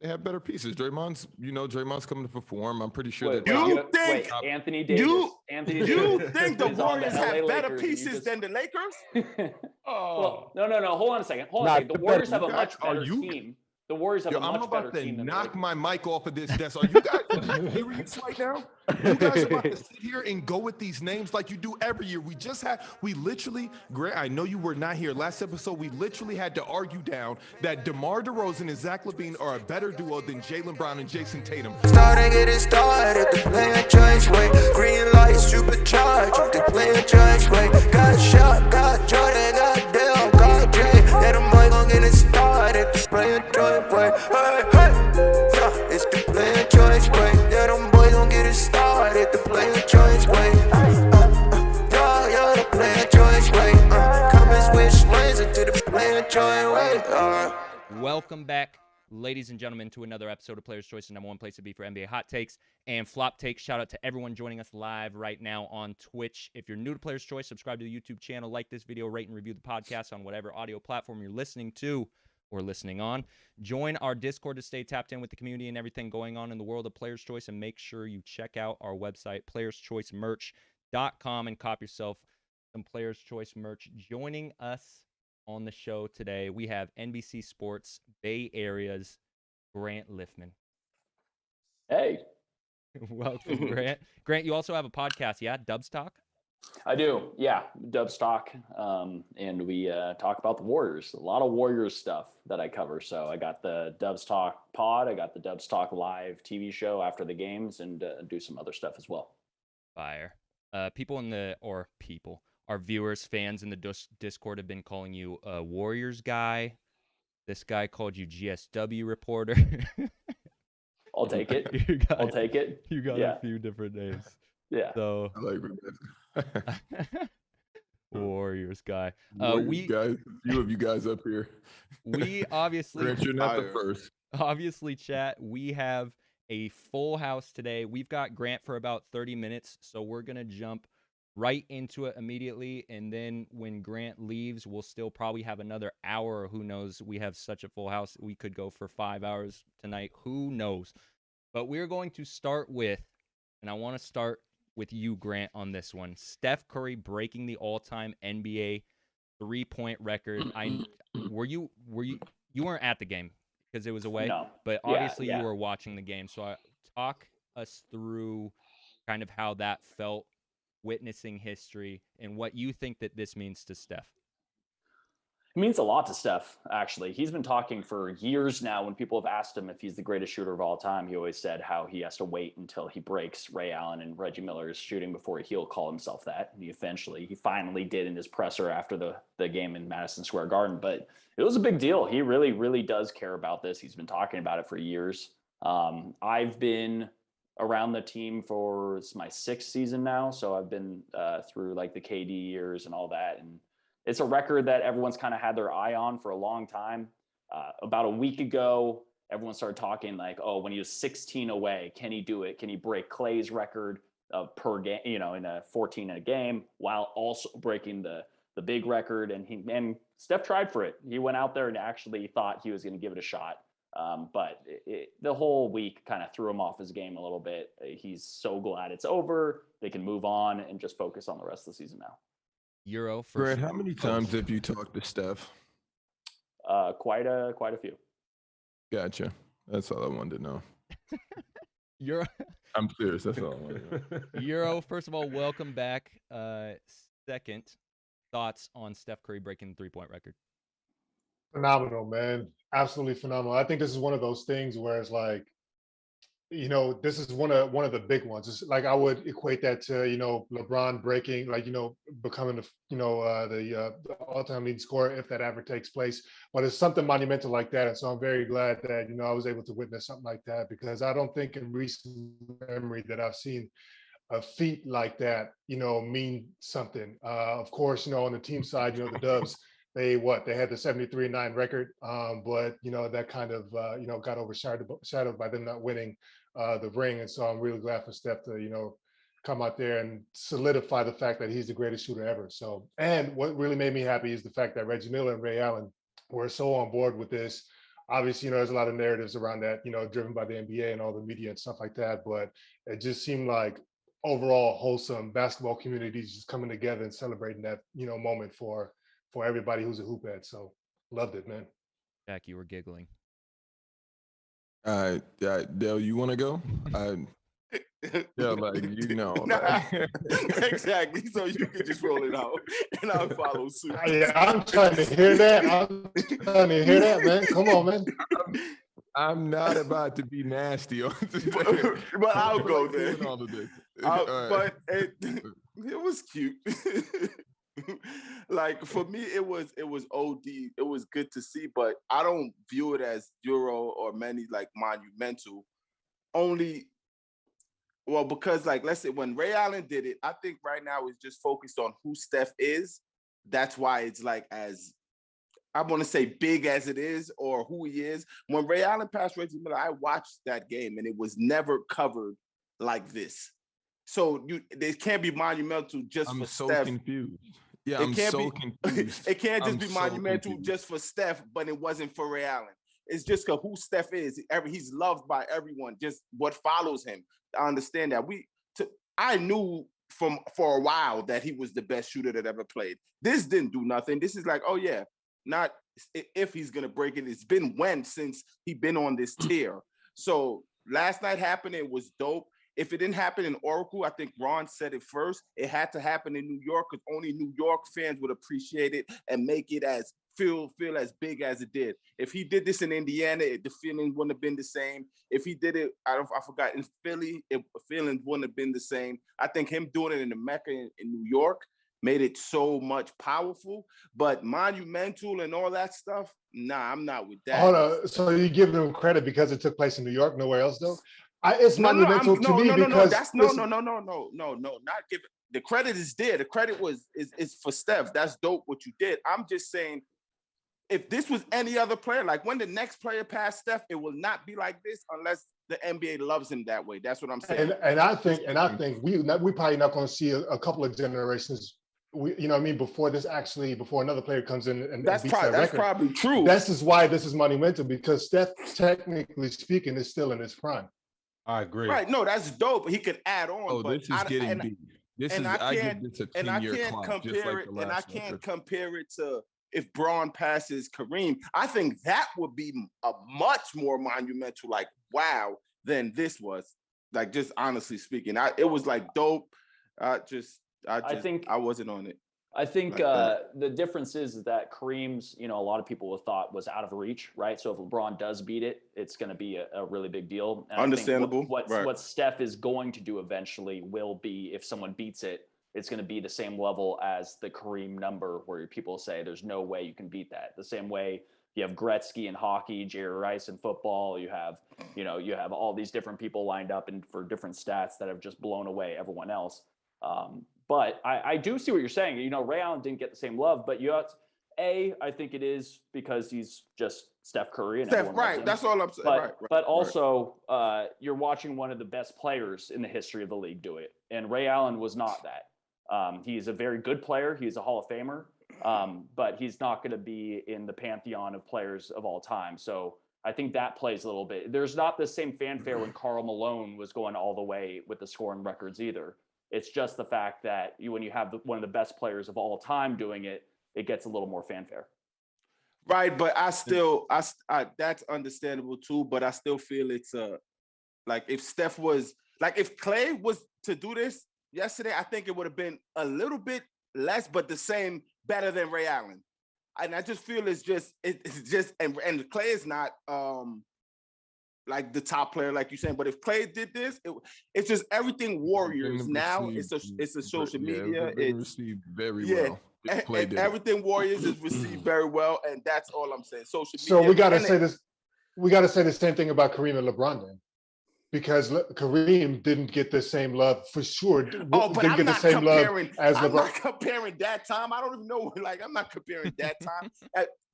They have better pieces. Draymond's coming to perform. I'm pretty sure Anthony Davis. You think the is on Warriors LA have better Lakers, pieces than the Lakers? Well, no. Hold on a second. The Warriors have a much better team. The Warriors have a much better team than the Lakers. I'm about to knock my mic off of this desk. Are you guys serious right now? You guys are about to sit here and go with these names like you do every year. We literally, Grant, I know you were not here last episode. We literally had to argue down that DeMar DeRozan and Zack Levine are a better duo than Jaylen Brown and Jason Tatum. Starting it started, the plan change way. Green light, supercharged, the plan change way. Got shot, got Jordan, got Dale, got Jay. Let them boy gon' get it started, the plan change way. Hey, hey, it's the plan change way. Let them boy gon' get it started, the plan change way. Yeah, the plan change way. Come and switch lanes into the plan change way. Welcome back, ladies and gentlemen, to another episode of Players' Choice, the number one place to be for NBA hot takes and flop takes. Shout out to everyone joining us live right now on Twitch. If you're new to Players' Choice, subscribe to the YouTube channel, like this video, rate and review the podcast on whatever audio platform you're listening to or listening on. Join our Discord to stay tapped in with the community and everything going on in the world of Players' Choice, and make sure you check out our website, playerschoicemerch.com, and cop yourself some Players' Choice merch. Joining us on the show today, we have NBC Sports Bay Area's Grant Liffmann. Hey. Welcome, Grant. Grant, you also have a podcast, yeah? Dubstock? I do, yeah. Dubstock. And we talk about the Warriors. A lot of Warriors stuff that I cover. So I got the Dubstock pod. I got the Dubstock live TV show after the games, and do some other stuff as well. Fire. Our viewers, fans in the Discord have been calling you a Warriors guy. This guy called you GSW reporter. I'll take it. I'll take it. You got a few different names. Yeah. So I like it. Warriors guy. Few of you guys up here. We obviously Grant, you're not the first. Obviously, chat, we have a full house today. We've got Grant for about 30 minutes, so we're gonna jump right into it immediately, and then when Grant leaves, we'll still probably have another hour, or who knows. We have such a full house, we could go for 5 hours tonight, who knows. But we're going to start with, and I want to start with you, Grant, on this one. Steph Curry breaking the all-time NBA three-point record. You weren't at the game because it was away, no. But obviously you were watching the game. So talk us through kind of how that felt, witnessing history, and what you think that this means to Steph. It means a lot to Steph, actually. He's been talking for years now. When people have asked him if he's the greatest shooter of all time, he always said how he has to wait until he breaks Ray Allen and Reggie Miller's shooting before he'll call himself that. And he finally did in his presser after the game in Madison Square Garden. But it was a big deal. He really, really does care about this. He's been talking about it for years. I've been around the team for my sixth season now. So I've been through like the KD years and all that. And it's a record that everyone's kind of had their eye on for a long time. About a week ago, everyone started talking like, oh, when he was 16 away, can he do it? Can he break Clay's record per game, in a 14 in a game, while also breaking the big record? And Steph tried for it. He went out there and actually thought he was going to give it a shot. But the whole week kind of threw him off his game a little bit. He's so glad it's over. They can move on and just focus on the rest of the season now. Euro for Grant, how many times have you talked to Steph? Quite a few. Gotcha. That's all I wanted to know. Euro. I'm serious. That's all I wanted to know. Euro, first of all, welcome back. Second, thoughts on Steph Curry breaking the three-point record? Phenomenal, man. Absolutely phenomenal. I think this is one of those things where it's like, this is one of the big ones. It's like I would equate that to, LeBron breaking, becoming the all-time leading scorer if that ever takes place. But it's something monumental like that, and so I'm very glad that I was able to witness something like that, because I don't think in recent memory that I've seen a feat like that, mean something. Of course, on the team side, the Dubs. They had the 73-9 record, but that kind of got overshadowed by them not winning the ring, and so I'm really glad for Steph to come out there and solidify the fact that he's the greatest shooter ever. So, and what really made me happy is the fact that Reggie Miller and Ray Allen were so on board with this. Obviously, there's a lot of narratives around that, driven by the NBA and all the media and stuff like that. But it just seemed like overall wholesome basketball communities just coming together and celebrating that, moment for everybody who's a hoop head. So loved it, man. Jack, you were giggling. Dale, you want to go? Yeah, Exactly. So you can just roll it out, and I'll follow suit. Yeah, I'm trying to hear that. Man. Come on, man. I'm not about to be nasty on this, but I'll go there. All of this. But it was cute. Like for me, it was OD. It was good to see, but I don't view it as Euro or many like monumental. Because like let's say when Ray Allen did it, I think right now it's just focused on who Steph is. That's why it's like as I want to say big as it is or who he is. When Ray Allen passed Reggie Miller, I watched that game and it was never covered like this. So they can't be monumental just for Steph. I'm so confused. Yeah, I'm so confused. It can't just be monumental just for Steph, but it wasn't for Ray Allen. It's just because who Steph is. He's loved by everyone. Just what follows him. I understand that. I knew for a while that he was the best shooter that ever played. This didn't do nothing. This is like, oh yeah, not if he's gonna break it. It's been since he been on this tier. So last night happened. It was dope. If it didn't happen in Oracle, I think Ron said it first. It had to happen in New York because only New York fans would appreciate it and make it as feel as big as it did. If he did this in Indiana, the feeling wouldn't have been the same. If he did it, I forgot, in Philly, the feeling wouldn't have been the same. I think him doing it in the Mecca in New York made it so much powerful. But monumental and all that stuff, nah, I'm not with that. Hold on. So you give them credit because it took place in New York, nowhere else though? It's monumental to me because no, not give it. The credit is there. The credit is for Steph. That's dope what you did. I'm just saying, if this was any other player, like when the next player passed Steph, it will not be like this unless the NBA loves him that way. That's what I'm saying. And I think we probably not going to see a couple of generations. Before another player comes in and that's beats that record. Probably true. This is why this is monumental because Steph, technically speaking, is still in his prime. I agree. Right? No, that's dope. He could add on. Oh, but this is getting deep. I give this a 10-year clock, just like the last and I can't compare it to if Braun passes Kareem. I think that would be a much more monumental, like wow, than this was. Like just honestly speaking, it was like dope. I think I wasn't on it. I think the difference is that Kareem's, a lot of people thought was out of reach, right? So if LeBron does beat it, it's going to be a really big deal. And understandable. What Steph is going to do eventually will be, if someone beats it, it's going to be the same level as the Kareem number, where people say there's no way you can beat that. The same way you have Gretzky in hockey, Jerry Rice in football. You have all these different people lined up and for different stats that have just blown away everyone else. But I do see what you're saying. Ray Allen didn't get the same love, but I think it is because he's just Steph Curry. And Steph, right. That's all I'm saying. But also, you're watching one of the best players in the history of the league do it. And Ray Allen was not that. He's a very good player. He's a Hall of Famer. But he's not going to be in the pantheon of players of all time. So I think that plays a little bit. There's not the same fanfare when Karl Malone was going all the way with the scoring records either. It's just the fact that when you have one of the best players of all time doing it, it gets a little more fanfare. Right, but I that's understandable too. But I still feel it's like if Steph was if Clay was to do this yesterday, I think it would have been a little bit less, but the same, better than Ray Allen. And I just feel it's just and Clay is not like the top player, like you're saying. But if Clay did this, it's just everything Warriors now. It's a social media. It's received very well. And everything Warriors is received very well, and that's all I'm saying. Social media. So we gotta say this. We gotta say the same thing about Kareem and LeBron then, because Kareem didn't get the same love for sure. Oh, but I'm not comparing that time. I don't even know. Like I'm not comparing that time.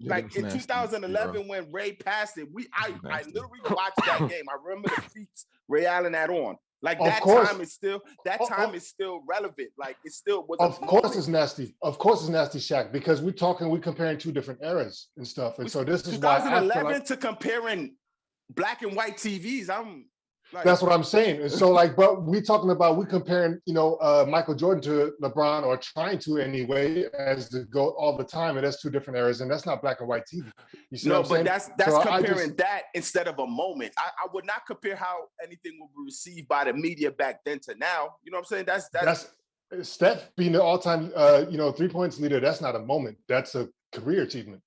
Like in 2011 when Ray passed it, I literally watched that game. I remember the feats Ray Allen had on. Like Of that course. time is still is still relevant. Like it still was. Of course it's nasty. Of course it's nasty, Shaq, because we're comparing two different eras and stuff. And so this is why I feel 2011 like to comparing black and white TVs. I'm like, that's what I'm saying. And so but we comparing, Michael Jordan to LeBron, or trying to anyway, as the GOAT all the time. And that's two different eras, and that's not black and white TV. You see no, what I'm but saying? that's So comparing that instead of a moment. I would not compare how anything will be received by the media back then to now. You know what I'm saying? That's Steph being the all-time 3-point leader. That's not a moment. That's a career achievement.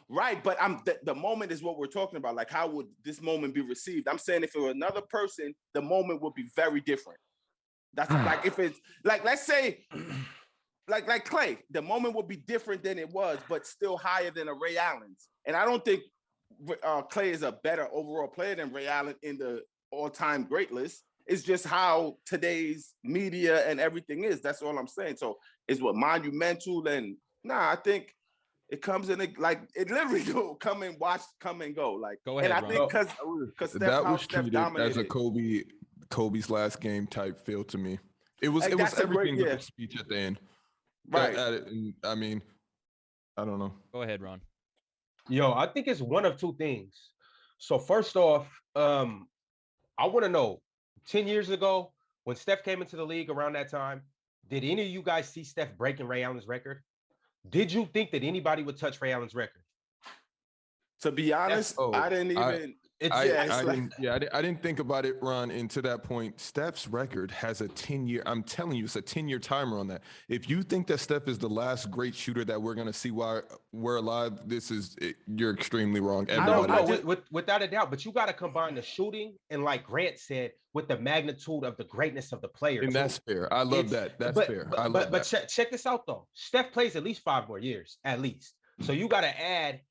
right. But the moment is what we're talking about. Like, how would this moment be received? I'm saying if it were another person, the moment would be very different. That's like if it's like, let's say, like Clay, the moment would be different than it was, but still higher than a Ray Allen's. And I don't think Clay is a better overall player than Ray Allen in the all-time great list. It's just how today's media and everything is. That's all I'm saying. So it's what monumental, and I think it comes in like it literally go come and watch, come and go. Like, go ahead, and I Ron. think because that was treated as a Kobe's last game type feel to me. It was everything but the speech at the end. Right. I mean, I don't know. Go ahead, Ron. Yo, I think it's one of two things. So first off, I want to know, 10 years ago, when Steph came into the league around that time, did any of you guys see Steph breaking Ray Allen's record? Did you think that anybody would touch Ray Allen's record? To be honest, I didn't even. I didn't think about it, Ron. And to that point, Steph's record has a 10-year. I'm telling you, it's a 10-year timer on that. If you think that Steph is the last great shooter that we're gonna see while we're alive, you're extremely wrong. Without a doubt. But you got to combine the shooting and, like Grant said, with the magnitude of the greatness of the players. And that's fair. I love that. That's fair. I love that. But check this out though. Steph plays at least 5 more years, at least. So you got to add,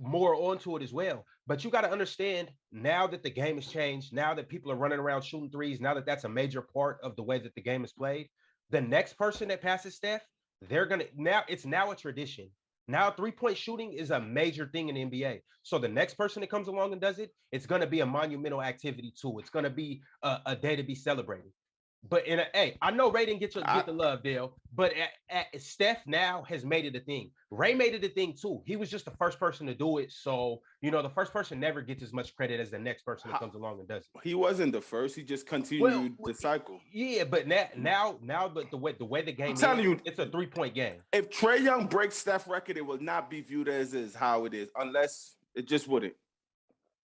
more onto it as well. But you got to understand, now that the game has changed, now that people are running around shooting threes, now that that's a major part of the way that the game is played, the next person that passes Steph, it's now a tradition. Now 3-point shooting is a major thing in the NBA. So the next person that comes along and does it, it's going to be a monumental activity too. It's going to be a day to be celebrated. But I know Ray didn't get the love, Dale, but Steph now has made it a thing. Ray made it a thing too. He was just the first person to do it. So, the first person never gets as much credit as the next person that comes along and does it. He wasn't the first. He just continued the cycle. Yeah, but now, but the way the game it's a 3-point game. If Trae Young breaks Steph's record, it will not be viewed as how it is, unless it just wouldn't.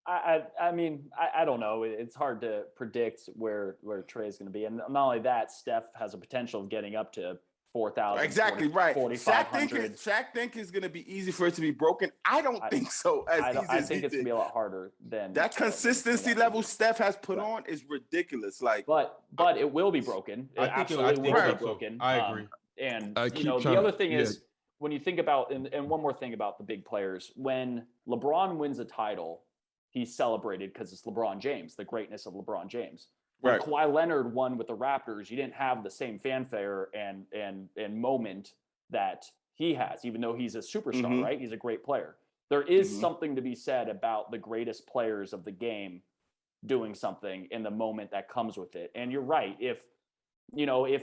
I mean, I don't know. It's hard to predict where Trae is going to be. And not only that, Steph has a potential of getting up to 4,000. Exactly, right. 4,500. Shaq think it's going to be easy for it to be broken. I don't think so. I think it's going to be a lot harder than that. Consistency level Steph has put on is ridiculous. Like, but it will be broken. It absolutely will be broken. I agree. And the other thing is, when you think about, and one more thing about the big players, when LeBron wins a title, he's celebrated because it's LeBron James, the greatness of LeBron James. When Kawhi Leonard won with the Raptors, you didn't have the same fanfare and moment that he has, even though he's a superstar, right? He's a great player. There is something to be said about the greatest players of the game doing something in the moment that comes with it. And you're right. If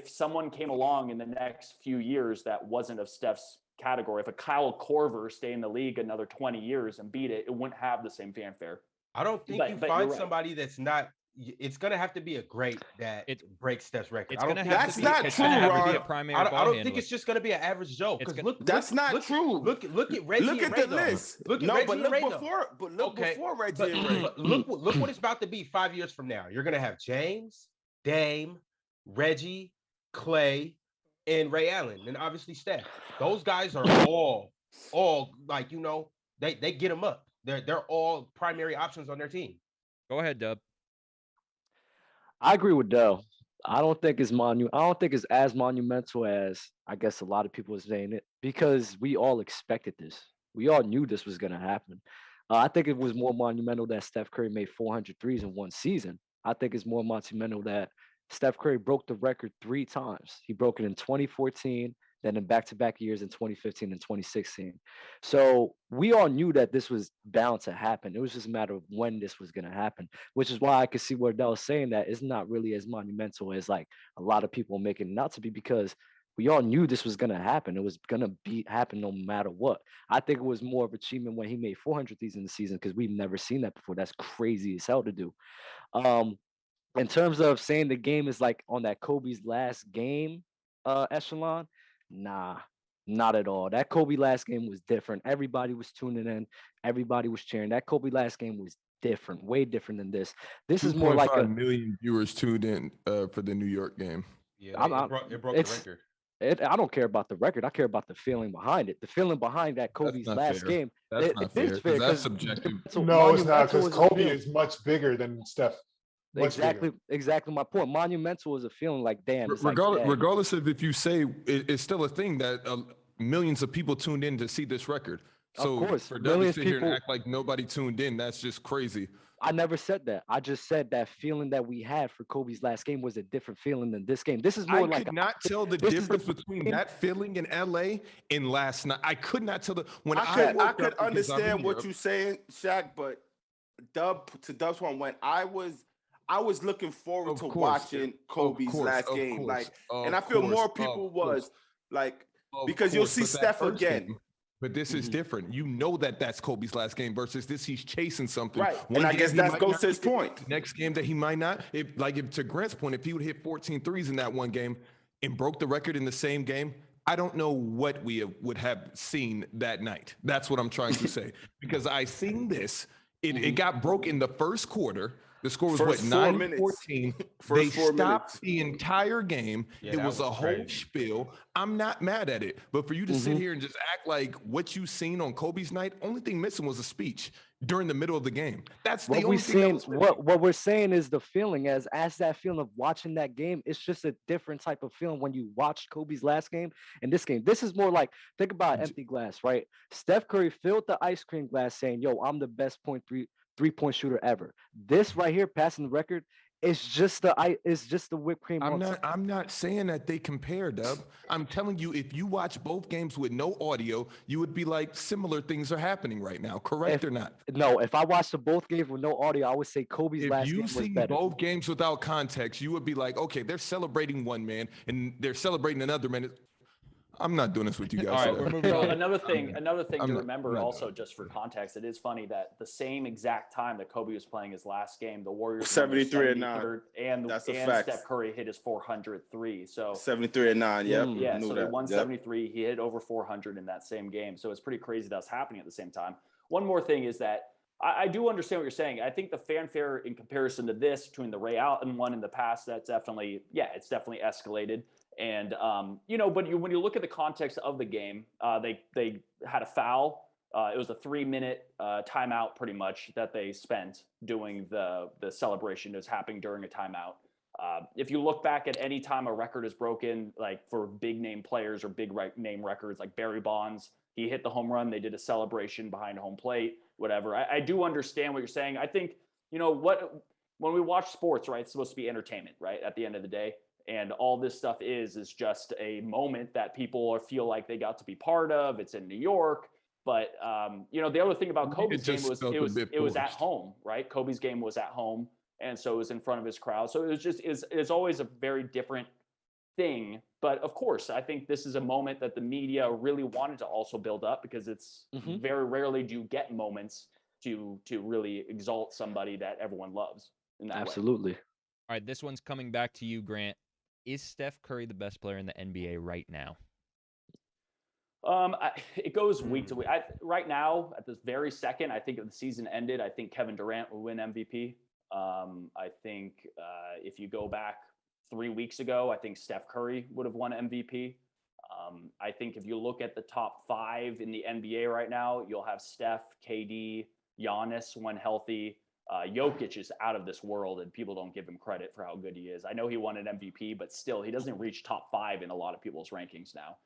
someone came along in the next few years that wasn't of Steph's category, if a Kyle Korver stayed in the league another 20 years and beat it wouldn't have the same fanfare. I don't think you find somebody that's not. It's gonna have to be a great that breaks Steph's record. That's not true, Ron. I don't think it's just gonna be an average Joe. That's not true. Look at Reggie. Look at the list. Look before Reggie and Ray. Look what it's about to be 5 years from now. You're gonna have James, Dame, Reggie, Clay, and Ray Allen, and obviously Steph. Those guys are all like, they get them up. They're all primary options on their team. Go ahead, Dub. I agree with Dell. I don't think it's as monumental as I guess a lot of people are saying it, because we all expected this. We all knew this was going to happen. I think it was more monumental that Steph Curry made 400 threes in one season. I think it's more monumental that Steph Curry broke the record 3 times. He broke it in 2014, than in back-to-back years in 2015 and 2016. So we all knew that this was bound to happen. It was just a matter of when this was going to happen, which is why I could see where Dell's saying that it's not really as monumental as like a lot of people making it out to be, because we all knew this was going to happen. It was going to happen no matter what. I think it was more of achievement when he made 400 threes in the season, because we've never seen that before. That's crazy as hell to do. In terms of saying the game is like on that Kobe's last game echelon, nah, not at all. That Kobe last game was different. Everybody was tuning in. Everybody was cheering. That Kobe last game was different, way different than this. This is more like 2.5 million viewers tuned in for the New York game. Yeah, it broke the record. I don't care about the record. I care about the feeling behind it. The feeling behind that Kobe's last game. That's not fair. That's subjective. No, it's not, because Kobe is much bigger than Steph. Exactly my point. Monumental is a feeling like, damn. Regardless of if you say it's still a thing that millions of people tuned in to see this record. So of course, for them to sit here and act like nobody tuned in, that's just crazy. I never said that. I just said that feeling that we had for Kobe's last game was a different feeling than this game. This is more I could not tell the difference between that feeling in LA and last night. I could not tell I could understand what you're saying, Shaq, but to Dub's point, when I was looking forward to watching Kobe's last game. And I feel more people was like, because you'll see Steph again. But this is different. You know that's Kobe's last game versus this. He's chasing something. Right. And I guess that goes to his point. Next game that he might not. If to Grant's point, if he would hit 14 threes in that one game and broke the record in the same game, I don't know what we would have seen that night. That's what I'm trying to say. Because I seen this. It got broke in the first quarter. The score was 9-14. They stopped the entire game. It was a whole spiel. I'm not mad at it. But for you to sit here and just act like what you seen on Kobe's night, only thing missing was a speech during the middle of the game. That's the only thing. What we're saying is the feeling as that feeling of watching that game. It's just a different type of feeling when you watch Kobe's last game and this game. This is more like, think about empty glass, right? Steph Curry filled the ice cream glass saying, yo, I'm the best three-point shooter ever. This right here, passing the record, it's just the whipped cream. I'm not saying that they compare, Dub. I'm telling you, if you watch both games with no audio, you would be like, similar things are happening right now. Correct or not? No, if I watched the both games with no audio, I would say Kobe's last game was better. If you see both games without context, you would be like, okay, they're celebrating one man and they're celebrating another man. I'm not doing this with you guys. All right, we're moving on. Another thing to remember also, just for context, it is funny that the same exact time that Kobe was playing his last game, the Warriors 73-9, and Steph Curry hit his 403. So 73-9, yeah. So they won 73. He hit over 400 in that same game. So it's pretty crazy that's happening at the same time. One more thing is that I do understand what you're saying. I think the fanfare in comparison to this, between the Ray Allen one in the past, it's definitely escalated. And, but when you look at the context of the game, they had a foul. It was a 3-minute timeout pretty much that they spent doing the celebration. It was happening during a timeout. If you look back at any time a record is broken, like for big name players or big name records, like Barry Bonds, he hit the home run. They did a celebration behind home plate, whatever. I do understand what you're saying. I think, when we watch sports, right, it's supposed to be entertainment, right, at the end of the day. And all this stuff is just a moment that people feel like they got to be part of. It's in New York. But, the other thing about Kobe's game was it was at home, right? Kobe's game was at home. And so it was in front of his crowd. So it's always a very different thing. But of course, I think this is a moment that the media really wanted to also build up, because it's very rarely do you get moments to really exalt somebody that everyone loves in that Absolutely. way. All right, this one's coming back to you, Grant. Is Steph Curry the best player in the NBA right now? It goes week to week. Right now, at this very second, I think if the season ended, I think Kevin Durant will win MVP. I think if you go back 3 weeks ago, I think Steph Curry would have won MVP. I think if you look at the top 5 in the NBA right now, you'll have Steph, KD, Giannis when healthy. Jokic is out of this world, and people don't give him credit for how good he is. I know he won an MVP, but still, he doesn't reach top 5 in a lot of people's rankings now.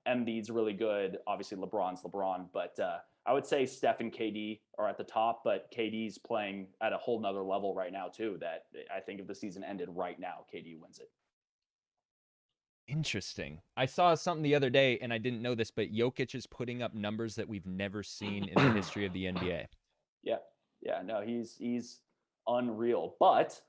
Embiid's really good. Obviously, LeBron's LeBron, but I would say Steph and KD are at the top, but KD's playing at a whole nother level right now, too, that I think if the season ended right now, KD wins it. Interesting. I saw something the other day, and I didn't know this, but Jokic is putting up numbers that we've never seen in the history of the NBA. Yeah, no, he's unreal. But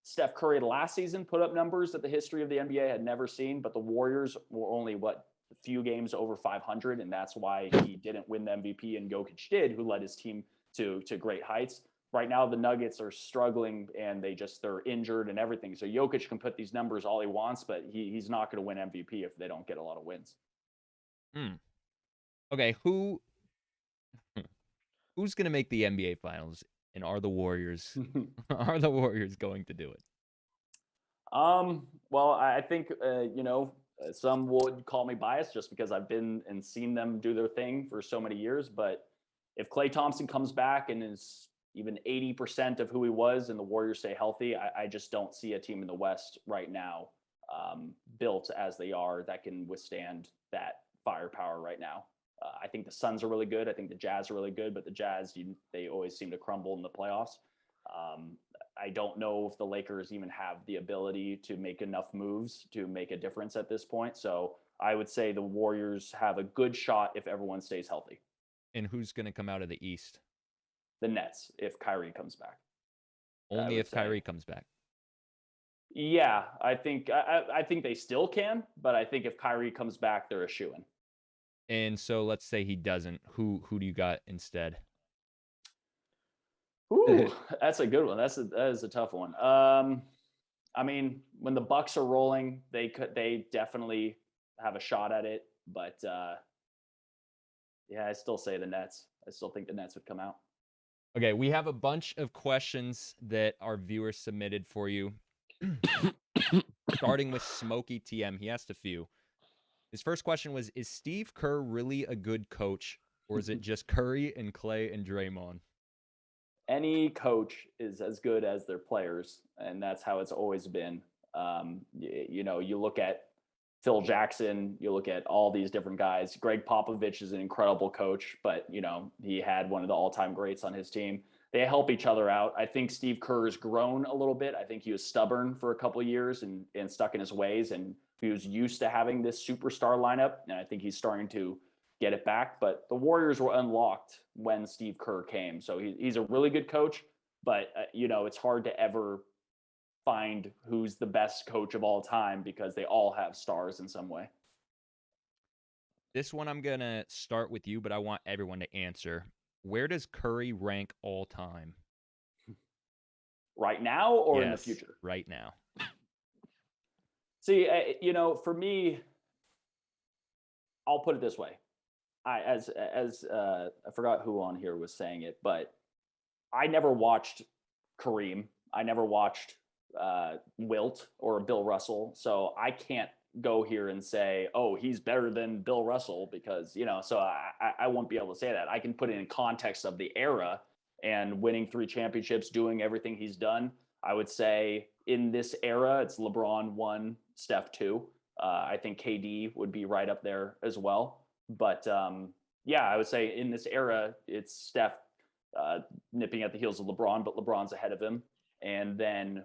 Steph Curry last season put up numbers that the history of the NBA had never seen, but the Warriors were only, a few games over 500, and that's why he didn't win the MVP, and Jokic did, who led his team to great heights. Right now, the Nuggets are struggling, and they're injured and everything. So Jokic can put these numbers all he wants, but he's not going to win MVP if they don't get a lot of wins. Okay, who's going to make the NBA Finals, and are the Warriors going to do it? Well, I think some would call me biased just because I've been and seen them do their thing for so many years. But if Klay Thompson comes back and is even 80% of who he was, and the Warriors stay healthy, I just don't see a team in the West right now built as they are that can withstand that firepower right now. I think the Suns are really good. I think the Jazz are really good, but the Jazz, they always seem to crumble in the playoffs. I don't know if the Lakers even have the ability to make enough moves to make a difference at this point. So I would say the Warriors have a good shot if everyone stays healthy. And who's going to come out of the East? The Nets, if Kyrie comes back. Only if Kyrie comes back. Yeah, I think they still can, but I think if Kyrie comes back, they're a shoo-in. And so let's say he doesn't. Who do you got instead? Ooh, that's a good one. That is a tough one. I mean, when the Bucks are rolling, they definitely have a shot at it. But yeah, I still say the Nets. I still think the Nets would come out. Okay, we have a bunch of questions that our viewers submitted for you. Starting with Smokey TM, he asked a few. His first question was, is Steve Kerr really a good coach, or is it just Curry and Klay and Draymond? Any coach is as good as their players, and that's how it's always been. You look at Phil Jackson, you look at all these different guys. Greg Popovich is an incredible coach, but he had one of the all-time greats on his team. They help each other out. I think Steve Kerr has grown a little bit. I think he was stubborn for a couple of years and stuck in his ways, and he was used to having this superstar lineup, and I think he's starting to get it back. But the Warriors were unlocked when Steve Kerr came. So he's a really good coach, but it's hard to ever find who's the best coach of all time because they all have stars in some way. This one I'm going to start with you, but I want everyone to answer. Where does Curry rank all time? Right now or in the future? Right now. See, for me, I'll put it this way. I forgot who on here was saying it, but I never watched Kareem. I never watched Wilt or Bill Russell. So I can't go here and say, oh, he's better than Bill Russell because, so I won't be able to say that. I can put it in context of the era and winning 3 championships, doing everything he's done. I would say in this era, it's LeBron 1, Steph 2. I think KD would be right up there as well. But I would say in this era, it's Steph nipping at the heels of LeBron, but LeBron's ahead of him. And then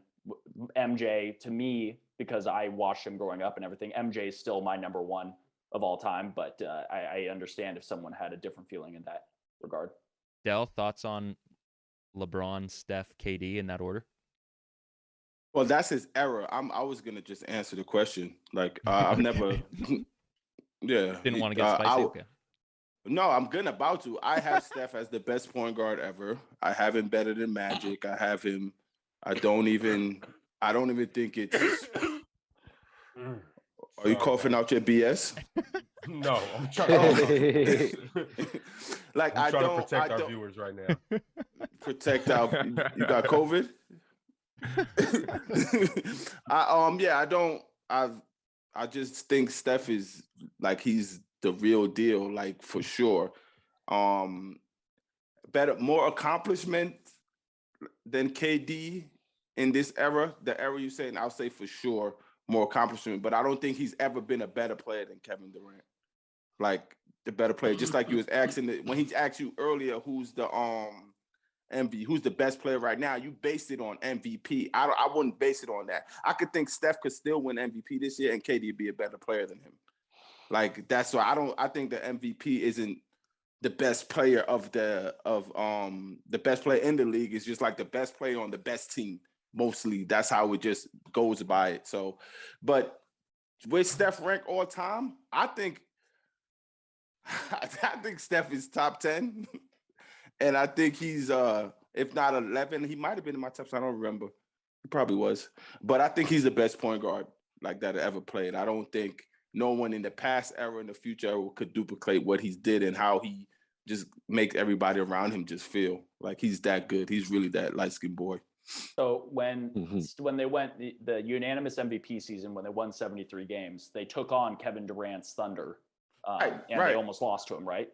MJ, to me, because I watched him growing up and everything, MJ is still my number 1 of all time. But I understand if someone had a different feeling in that regard. Del, thoughts on LeBron, Steph, KD in that order? Well, that's his era. I was gonna just answer the question. Like I've never, yeah. Didn't want to get spicy. Okay. No, I'm good about to. I have Steph as the best point guard ever. I have him better than Magic. I have him. I don't even think it's. Are you coughing out your BS? No, I'm trying. I'm trying to protect our viewers right now. Protect our. You got COVID? I just think Steph is like he's the real deal, like for sure. Better, more accomplishment than KD in this era. The era you're saying, I'll say for sure more accomplishment, but I don't think he's ever been a better player than Kevin Durant. Like the better player, just like you was asking when he asked you earlier, who's the who's the best player right now, you base it on MVP. I wouldn't base it on that. I could think Steph could still win MVP this year and KD be a better player than him. Like that's why I think the MVP isn't the best player the best player in the league. Is just like the best player on the best team. Mostly that's how it just goes by it. So, but with Steph rank all time, I think Steph is top 10. And I think he's if not 11, he might have been in my top 10. I don't remember. He probably was. But I think he's the best point guard like that ever played. I don't think no one in the past era, in the future era could duplicate what he did and how he just makes everybody around him just feel like he's that good. He's really that light-skinned boy. So when they went the unanimous MVP season, when they won 73 games, they took on Kevin Durant's Thunder, and they almost lost to him, right?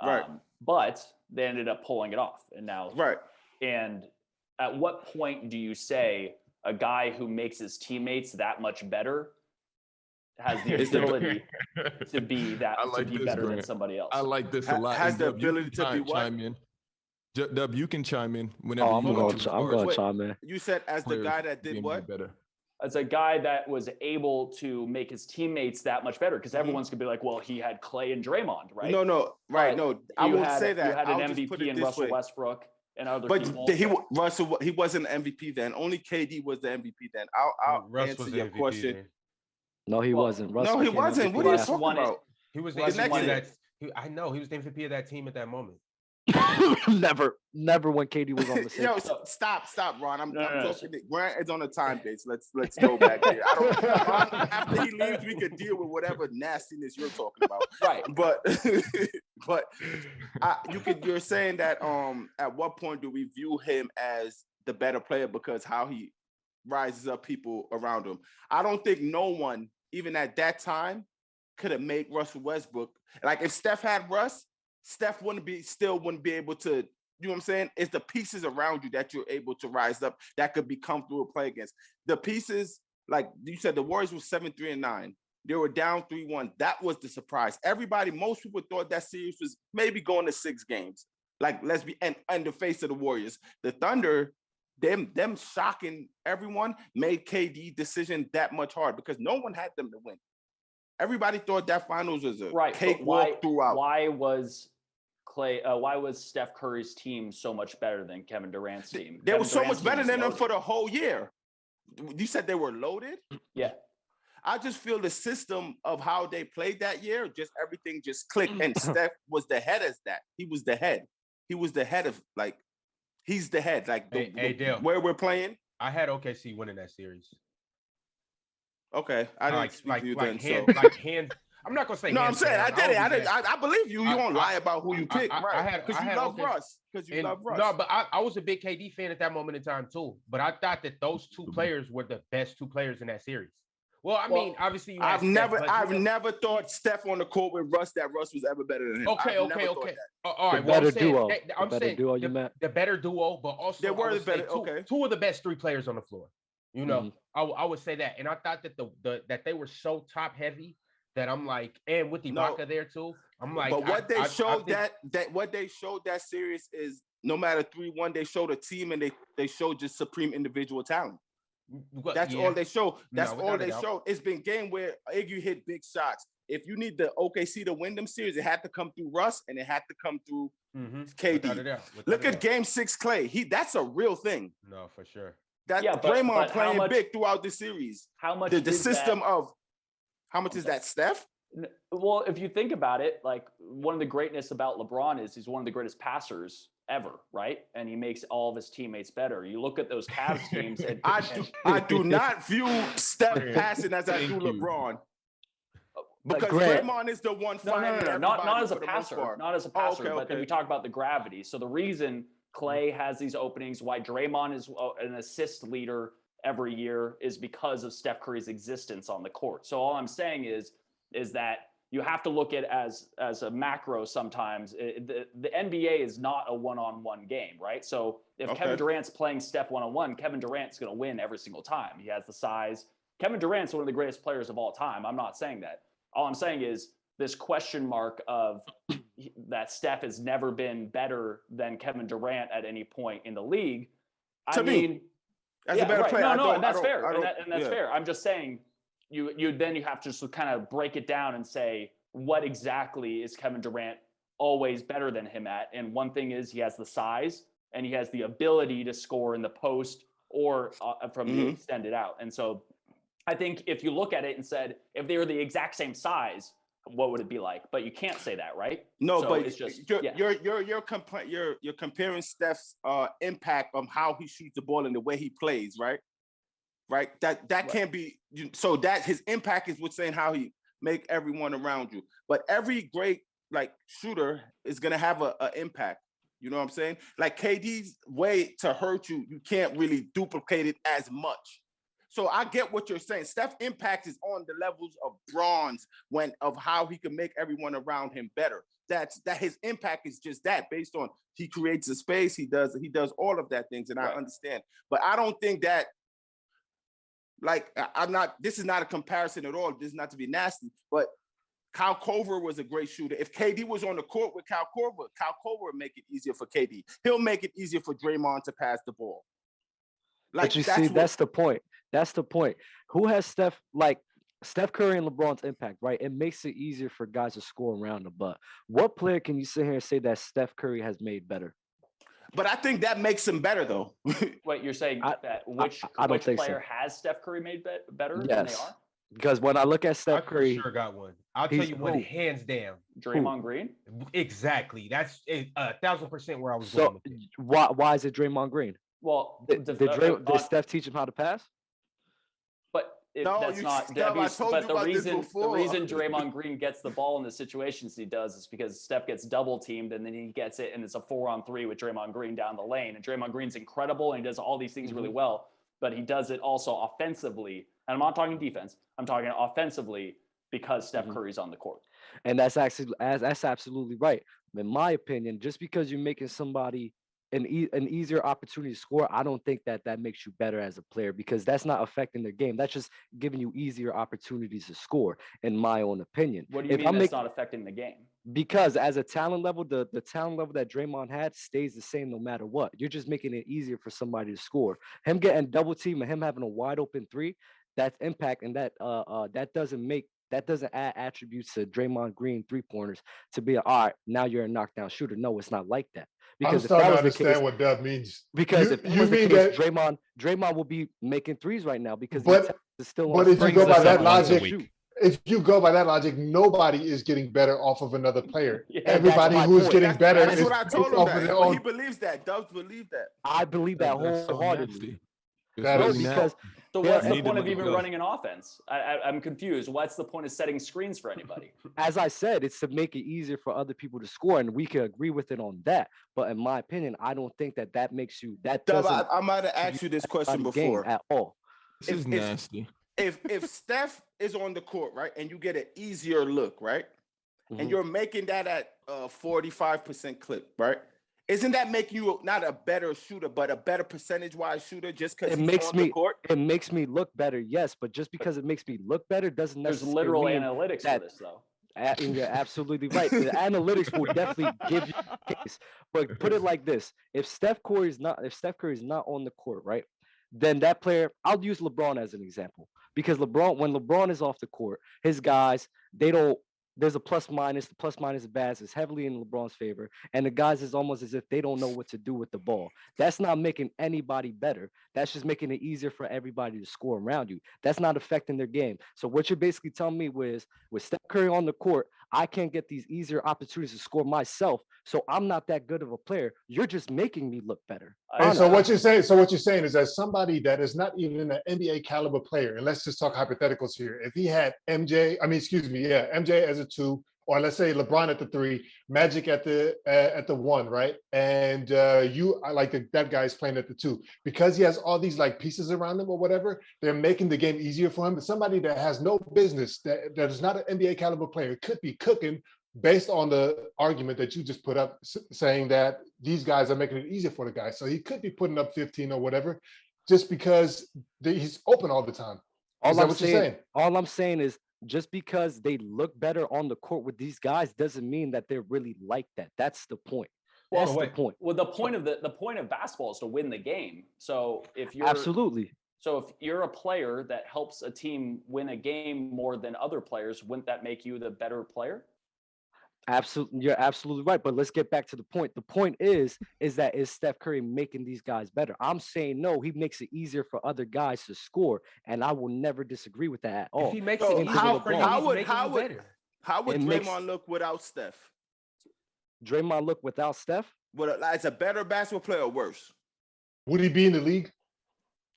Right. But they ended up pulling it off, and now And at what point do you say a guy who makes his teammates that much better has the ability to be better than somebody else? I like this a lot. Has the ability to be what? Chime in. Dub, you can chime in whenever I'm going to chime in. You said as the guy that did what? Better. As a guy that was able to make his teammates that much better, because everyone's gonna be like, well, he had Clay and Draymond, right? No, right, no. I won't say that. You had an MVP in Russell Westbrook and other people. But he wasn't an MVP then. Only KD was the MVP then. I'll answer your question. Then. No, he wasn't. No, he wasn't. What are you talking about? He was the MVP of that. I know he was the MVP of that team at that moment. never when KD was on the same. Yo, stop, Ron. I'm talking. Grant is on a time base. Let's go back there. After he leaves, we can deal with whatever nastiness you're talking about. Right. But you're saying that at what point do we view him as the better player because how he rises up people around him? I don't think no one, even at that time, could have made Russell Westbrook. Like if Steph had Russ, Steph wouldn't be able to, you know what I'm saying? It's the pieces around you that you're able to rise up that could be comfortable to play against. The pieces, like you said, the Warriors were 7-3-9. They were down 3-1. That was the surprise. Most people thought that series was maybe going to 6 games. Like, let's be, and the face of the Warriors. The Thunder, them shocking everyone made KD decision that much hard because no one had them to win. Everybody thought that finals was a cakewalk throughout. Why was Steph Curry's team so much better than Kevin Durant's team? They were so much better than them for the whole year. You said they were loaded? Yeah. I just feel the system of how they played that year, just everything just clicked. And Steph was the head as that. He was the head. He was the head of, like, he's the head. Like, Dale, where we're playing. I had OKC winning that series. Okay, I didn't speak to you then. I'm not gonna say. No, I'm saying I did it. I believe you. You won't lie about who you picked, right? Because you love Russ. No, but I was a big KD fan at that moment in time too. But I thought that those two players were the best 2 players in that series. Well, I mean, obviously, I've never thought Steph on the court with Russ that Russ was ever better than him. Okay. All right, better duo. I'm saying the better duo, but also they were the better. Two of the best 3 players on the floor. You know, I would say that, and I thought that that they were so top heavy that I'm like, and with Ibaka there too, I'm like. But what they showed that series is no matter 3-1, they showed a team and they showed just supreme individual talent. That's all they showed. That's all they showed. It's been game where Iggy hit big shots. If you need the OKC to win them series, it had to come through Russ and it had to come through KD. Look at Game 6 Clay. That's a real thing. No, for sure. Draymond playing big throughout the series. How much the system of how much is that, Steph? Well, if you think about it, like one of the greatness about LeBron is he's one of the greatest passers ever, right? And he makes all of his teammates better. You look at those Cavs teams. I do not view Steph passing as I do LeBron. Because Draymond is the one finding not as a passer, not as a passer. But then we talk about the gravity. So the reason Clay has these openings, why Draymond is an assist leader every year is because of Steph Curry's existence on the court. So all I'm saying is that you have to look at as a macro sometimes. The NBA is not a one-on-one game, right? So if Kevin Durant's playing Steph one-on-one, Kevin Durant's going to win every single time. He has the size. Kevin Durant's one of the greatest players of all time. I'm not saying that. All I'm saying is this question mark of that Steph has never been better than Kevin Durant at any point in the league. As a better player. And that's fair. And that's fair. I'm just saying you have to just kind of break it down and say, what exactly is Kevin Durant always better than him at? And one thing is he has the size and he has the ability to score in the post or from the extended out. And so I think if you look at it and said, if they were the exact same size, what would it be like? But you can't say that, right? No, so but it's just you're comparing Steph's impact on how he shoots the ball and the way he plays, right? Right. That can't be. So that his impact is what's saying how he make everyone around you. But every great shooter is gonna have an impact. You know what I'm saying? Like KD's way to hurt you, you can't really duplicate it as much. So I get what you're saying. Steph's impact is on the levels of bronze of how he can make everyone around him better. That his impact is just that, based on he creates a space, he does all of that things, and I understand. But I don't think that this is not a comparison at all. This is not to be nasty, but Kyle Korver was a great shooter. If KD was on the court with Kyle Korver would make it easier for KD. He'll make it easier for Draymond to pass the ball. But you see, that's the point. That's the point. Who has Steph Curry and LeBron's impact, right? It makes it easier for guys to score around the butt. What player can you sit here and say that Steph Curry has made better? But I think that makes him better, though. Wait, you're saying that which player has Steph Curry made better than they are? Because when I look at Steph Curry, sure got one. I'll tell you one hands down. Draymond Green. Exactly. That's 1,000% where I was going. So why is it Draymond Green? Well, did Steph teach him how to pass? But the reason Draymond Green gets the ball in the situations he does is because Steph gets double teamed and then he gets it and it's a 4-on-3 with Draymond Green down the lane. And Draymond Green's incredible and he does all these things really well, but he does it also offensively. And I'm not talking defense. I'm talking offensively because Steph Curry's on the court. And that's absolutely right. In my opinion, just because you're making somebody an easier opportunity to score, I don't think that makes you better as a player, because that's not affecting their game. That's just giving you easier opportunities to score, in my own opinion. What do you mean that's not affecting the game? Because as a talent level, the talent level that Draymond had stays the same no matter what. You're just making it easier for somebody to score. Him getting double team and him having a wide open three, that's impact, and that doesn't add attributes to Draymond Green 3-pointers to be all right, now you're a knockdown shooter. No, it's not like that. Because I'm starting to understand what Dub means. Because if it was the case, Draymond will be making threes right now because it's still. But if you go by that logic, nobody is getting better off of another player. Yeah, everybody who's getting better. That's what I told him. He believes that. Dubs believe that. I believe that wholeheartedly. So what's the point of even running an offense? I'm confused. What's the point of setting screens for anybody? As I said, it's to make it easier for other people to score, and we can agree with it on that. But in my opinion, I don't think that makes you that. I might have asked you this question before at all. This is nasty. If Steph is on the court, right, and you get an easier look, right, and you're making that at 45% clip, right? Isn't that making you not a better shooter, but a better percentage-wise shooter just because he's on the court? It makes me look better, yes, but just because it makes me look better doesn't necessarily There's literal analytics for this, though. You're absolutely right. The analytics will definitely give you a case. But put it like this: if Steph Curry is not on the court, right, then that player, I'll use LeBron as an example, because when LeBron is off the court, his guys, there's a plus minus. The plus minus balance is heavily in LeBron's favor, and the guys is almost as if they don't know what to do with the ball. That's not making anybody better. That's just making it easier for everybody to score around you. That's not affecting their game. So what you're basically telling me was, with Steph Curry on the court, I can't get these easier opportunities to score myself, so I'm not that good of a player. You're just making me look better. And so what you're saying is that somebody that is not even an NBA caliber player, and let's just talk hypotheticals here. If he had MJ as a 2, or let's say LeBron at the 3, Magic at the 1, right? And that guy's playing at the 2, because he has all these like pieces around him or whatever. They're making the game easier for him. But somebody that has no business, that is not an NBA caliber player, could be cooking, based on the argument that you just put up, saying that these guys are making it easier for the guy. So he could be putting up 15 or whatever, just because he's open all the time. All I'm saying is just because they look better on the court with these guys doesn't mean that they're really like that. That's the point. That's the point. Well, the point of basketball is to win the game. So if you're Absolutely. So if you're a player that helps a team win a game more than other players, wouldn't that make you the better player? Absolutely, you're absolutely right. But let's get back to the point. The point is that is Steph Curry making these guys better? I'm saying no. He makes it easier for other guys to score, and I will never disagree with that at all. If he makes So it easier for you, how would It Draymond makes- look without Steph? Draymond look without Steph? As a better basketball player or worse? Would he be in the league?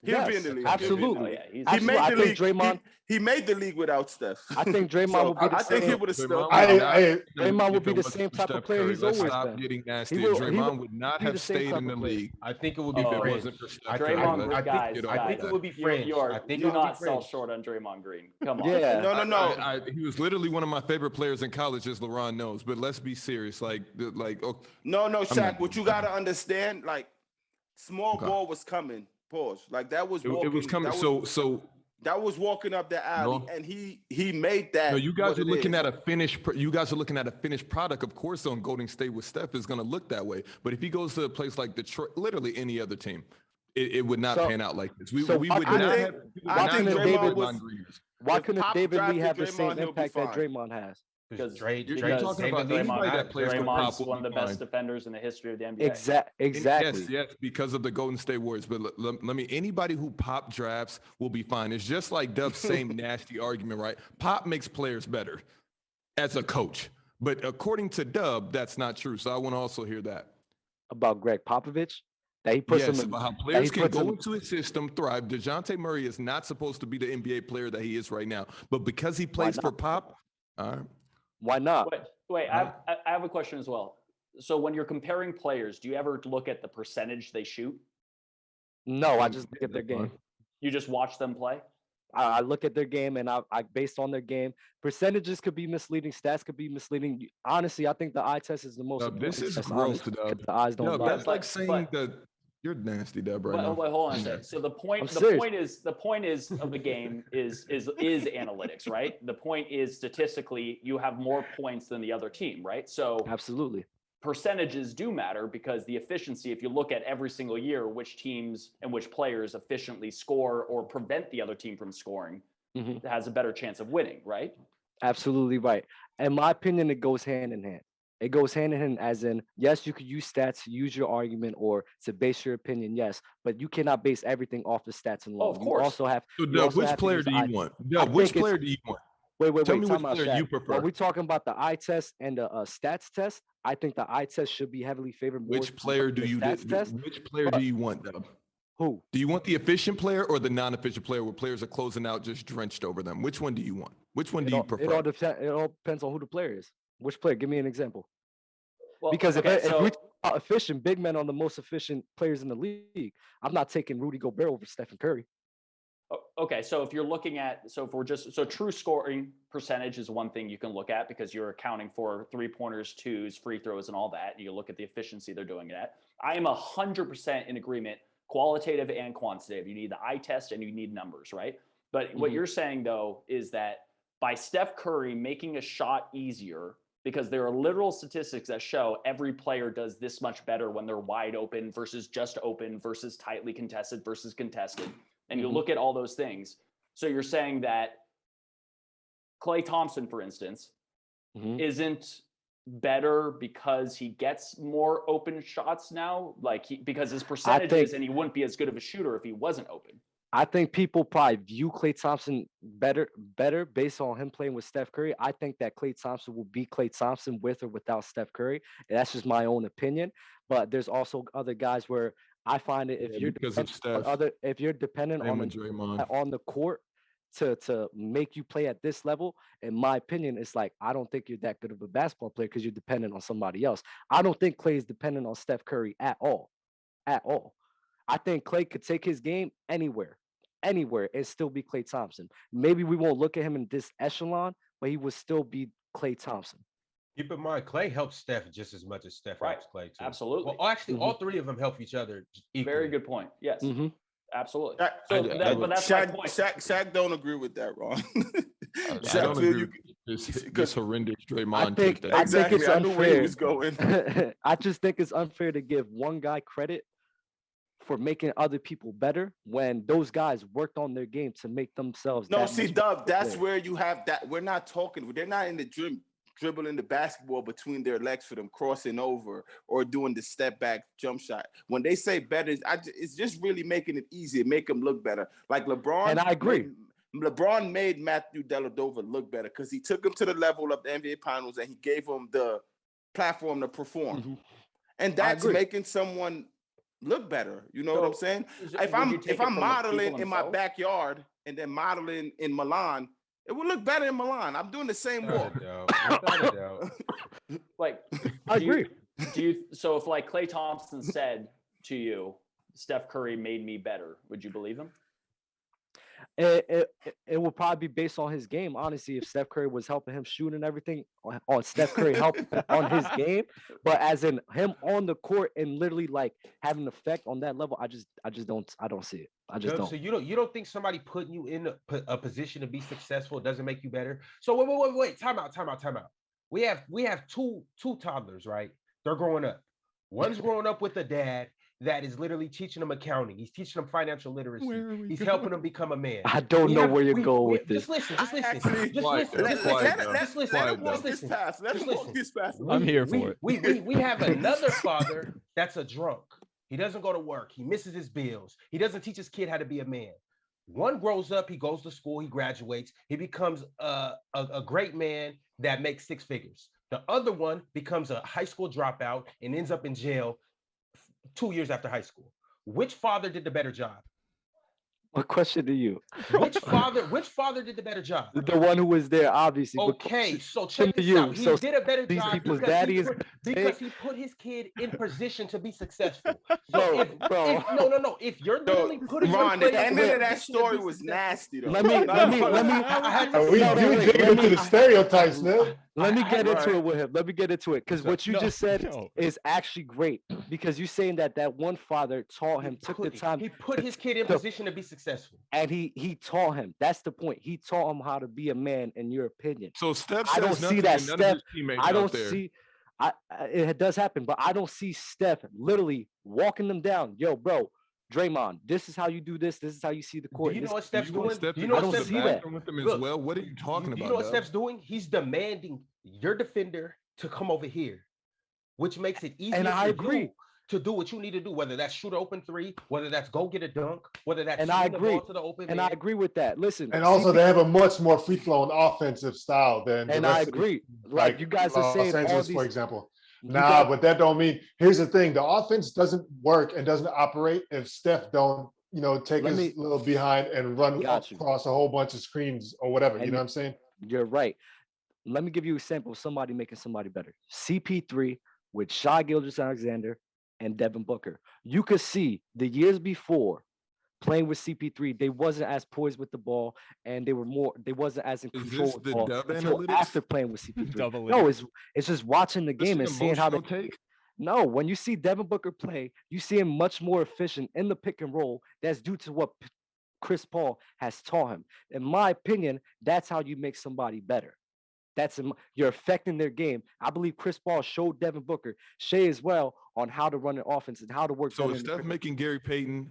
He'll be in Yes, the league. absolutely. Oh, yeah, he's- He Absolutely. made I the think league. Draymond- He made the league without Steph. I think Draymond So, would be the I think same. he would have still. Draymond would be If it the wasn't same for type of Steph player Curry, he's let's always stop been. getting nasty. He will- Draymond would not be the have same stayed type in the of player. league I think it would be if it fringe. wasn't for Steph I Curry. think- Draymond, Let's I guys, get I off think that. it would be fringe. You are, I think do it would be not sell fringe. short on Draymond Green. Come on. Yeah. No. He was literally one of my favorite players in college, as LeBron knows. But let's be serious. Okay, No, not Shaq. What doing you that. gotta understand, small Okay. ball was coming. Pause. That was walking. it was coming. That was walking up the alley, No. and he made that. No, you guys what are it looking is. at a finished. You guys are looking at a finished product. Of course, on Golden State with Steph is going to look that way. But if he goes to a place like Detroit, literally any other team, it would not So- pan out like this. We so would why not couldn't- have. we would I not think have Draymond Draymond was- Green. Why If couldn't Pop David Lee drafted have the Draymond, same he'll be impact that fine. Draymond has? Because You're You're talking about anybody that plays for Draymond's Pop will one of the be best fine. defenders in the history of the NBA. Exactly. Yes, because of the Golden State Warriors. But let me, anybody who Pop drafts will be fine. It's just like Dub's same nasty argument, right? Pop makes players better as a coach. But according to Dub, that's not true. So I want to also hear that. About Greg Popovich, that he puts Yes, him in, about how that players he can puts go him- into his system, thrive. DeJounte Murray is not supposed to be the NBA player that he is right now. But because he plays for not? Pop, all right. Why not? Wait, I have a question as well. So when you're comparing players, do you ever look at the percentage they shoot? No, I just look at their game. You just watch them play? I look at their game, and I based on their game, percentages could be misleading, stats could be misleading. Honestly, I think the eye test is the most. Dub, this important is test, gross, honestly, Dub. because the eyes don't Dub, lie. that's like saying that you're nasty, Dub, right now. Wait, hold on a second. So the point I'm the serious. point is of the game is analytics, right? The point is statistically you have more points than the other team, right? So Absolutely. percentages do matter because the efficiency, if you look at every single year, which teams and which players efficiently score or prevent the other team from scoring, Mhm. has a better chance of winning, right? Absolutely right. In my opinion, it goes hand in hand. It goes hand in hand, as in, yes, you could use stats to use your argument or to base your opinion, yes, but you cannot base everything off of stats alone. of You course. also have. So, you Dub, also which have to player use do you eye- want? I Dub, which think it's- player do you want? Wait. Tell me time which out, player Shaq. you prefer. Are we talking about the eye test and the stats test? I think the eye test should be heavily favored. more Which than player do the you stats test. which player do you want, Dub? Who? Do you want the efficient player or the non-efficient player where players are closing out just drenched over them? Which one do you want? Which one do you It prefer? all depends on who the player is. Which player? Give me an example. Well, Because okay, if we talk about efficient, big men are the most efficient players in the league. I'm not taking Rudy Gobert over Stephen Curry. Okay, so if you're looking at, so if we're just, so true scoring percentage is one thing you can look at because you're accounting for 3-pointers, twos, free throws, and all that. You look at the efficiency they're doing it at. I am 100% in agreement, qualitative and quantitative. You need the eye test and you need numbers, right? But what Mhm. you're saying though is that by Steph Curry making a shot easier, because there are literal statistics that show every player does this much better when they're wide open versus just open versus tightly contested versus contested. And you Mhm. look at all those things. So you're saying that Klay Thompson, for instance, Mhm. isn't better because he gets more open shots now, because his percentages, and he wouldn't be as good of a shooter if he wasn't open. I think people probably view Klay Thompson better based on him playing with Steph Curry. I think that Klay Thompson will be Klay Thompson with or without Steph Curry. And that's just my own opinion. But there's also other guys where I find it if you're because of dependent on Steph. if you're dependent Same on with Draymond. on the court to make you play at this level, in my opinion, it's like I don't think you're that good of a basketball player because you're dependent on somebody else. I don't think Klay is dependent on Steph Curry at all. At all. I think Klay could take his game anywhere, and still be Klay Thompson. Maybe we won't look at him in this echelon, but he would still be Klay Thompson. Keep in mind, Clay helps Steph just as much as Steph Right. helps Clay too. Absolutely. Well, actually, all three of them help each other equally. Very good point. Yes, Mhm. absolutely. Shaq- So but that's my point. Shaq don't agree with that, Ron. I Zach, don't feel agree you with this because horrendous I Draymond think take. I That think it's exactly I knew where he unfair. was going. I just think it's unfair to give one guy credit for making other people better when those guys worked on their game to make themselves No, that see, much Dub, better that's player. where you have that. We're not talking. They're not in the dribbling the basketball between their legs for them crossing over or doing the step back jump shot. When they say better, it's just really making it easier, make them look better. Like LeBron, And I agree. LeBron made Matthew Dellavedova look better because he took him to the level of the NBA Finals and he gave him the platform to perform. Mhm. And that's agree. making someone look better. You know what I'm saying? If I'm modeling in my backyard and then modeling in Milan, it would look better in Milan. I'm doing the same walk. Like, I agree. So if like Klay Thompson said to you, Steph Curry made me better, would you believe him? It will probably be based on his game. Honestly, if Steph Curry was helping him shoot and everything, on Steph Curry help on his game, but as in him on the court and literally like having an effect on that level, I just don't see it. I just don't. So you don't think somebody putting you in a position to be successful doesn't make you better? So wait. Time out. We have two toddlers, right? They're growing up. One's growing up with a dad that is literally teaching them accounting. He's teaching them financial literacy. He's helping them become a man. I don't know where you're going with this. Just listen. I'm here for it. We have another father that's a drunk. He doesn't go to work. He misses his bills. He doesn't teach his kid how to be a man. One grows up, he goes to school, he graduates, he becomes a great man that makes six figures. The other one becomes a high school dropout and ends up in jail 2 years after high school. Which father did the better job? What question to you? Which father did the better job? The one who was there, obviously. Okay, so check this out. He did a better job because he put his kid in position to be successful. So if you're literally putting Ron, the end of that story was nasty though. Let me we dig into the stereotypes, man. Let me get into it with him. Let me get into it because what you just said is actually great. Because you're saying that one father taught him, took the time. He put his kid in position to be successful, and he taught him. That's the point. He taught him how to be a man. In your opinion, So Steph, I don't see that Steph. I don't there. see. It does happen, but I don't see Steph literally walking them down. Yo, bro, Draymond, this is how you do this. This is how you see the court. Do you know what Steph's doing? Steph Do you know I what don't Steph's see doing? that. with them as Look, well. What are you talking about? You know what Dub? Steph's doing? He's demanding your defender to come over here, which makes it easier And I for agree. you to do what you need to do, whether that's shoot an open three, whether that's go get a dunk, whether that's And I swing the agree. ball to the open And man. I agree with that. Listen, And also, they have a much more free-flowing offensive style than the and rest I of the- agree. Like you guys are Los saying all Angeles, these. for example. you Nah, guys- but that don't mean. Here's the thing: the offense doesn't work and doesn't operate if Steph don't, take Let his me- little behind and run Got you. across a whole bunch of screens or whatever. And You know what I'm saying? You're right. Let me give you an example of somebody making somebody better. CP3 with Shai Gilgeous-Alexander and Devin Booker. You could see the years before playing with CP3, they wasn't as poised with the ball, and they wasn't as in Is control this with the the ball Dub until analytics? after playing with CP3. Double No, it. it's just watching the game and seeing how they. take. No, when you see Devin Booker play, you see him much more efficient in the pick and roll. That's due to what Chris Paul has taught him. In my opinion, that's how you make somebody better. You're affecting their game. I believe Chris Paul showed Devin Booker, Shea as well, on how to run an offense and how to work. So better is in the Steph pick and- making Gary Payton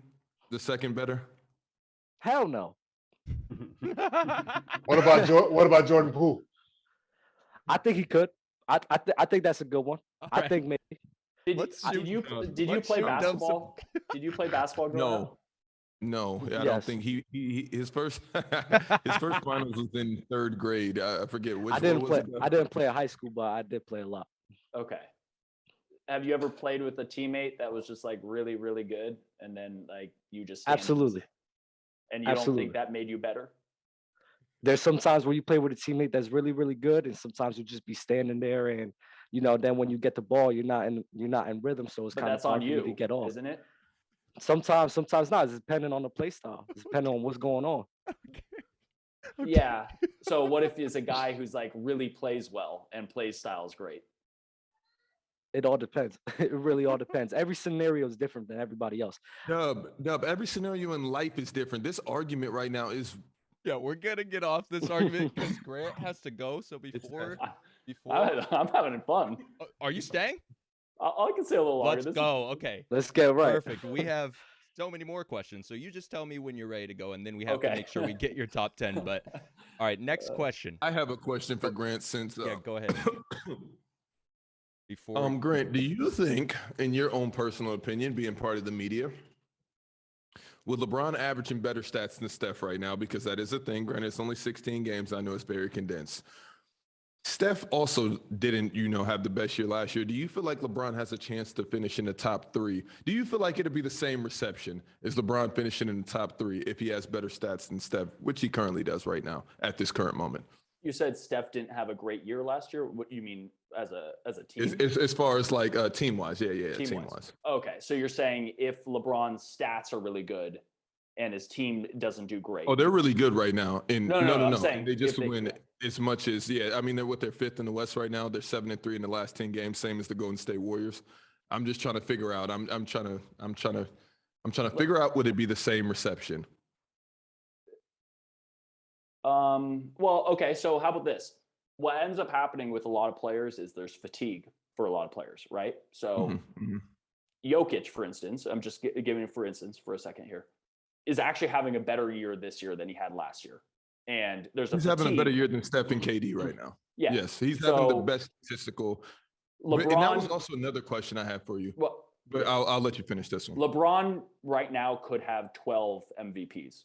the second better? Hell no. What about Jordan Poole? I think he could. I think that's a good one. I right. think maybe. Did Let's you shoot, did you let's play shoot Dubs some- basketball? Did you play basketball growing up? No, I don't Yes. think his first finals was in third grade. I forget which. I didn't what play. was it? I didn't play at high school, but I did play a lot. Okay. Have you ever played with a teammate that was just like really, really good, and then like you just stand Absolutely. and you don't Absolutely. think that made you better? There's some times where you play with a teammate that's really, really good, and sometimes you just be standing there, and then when you get the ball, you're not in rhythm, so it's But kind of that's hard on for you to you, get off. isn't it? Sometimes not. It's depending on the play style. It's depending on what's going on. Yeah. So what if it's a guy who's like really plays well and play style is great? It all depends. It really all depends. Every scenario is different than everybody else. Dub, every scenario in life is different. This argument right now is Yeah, we're gonna get off this argument because Grant has to go. So before, I'm having fun. Are you staying? I can stay a little longer. Let's go. Okay, Let's get right. perfect. We have so many more questions. So you just tell me when you're ready to go, and then we have to Okay. make sure we get your top 10. But all right, next question. I have a question for Grant since Yeah, go ahead. Before Grant, do you think, in your own personal opinion, being part of the media, with LeBron averaging better stats than Steph right now, because that is a thing, granted it's only 16 games, I know it's very condensed. Steph also didn't, have the best year last year. Do you feel like LeBron has a chance to finish in the top 3? Do you feel like it'll be the same reception as LeBron finishing in the top 3 if he has better stats than Steph, which he currently does right now at this current moment? You said Steph didn't have a great year last year. What do you mean as a team? As far as like team-wise, yeah, team-wise. Okay, so you're saying if LeBron's stats are really good and his team doesn't do great. Oh, they're really good right now. And No. no. Saying They just win as much as I mean, they're they're 5th in the West right now. They're 7-3 in the last 10 games, same as the Golden State Warriors. I'm just trying to figure out. I'm trying to figure out would it be the same reception? Well, okay. So how about this? What ends up happening with a lot of players is there's fatigue for a lot of players, right? So Jokic, for instance, I'm just giving it for instance for a second here, is actually having a better year this year than he had last year. And he's having a better year than Steph and KD right now. Yeah. Yes, he's having the best statistical. LeBron, and that was also another question I have for you. Well, but I'll let you finish this one. LeBron right now could have 12 MVPs.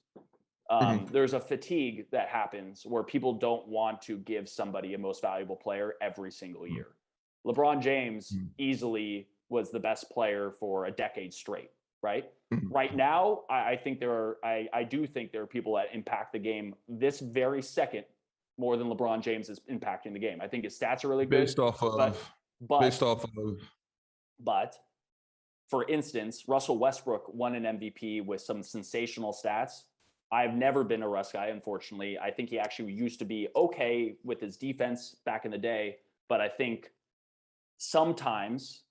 There's a fatigue that happens where people don't want to give somebody a most valuable player every single year. LeBron James easily was the best player for a decade straight, right? Right now, I do think there are people that impact the game this very second more than LeBron James is impacting the game. I think his stats are really good. But for instance, Russell Westbrook won an MVP with some sensational stats. I've never been a Russ guy, unfortunately. I think he actually used to be okay with his defense back in the day, but I think sometimes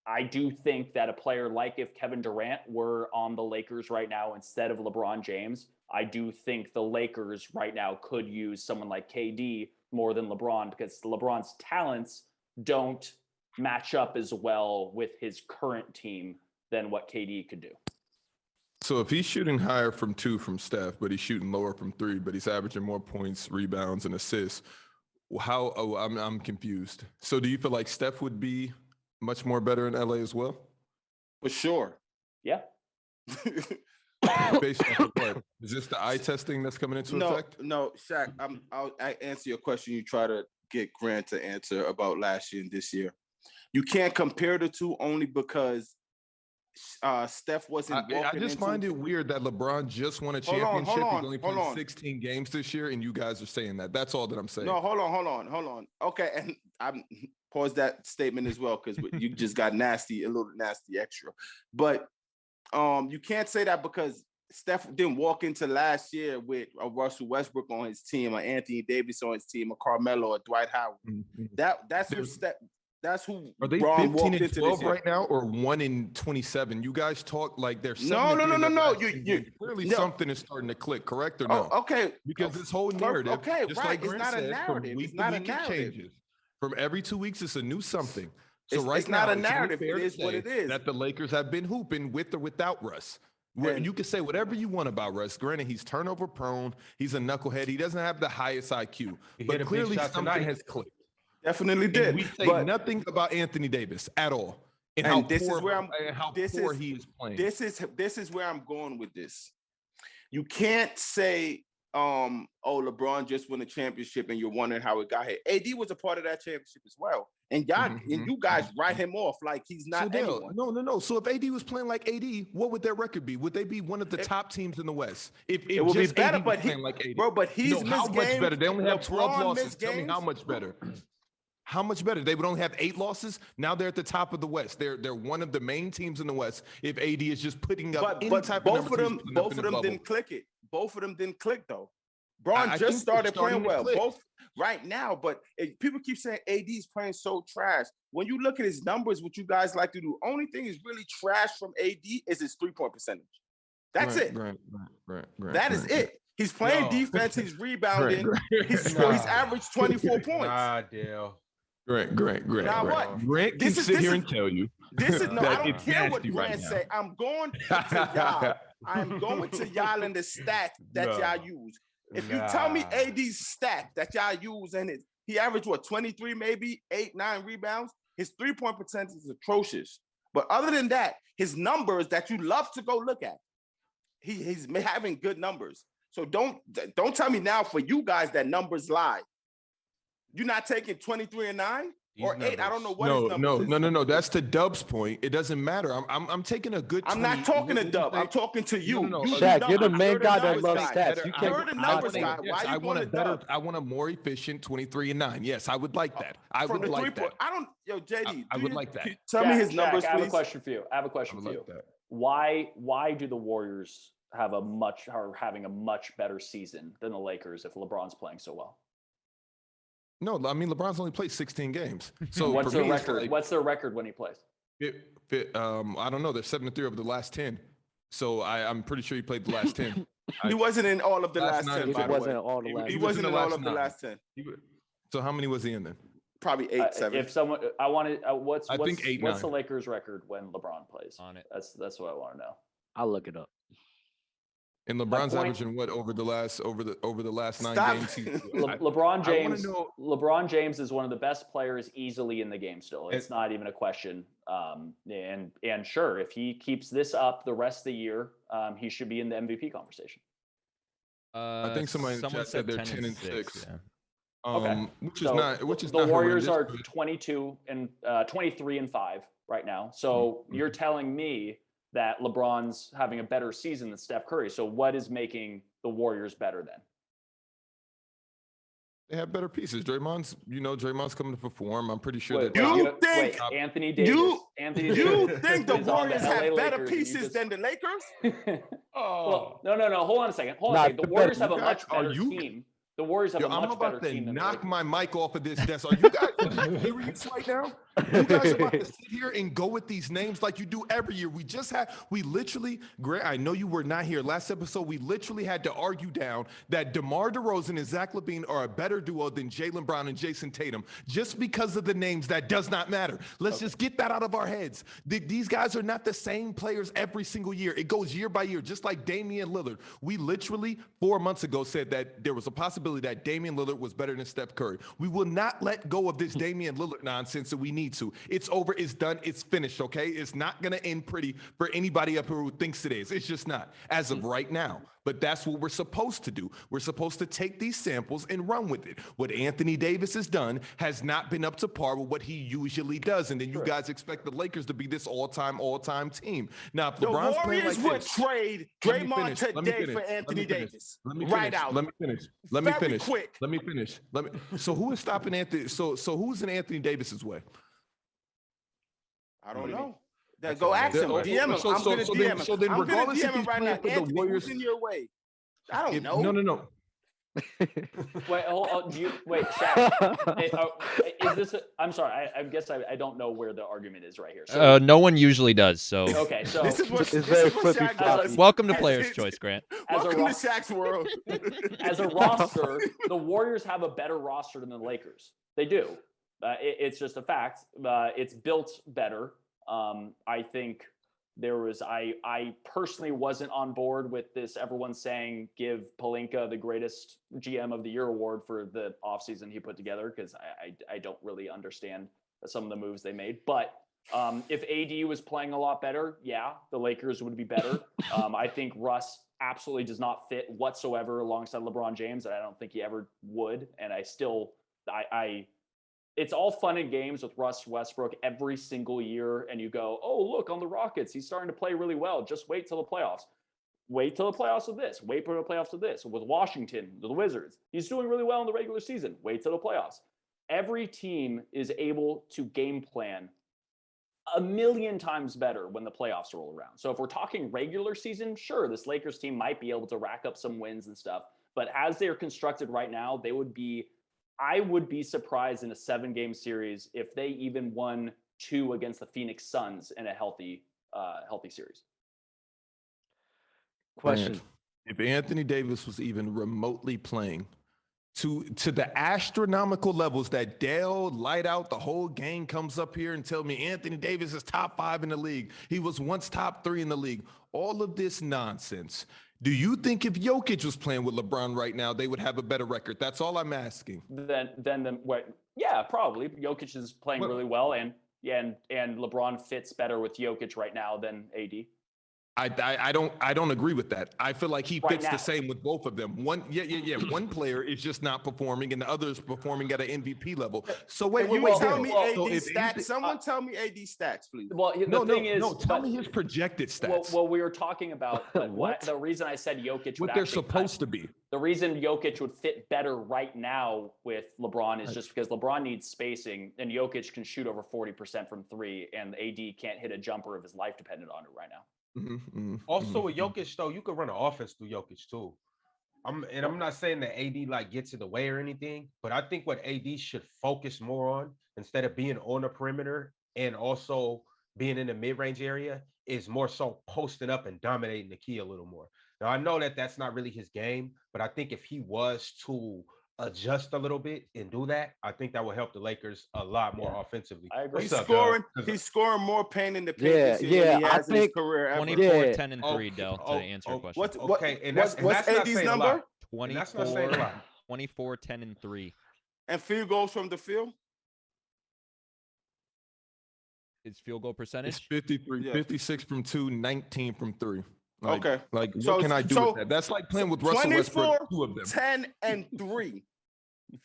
I do think that a player like if Kevin Durant were on the Lakers right now instead of LeBron James, I do think the Lakers right now could use someone like KD more than LeBron because LeBron's talents don't match up as well with his current team than what KD could do. So if he's shooting higher from 2 from Steph, but he's shooting lower from 3, but he's averaging more points, rebounds, and assists, I'm confused. So do you feel like Steph would be much more better in LA as well? For sure. Yeah. Based on what? Is this the eye testing that's coming into effect? No, Shaq, I'll answer your question. You try to get Grant to answer about last year and this year. You can't compare the two only because Steph wasn't walking I just find it weird that LeBron just won a championship. He's only played 16 games this year, and you guys are saying that. That's all that I'm saying. No, hold on. Okay, and I'm pause that statement as well because you just got a little nasty extra. But you can't say that because Steph didn't walk into last year with a Russell Westbrook on his team, or Anthony Davis on his team, or Carmelo, or Dwight Howard. That's who Steph. That's who. Are they 15-12 right now, or 1-27? You guys talk like they're no. Clearly something is starting to click. Correct or no? Okay. Because this whole narrative, okay, just right? like Grant said, from week to week it changes. From every 2 weeks, it's a new something. So it's now, not a narrative. It is what it is. That the Lakers have been hooping with or without Russ. Where you can say whatever you want about Russ. Granted, he's turnover prone. He's a knucklehead. He doesn't have the highest IQ, but clearly something has clicked. Definitely did. And we say nothing about Anthony Davis at all. And how poor he is playing. This is where I'm going with this. You can't say, LeBron just won a championship and you're wondering how it got here. AD was a part of that championship as well. And y'all and you guys write him off like he's not anyone. No. So if AD was playing like AD, what would their record be? Would they be one of the top teams in the West? If it would be better, but he's like AD. Bro, but he's how much games. better? They only have 12 losses. Games. Tell me how much better. How much better? They would only have 8 losses. Now they're at the top of the West. They're one of the main teams in the West. If AD is just putting up any type of numbers, both of them didn't click it. Both of them didn't click though. Braun just started playing well. Both right now, but people keep saying AD is playing so trash. When you look at his numbers, what you guys like to do, only thing is really trash from AD is his 3-point percentage. That's it. Right. That is it. He's playing No. defense. He's rebounding. Grant, He's Nah. averaged 24 points. Nah, Dale. Grant. Now what? Grant can sit here and tell you. This is no. that I don't it's care what nasty right Grant now. say. I'm going to y'all. I'm going to y'all in the stat that No. y'all use. If you tell me AD's stat that y'all use and he averaged what 23, maybe 8, 9 rebounds. His 3-point percentage is atrocious. But other than that, his numbers that you love to go look at, he's having good numbers. So don't tell me now for you guys that numbers lie. You're not taking 23 and 9 or 8. I don't know what his numbers is. No. That's to Dub's point. It doesn't matter. I'm taking a good. I'm not talking to Dub. I'm talking to you. No. You Shaq, you're the numbers. main You're the guy that numbers loves guy. stats. You can't. You're the numbers guy. Why I you want a going to better. Dub? I want a more efficient 23 and 9. Yes, I would like that. I From would the like that. I don't. Yo, JD. I would like that. Tell me his Shaq, numbers, I have please. a question for you. Why do the Warriors have having a much better season than the Lakers if LeBron's playing so well? No, I mean LeBron's only played 16 games. So What's for their me, it's record? like- What's their record when he plays? I don't know. They're 7-3 over the last 10. So I'm pretty sure he played the last 10. He wasn't in all of the last 10. He By the wasn't way. all the last. He wasn't in all of the 9. last 10. So how many was he in then? Probably 8, 7. If someone, I wanted, what's I think 8, what's 9. the Lakers' record when LeBron plays? On it. That's what I want to know. I'll look it up. And LeBron's point- averaging what over the last 9 Stop. games? LeBron I wanna James. know- LeBron James is one of the best players easily in the game. Still, it's not even a question. And sure, if he keeps this up the rest of the year, he should be in the MVP conversation. I think somebody in the someone chat said they're 10 10 and 6. Yeah. Okay. Which is So not. Which is the not Warriors are horrendous, but- 23 and 5 right now. So you're telling me that LeBron's having a better season than Steph Curry. So what is making the Warriors better then? They have better pieces. Draymond's coming to perform. I'm pretty sure Wait, that. You wait, think- wait, Anthony Davis? You think the is on Warriors LA have better Lakers and you pieces just- than the Lakers? Well, no. Hold on a second. Nah, The the Warriors have you a guys- much are better you- team. The Warriors have Yo, a I'm much better about to team than the knock Lakers. my mic off of this desk. Are you guys serious right now? You guys are about to sit here and go with these names like you do every year. We literally, Grant, I know you were not here last episode. We literally had to argue down that DeMar DeRozan and Zack Levine are a better duo than Jaylen Brown and Jason Tatum just because of the names. That does not matter. Let's just get that out of our heads. These guys are not the same players every single year. It goes year by year, just like Damian Lillard. We literally 4 months ago said that there was a possibility that Damian Lillard was better than Steph Curry. We will not let go of this Damian Lillard nonsense that we need to. It's over. It's done. It's finished. Okay. It's not going to end pretty for anybody up here who thinks it is. It's just not as of right now. But that's what we're supposed to do. We're supposed to take these samples and run with it. What Anthony Davis has done has not been up to par with what he usually does. And then you guys expect the Lakers to be this all-time team. Now, if The LeBron's playing Warriors like would this, trade let me Draymond finish. Let me today finish. for Let me Anthony finish. Davis. Let me Right finish. out. Let me finish. Let me Very finish. quick. Let me finish. So who is stopping Anthony? So who's in Anthony Davis's way? I don't know. That's Go all ask they him. do. DM him. So- I'm so- going to so DM then- him. so then I'm going to regardless if DM him he's right playing now. for the Anthony, Warriors- who's in your way? I don't know. No. Wait, hold on. Shaq. Is this? I'm sorry. I guess I don't know where the argument is right here. So, No one usually does. So okay, so This is what, It's this very is what flippy Shaq floppy. does. welcome to As Player's his- Choice, Grant. as a Welcome to roster, Shaq's world. as a roster, the Warriors have a better roster than the Lakers. They do. It's just a fact. It's built better. I think I personally wasn't on board with this. Everyone saying give Pelinka the greatest GM of the year award for the offseason he put together, because I don't really understand some of the moves they made. But if AD was playing a lot better, yeah, the Lakers would be better. I think Russ absolutely does not fit whatsoever alongside LeBron James, and I don't think he ever would. And it's all fun and games with Russ Westbrook every single year. And you go, oh, look, on the Rockets, he's starting to play really well. Just wait till the playoffs. Wait till the playoffs with this. Wait for the playoffs with this. With Washington, the Wizards, he's doing really well in the regular season. Wait till the playoffs. Every team is able to game plan a million times better when the playoffs roll around. So if we're talking regular season, sure, this Lakers team might be able to rack up some wins and stuff. But as they're constructed right now, I would be surprised in a 7-game series if they even won 2 against the Phoenix Suns in a healthy series. Question. If Anthony Davis was even remotely playing to the astronomical levels that Dale light out the whole game comes up here and tell me Anthony Davis is top 5 in the league. He was once top 3 in the league. All of this nonsense. Do you think if Jokic was playing with LeBron right now, they would have a better record? That's all I'm asking. Then what? Yeah, probably. Jokic is playing really well, and LeBron fits better with Jokic right now than AD. I don't agree with that. I feel like he fits Right the now. same with both of them. One One player is just not performing, and the other is performing at an MVP level. So wait, You wait, tell me AD so if stats. anything- Someone tell me AD stats, please. Well, the thing is, tell me his projected stats. Well, we were talking about What? the reason I said Jokic would what they're actually supposed to be. The reason Jokic would fit better right now with LeBron is just because LeBron needs spacing, and Jokic can shoot over 40% from 3, and AD can't hit a jumper if his life depended on it right now. Also, with Jokic, though, you could run an offense through Jokic too. I'm not saying that AD like gets in the way or anything, but I think what AD should focus more on instead of being on the perimeter and also being in the mid-range area is more so posting up and dominating the key a little more. Now, I know that that's not really his game, but I think if he was to adjust a little bit and do that, I think that would help the Lakers a lot more offensively. I agree. He's scoring more pain in the paint Yeah, this year than he I has in his think career ever. 24, Yeah. 10, and 3, Del, to answer your question. What's AD's number? 24, 24, 10, and 3. And field goals from the field? His field goal It's percentage? 53, Yeah. 56 from 2, 19 from 3. Okay. Like, So- what can I do so with that? That's like playing with Russell 24, Westbrook, 2 of them. 10 and 3.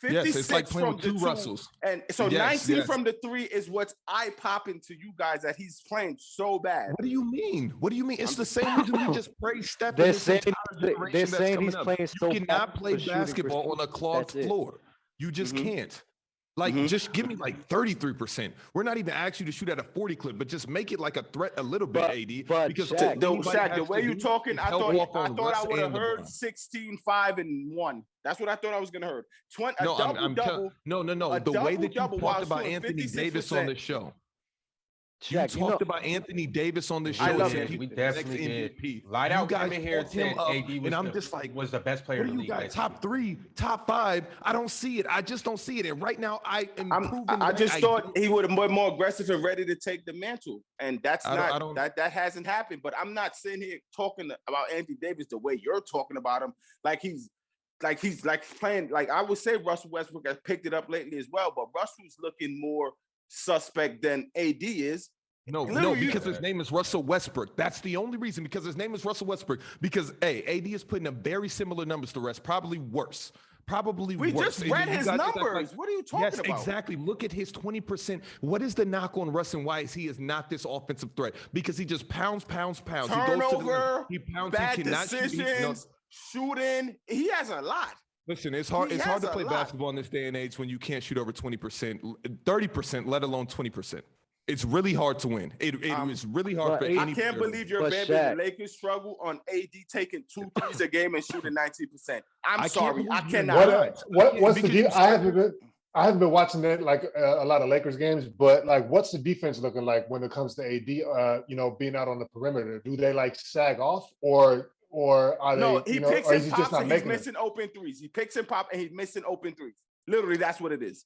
Yes, it's like 56 playing from with the 2 two, Russells. and so Yes, 19 yes. from the 3 is what's eye-popping to you guys that he's playing so bad. What do you mean? What do you mean? It's the same reason we just praised Steph. They're and this saying- entire they're generation that's saying coming he's up. playing so You cannot bad play for shooting basketball on a clogged That's it. floor. You just Mhm. can't. Like, just give me like 33%. We're not even asking you to shoot at a 40 clip, but just make it like a threat a little bit, But- AD. but because Shaq, all anybody Shaq, the has way to you do talking, is I help thought walk I on thought I Russ would have and heard LeBron. 16, 5, and 1. That's what I thought I was gonna heard. A No, double. no. a The way that you double-double while talked about shooting Anthony 56%. Davis on this show. You Shaq, you know, talked about Anthony Davis on this show. I love and it. he We was the next definitely did. MVP. Light You out guys came in here and talked him said up, AD was and I'm the, just like, was the best player what in do the you league. guys? Top 3, top 5? I don't see it. I just don't see it. And right now, I am proving. I that just I thought don't. he would have been more aggressive and ready to take the mantle, and that's I don't- that hasn't happened. But I'm not sitting here talking about Anthony Davis the way you're talking about him, like he's playing. Like I would say, Russell Westbrook has picked it up lately as well, but Russell's looking more suspect than AD is. No, Literally, because his name is Russell Westbrook. That's the only reason, because his name is Russell Westbrook. Because, AD is putting up very similar numbers to the rest, probably worse. Probably We worse. just And read you his guys just act numbers. like- What are you talking Yes, about? exactly. Look at his 20%. What is the knock on Russ and why he is not this offensive threat? Because he just pounds. He goes to the Turnover, line. He pounds. bad He cannot shoot. decisions, shooting. He has a lot. Listen, it's hard. He It's hard has to a play lot. basketball in this day and age when you can't shoot over 20%, 30%, let alone 20%. It's really hard to win. It is really hard for but any I can't player. believe you're But abandoning the Shaq- Lakers' struggle on AD taking 2 threes a game and shooting 19%. I'm I can't sorry, I believe you're cannot. not. What's the Because deal? you I haven't been watching that like a lot of Lakers games, but like, what's the defense looking like when it comes to AD? Being out on the perimeter, do they like sag off, or are they? No, he picks or and is he pops just not and he's making it? missing open threes. He picks and pop and he's missing open threes. Literally, that's what it is.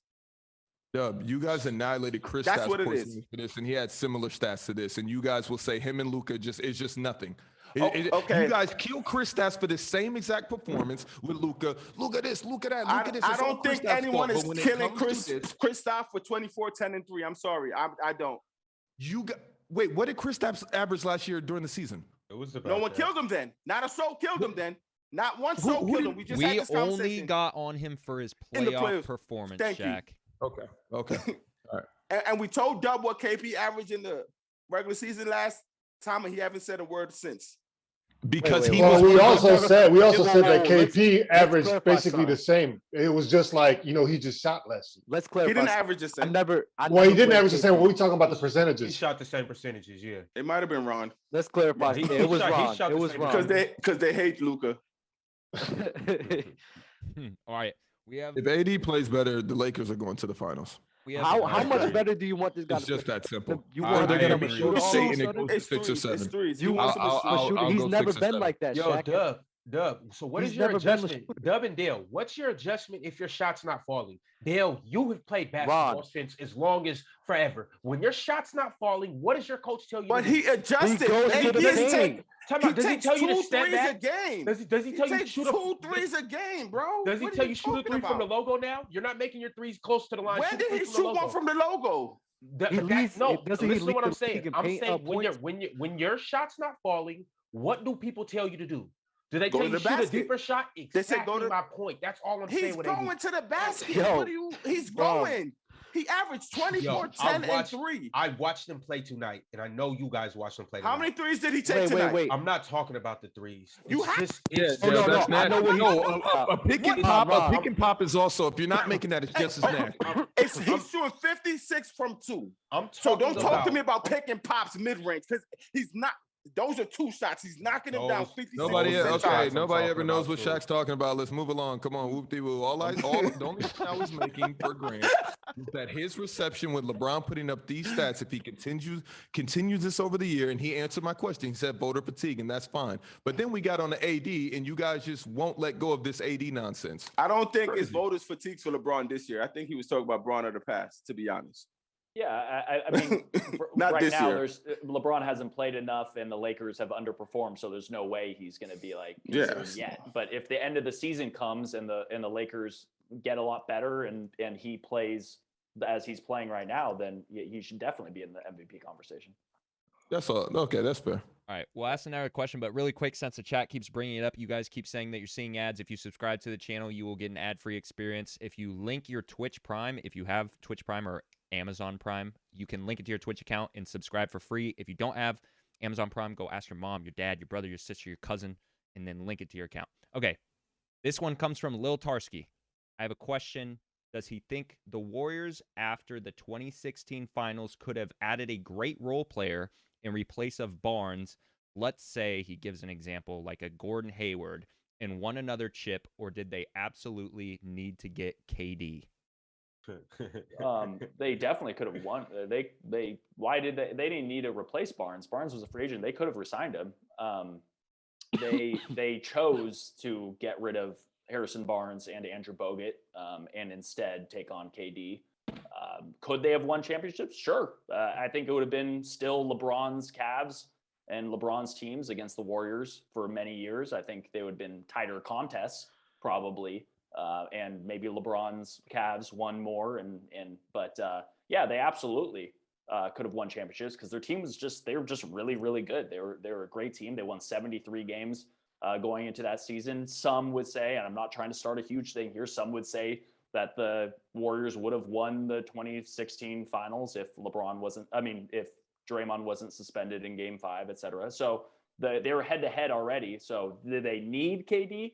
Dub, you guys annihilated Chris That's Staff's what it Porzingis is. for this, and he had similar stats to this. And you guys will say him and Luka is just nothing. Okay. You guys kill Chris Staff for the same exact performance with Luka. Look at this, look at that, look at this. I It's all don't think Kristaps' anyone fault, is but when it killing comes to this, Kristaps for 24, 10, and 3. I'm sorry, I don't. Wait, what did Kristaps average last year during the season? It was about No one that. killed him then. Not a soul killed him then. Not one soul who killed did- him. We just had We this only conversation. got on him for his In the playoff playoffs. performance, Thank you. Shaq. Okay. And we told Dub what KP averaged in the regular season last time, and he haven't said a word since. Because wait, he wait. was. We also said that let's KP averaged clarify basically the something. same. It was just like he just shot less. Let's He clarify. didn't something. average the I same. never. Well, he didn't played average the same. KP. When we talking about the He percentages, shot the same percentages, yeah. It might have been Ron Let's clarify. Yeah, he it was shot- he wrong. shot It the was same wrong. because they hate Luca. All right. We have If AD plays better, the Lakers are going to the finals. we have How much agree. better do you want this guy? It's to just play? that simple. You I want They're him going to to be be a shooter Shooter all of a State and it sudden? goes to It's 6 or threes. It's 7. threes. You He wants want him to a shoot. shooter. I'll He's go never 6 or been 7. like that, Yo, Shaq. Dub, Dub, so what He's is your never been the adjustment? Dub and Dale, what's your adjustment if your shot's not falling? Dale, you have played basketball Ron. since as long as forever. When your shot's not falling, what does your coach tell you But to do? he adjusted. goes man. to the He paint. Does he takes tell you to 2 step threes a back? game. Does he tell you to takes shoot 2 threes a game, bro. Does he What are tell you shoot a talking three from the about? logo now? You're not making your threes close to the line. When Shoot did three he from the shoot logo. one from the logo? He leads- No, doesn't he listen to lead what the I'm saying. league in I'm paint saying up points? when your shot's not falling, what do people tell you to do? Do they Go tell to you the shoot a basket. deeper shot? They say go Exactly to- my point. That's all I'm He's saying. With AD. going to the basket. Yo, He's bro. going. He averaged 24, Yo, 10, and 3. I watched them play tonight, and I know you guys watched them play How tonight. many threes did he take tonight? Wait. I'm not talking about the threes. You It's have- just, Yeah, it's Oh, no, that's no, I know what a pick and What? pop. Rob. A pick and pop is also, if you're not making that, it's just as nasty. He's shooting 56 from 2. I'm So talking don't talk about, to me about pick and pops mid range because he's not. Those are 2 shots. He's knocking them down 56. Nobody, Those are okay, shots I'm nobody talking ever knows about, what too. Shaq's talking about. Let's move along. Come on, whoop de woo. The only thing I was making for Grant is that his reception with LeBron putting up these stats, if he continues this over the year, and he answered my question, he said voter fatigue, and that's fine. But then we got on the AD, and you guys just won't let go of this AD nonsense. I don't think it's voters fatigue for LeBron this year. I think he was talking about Braun of the past, to be honest. Yeah, I mean, Not right this now, year. LeBron hasn't played enough, and the Lakers have underperformed, so there's no way he's going to be like considered yet. But if the end of the season comes and the Lakers get a lot better, and he plays as he's playing right now, then he should definitely be in the MVP conversation. That's all. Okay, that's fair. All right, we'll ask another question, but really quick, since the chat keeps bringing it up, you guys keep saying that you're seeing ads. If you subscribe to the channel, you will get an ad-free experience. If you link your Twitch Prime, if you have Twitch Prime or Amazon Prime, you can link it to your Twitch account and subscribe for free. If you don't have Amazon Prime, go ask your mom, your dad, your brother, your sister, your cousin, and then link it to your account. Okay, this one comes from Lil Tarski. I have a question. Does he think the Warriors after the 2016 finals could have added a great role player in replace of Barnes? Let's say he gives an example like a Gordon Hayward and won another chip, or did they absolutely need to get KD? They definitely could have won. They didn't need to replace Barnes. Barnes was a free agent. They could have re-signed him. They chose to get rid of Harrison Barnes and Andrew Bogut, and instead take on KD. Could they have won championships? Sure. I think it would have been still LeBron's Cavs and LeBron's teams against the Warriors for many years. I think they would have been tighter contests, probably. And maybe LeBron's Cavs won more, but they absolutely could have won championships because their team was they were just really, really good. They were a great team. They won 73 games going into that season. Some would say, and I'm not trying to start a huge thing here, some would say that the Warriors would have won the 2016 finals if if Draymond wasn't suspended in Game 5, etc. So they were head to head already. So did they need KD?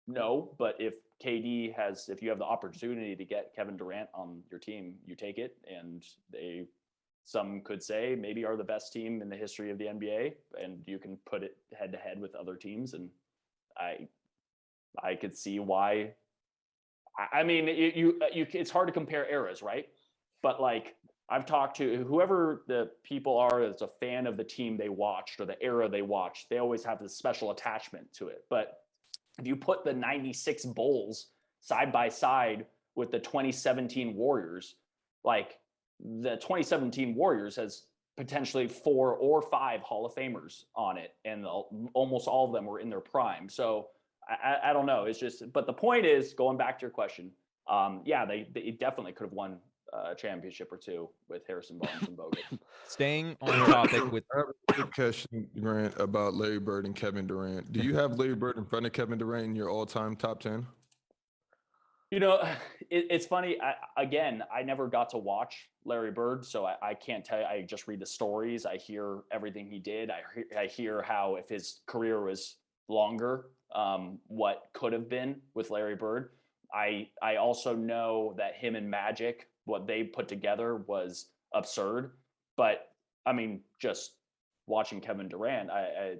No, but if you have the opportunity to get Kevin Durant on your team, you take it. And some could say maybe are the best team in the history of the NBA, and you can put it head to head with other teams. And I could see why. I mean, it's hard to compare eras, right? But like I've talked to whoever the people are that's a fan of the team they watched or the era they watched, they always have this special attachment to it. But if you put the 96 Bulls side by side with the 2017 Warriors, like the 2017 Warriors has potentially 4 or 5 Hall of Famers on it, and almost all of them were in their prime. So I don't know. It's just, but the point is, going back to your question, they definitely could have won a championship or two with Harrison Barnes and Bogut. Staying on topic with I have a quick question, Grant, about Larry Bird and Kevin Durant. Do you have Larry Bird in front of Kevin Durant in your all-time top 10? You know, it's funny. I never got to watch Larry Bird, so I can't tell you. I just read the stories. I hear everything he did. I hear how if his career was longer, what could have been with Larry Bird. I also know that him and Magic, what they put together was absurd. But I mean, just watching Kevin Durant, I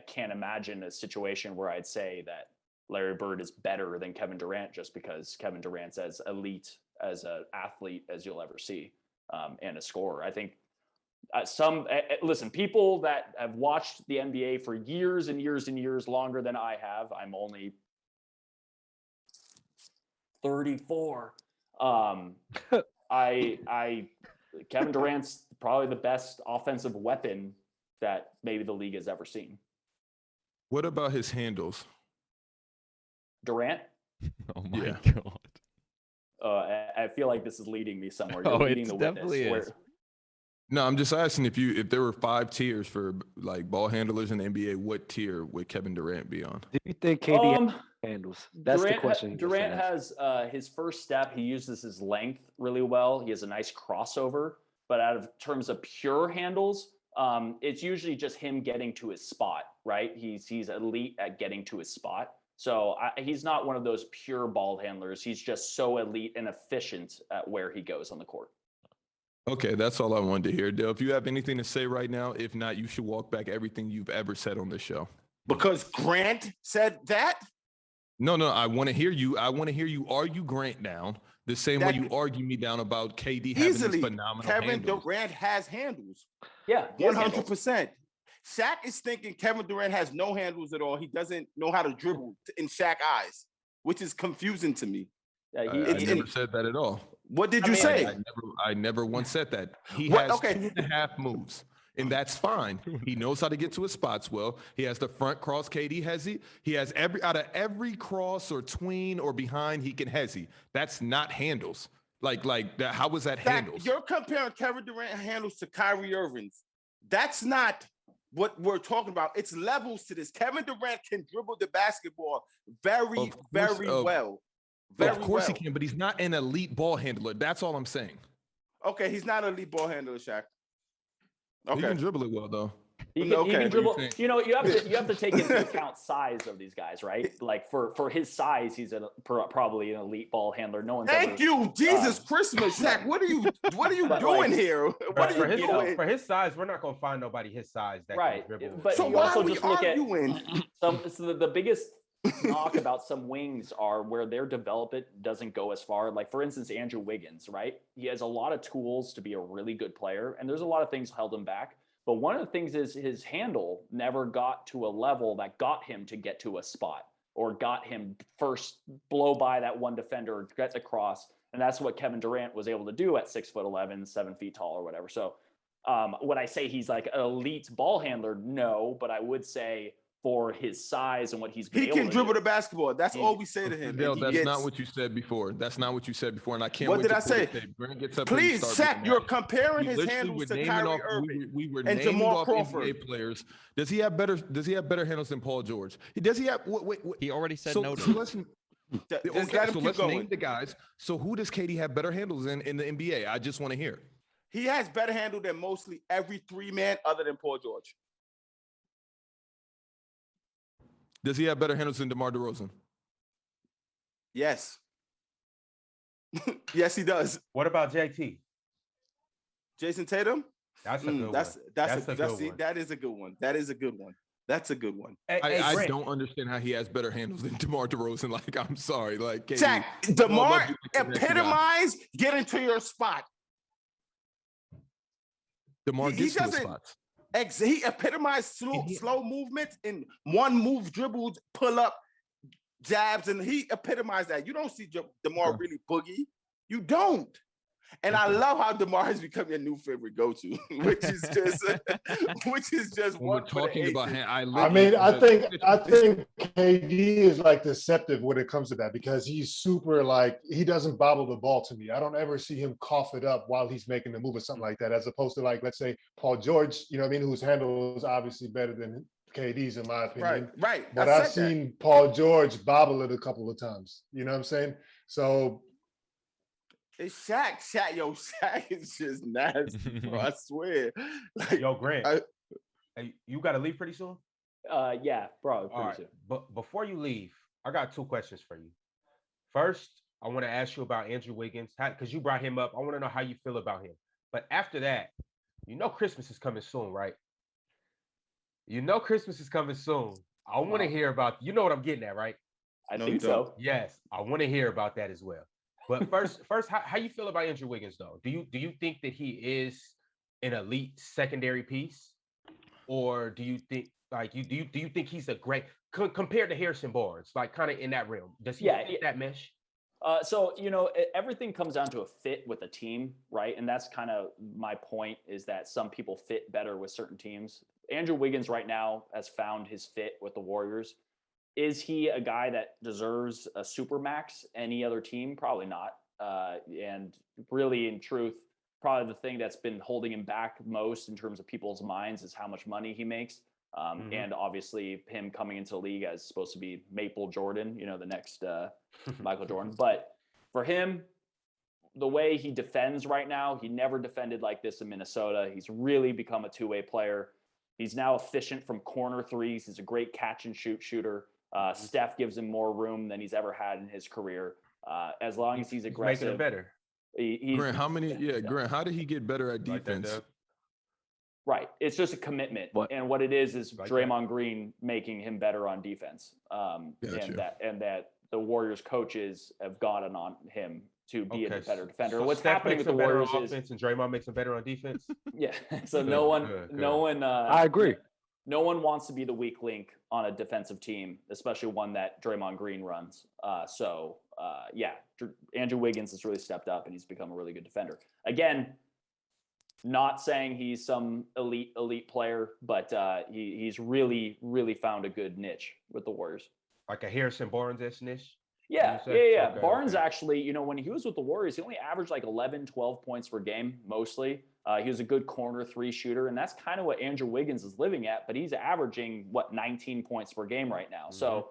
can't imagine a situation where I'd say that Larry Bird is better than Kevin Durant just because Kevin Durant's as elite as an athlete as you'll ever see, and a scorer. I think Listen, people that have watched the NBA for years and years and years longer than I have. I'm only 34. Kevin Durant's probably the best offensive weapon that maybe the league has ever seen. What about his handles? Durant? Oh my Yeah. god. I feel like this is leading me somewhere. You're Oh, leading it the definitely witness. is. No, I'm just asking if there were 5 tiers for like ball handlers in the NBA, what tier would Kevin Durant be on? Do you think KD handles? That's the question. Durant has his first step. He uses his length really well. He has a nice crossover. But out of terms of pure handles, it's usually just him getting to his spot, right? He's elite at getting to his spot. So he's not one of those pure ball handlers. He's just so elite and efficient at where he goes on the court. Okay, that's all I wanted to hear. Dale, if you have anything to say right now, if not, you should walk back everything you've ever said on this show. Because Grant said that? No, I want to hear you. I want to hear you argue Grant down the same way you argue me down about KD having Easily, these phenomenal Kevin handles. Durant has handles. Yeah, 100%. Shaq is thinking Kevin Durant has no handles at all. He doesn't know how to dribble in Shaq's eyes, which is confusing to me. I never said that at all. What did you say? I never once said that. He has 2.5 moves, and that's fine. He knows how to get to his spots well. He has the front cross. KD he has every cross or tween or behind he can hezzy. That's not handles. Like that. How was that handles? You're comparing Kevin Durant handles to Kyrie Irving's. That's not what we're talking about. It's levels to this. Kevin Durant can dribble the basketball very well. Of course he can, but he's not an elite ball handler. That's all I'm saying. Okay, he's not an elite ball handler, Shaq. Okay. He can dribble it well, though. He can dribble. You know, you have to take into account size of these guys, right? Like for his size, he's probably an elite ball handler. No one's Thank you, Jesus Christmas, Shaq. What are you doing here? What are you doing? For his size, we're not gonna find nobody his size that can dribble. But so you why also are we just look arguing? at the biggest knock about some wings are where their development doesn't go as far. Like for instance, Andrew Wiggins, right? He has a lot of tools to be a really good player, and there's a lot of things held him back. But one of the things is his handle never got to a level that got him to get to a spot or got him first blow by that one defender or get across. And that's what Kevin Durant was able to do at 6'11", 7 feet tall or whatever. So would I say he's like an elite ball handler? No, but I would say for his size and what he's been able to do. He can dribble the basketball. That's all we say to him. Dale, that's not what you said before. That's not what you said before. And I can't What wait did I say? Grant gets up Please, Shaq, you're comparing comparing his handles to Kyrie Irving we were and naming Jamal off Crawford. NBA players. Does he have better handles than Paul George? Does he have wait. He already said So no to let's going. name the guys. So who does KD have better handles in the NBA? I just want to hear. He has better handle than mostly every 3-man other than Paul George. Does he have better handles than DeMar DeRozan? Yes. Yes, he does. What about JT? Jason Tatum? That's a good one. That's a good one. That is a good one. That is a good one. That's a good one. I don't understand how he has better handles than DeMar DeRozan. Like, I'm sorry. Like, KD, Jack, DeMar epitomize get into your spot. DeMar gets to his spots. He epitomized slow movements in one move, dribbles, pull up, jabs, and he epitomized that. You don't see DeMar really boogie. You don't. And I love how DeMar has become your new favorite go-to, which is just when we're talking about I think KD is like deceptive when it comes to that because he's super he doesn't bobble the ball to me. I don't ever see him cough it up while he's making the move or something like that, as opposed to let's say Paul George, you know what I mean, whose handle is obviously better than KD's in my opinion. Right. But I've seen Paul George bobble it a couple of times. You know what I'm saying? So it's Shaq, Shaq is just nasty, bro. I swear. Yo, Grant, hey, you got to leave pretty soon? Yeah, bro. Pretty soon. But before you leave, I got 2 questions for you. First, I want to ask you about Andrew Wiggins, because you brought him up. I want to know how you feel about him. But after that, you know Christmas is coming soon, right? You know Christmas is coming soon. I want to hear about, you know what I'm getting at, right? I think so. Yes, I want to hear about that as well. But first, how you feel about Andrew Wiggins though? Do you think that he is an elite secondary piece, or do you think do you think he's a great compared to Harrison Barnes, like kind of in that realm? Does he fit that mesh? So, everything comes down to a fit with a team, right? And that's kind of my point, is that some people fit better with certain teams. Andrew Wiggins right now has found his fit with the Warriors. Is he a guy that deserves a supermax any other team? Probably not. And really, in truth, probably the thing that's been holding him back most in terms of people's minds is how much money he makes. And obviously him coming into the league as supposed to be Maple Jordan, the next Michael Jordan. But for him, the way he defends right now, he never defended like this in Minnesota. He's really become a two-way player. He's now efficient from corner threes. He's a great catch and shoot shooter. Steph gives him more room than he's ever had in his career. As long as he's aggressive. Making him better. Grant, how did he get better at defense? Right. It's just a commitment. And what it is Draymond Green making him better on defense. And that the Warriors coaches have gotten on him to be a better defender. So What's Steph happening makes with the him better Warriors on is offense and Draymond makes him better on defense. Yeah. So no one I agree. No one wants to be the weak link on a defensive team, especially one that Draymond Green runs. Andrew Wiggins has really stepped up and he's become a really good defender. Again, not saying he's some elite player, but he's really, really found a good niche with the Warriors. Like a Harrison Barnes-esque niche? Yeah. Okay, Barnes actually, when he was with the Warriors, he only averaged like 11, 12 points per game, mostly. He was a good corner three shooter, and that's kind of what Andrew Wiggins is living at, but he's averaging, 19 points per game right now. So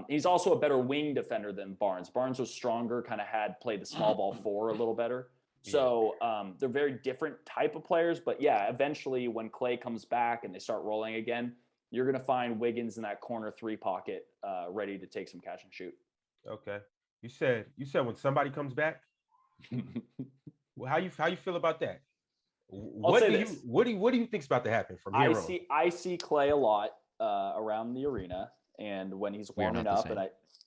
he's also a better wing defender than Barnes. Barnes was stronger, kind of played the small ball four a little better. So they're very different type of players, but eventually when Klay comes back and they start rolling again, you're going to find Wiggins in that corner three pocket ready to take some catch and shoot. Okay. You said when somebody comes back, how you feel about that? What do you think's about to happen from here on? I see Klay a lot around the arena, and when he's warming up,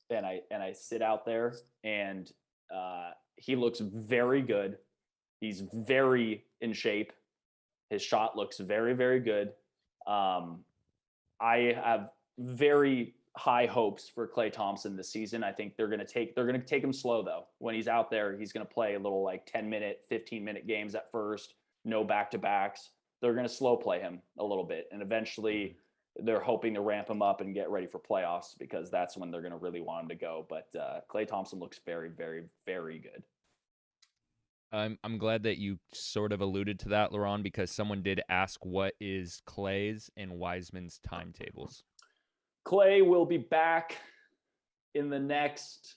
and I sit out there, and he looks very good. He's very in shape. His shot looks very, very good. I have very high hopes for Klay Thompson this season. I think they're going to take him slow though. When he's out there, he's going to play a little like 10-minute, 15-minute games at first, no back-to-backs. They're going to slow play him a little bit. And eventually they're hoping to ramp him up and get ready for playoffs, because that's when they're going to really want him to go. But Klay Thompson looks very, very, very good. I'm glad that you sort of alluded to that, Laurent, because someone did ask what is Klay's and Wiseman's timetables. Klay will be back in the next,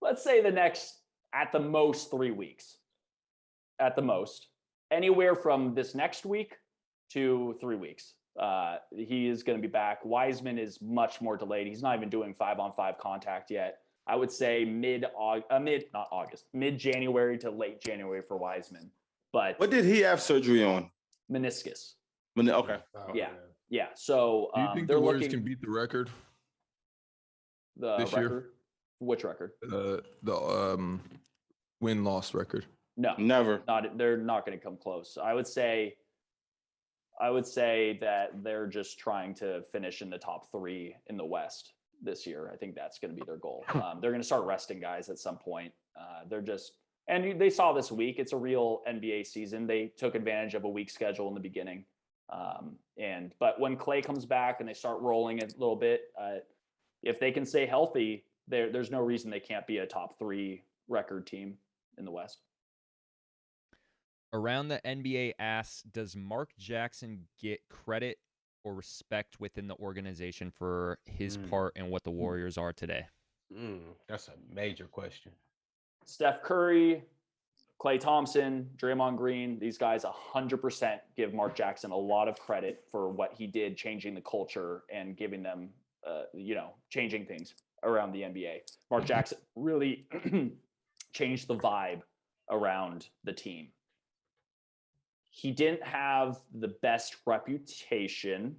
let's say at the most 3 weeks. At the most. Anywhere from this next week to 3 weeks. He is going to be back. Wiseman is much more delayed. He's not even doing 5-on-5 contact yet. I would say mid-January to late January for Wiseman. But what did he have surgery on? Meniscus. Okay. Yeah. So do you think the Warriors can beat the record? This year? Which record? The win-loss record. No, never. They're not going to come close. I would say that they're just trying to finish in the top 3 in the West this year. I think that's going to be their goal. They're going to start resting guys at some point. And they saw this week, it's a real NBA season. They took advantage of a weak schedule in the beginning. But when Klay comes back and they start rolling a little bit, if they can stay healthy, there's no reason they can't be a top 3 record team in the West. Around the NBA asks, does Mark Jackson get credit or respect within the organization for his part in what the Warriors are today? That's a major question. Steph Curry, Klay Thompson, Draymond Green, these guys 100% give Mark Jackson a lot of credit for what he did, changing the culture and giving them, changing things around the NBA. Mark Jackson really changed the vibe around the team. He didn't have the best reputation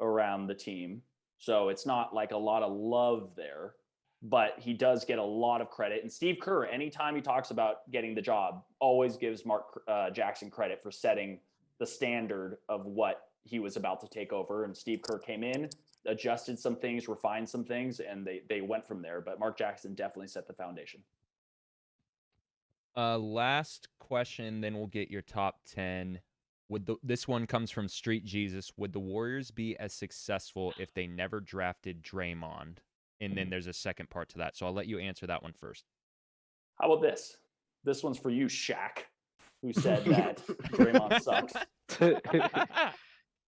around the team, so it's not like a lot of love there. but he does get a lot of credit. And Steve Kerr, anytime he talks about getting the job, always gives Mark Jackson credit for setting the standard of what he was about to take over. And Steve Kerr came in, adjusted some things, refined some things, and they went from there. But Mark Jackson definitely set the foundation. Last question, then we'll get your top 10. This one comes from Street Jesus. Would the Warriors be as successful if they never drafted Draymond? And then there's a second part to that. So I'll let you answer that one first. How about this? This one's for you, Shaq, who said that Draymond sucks.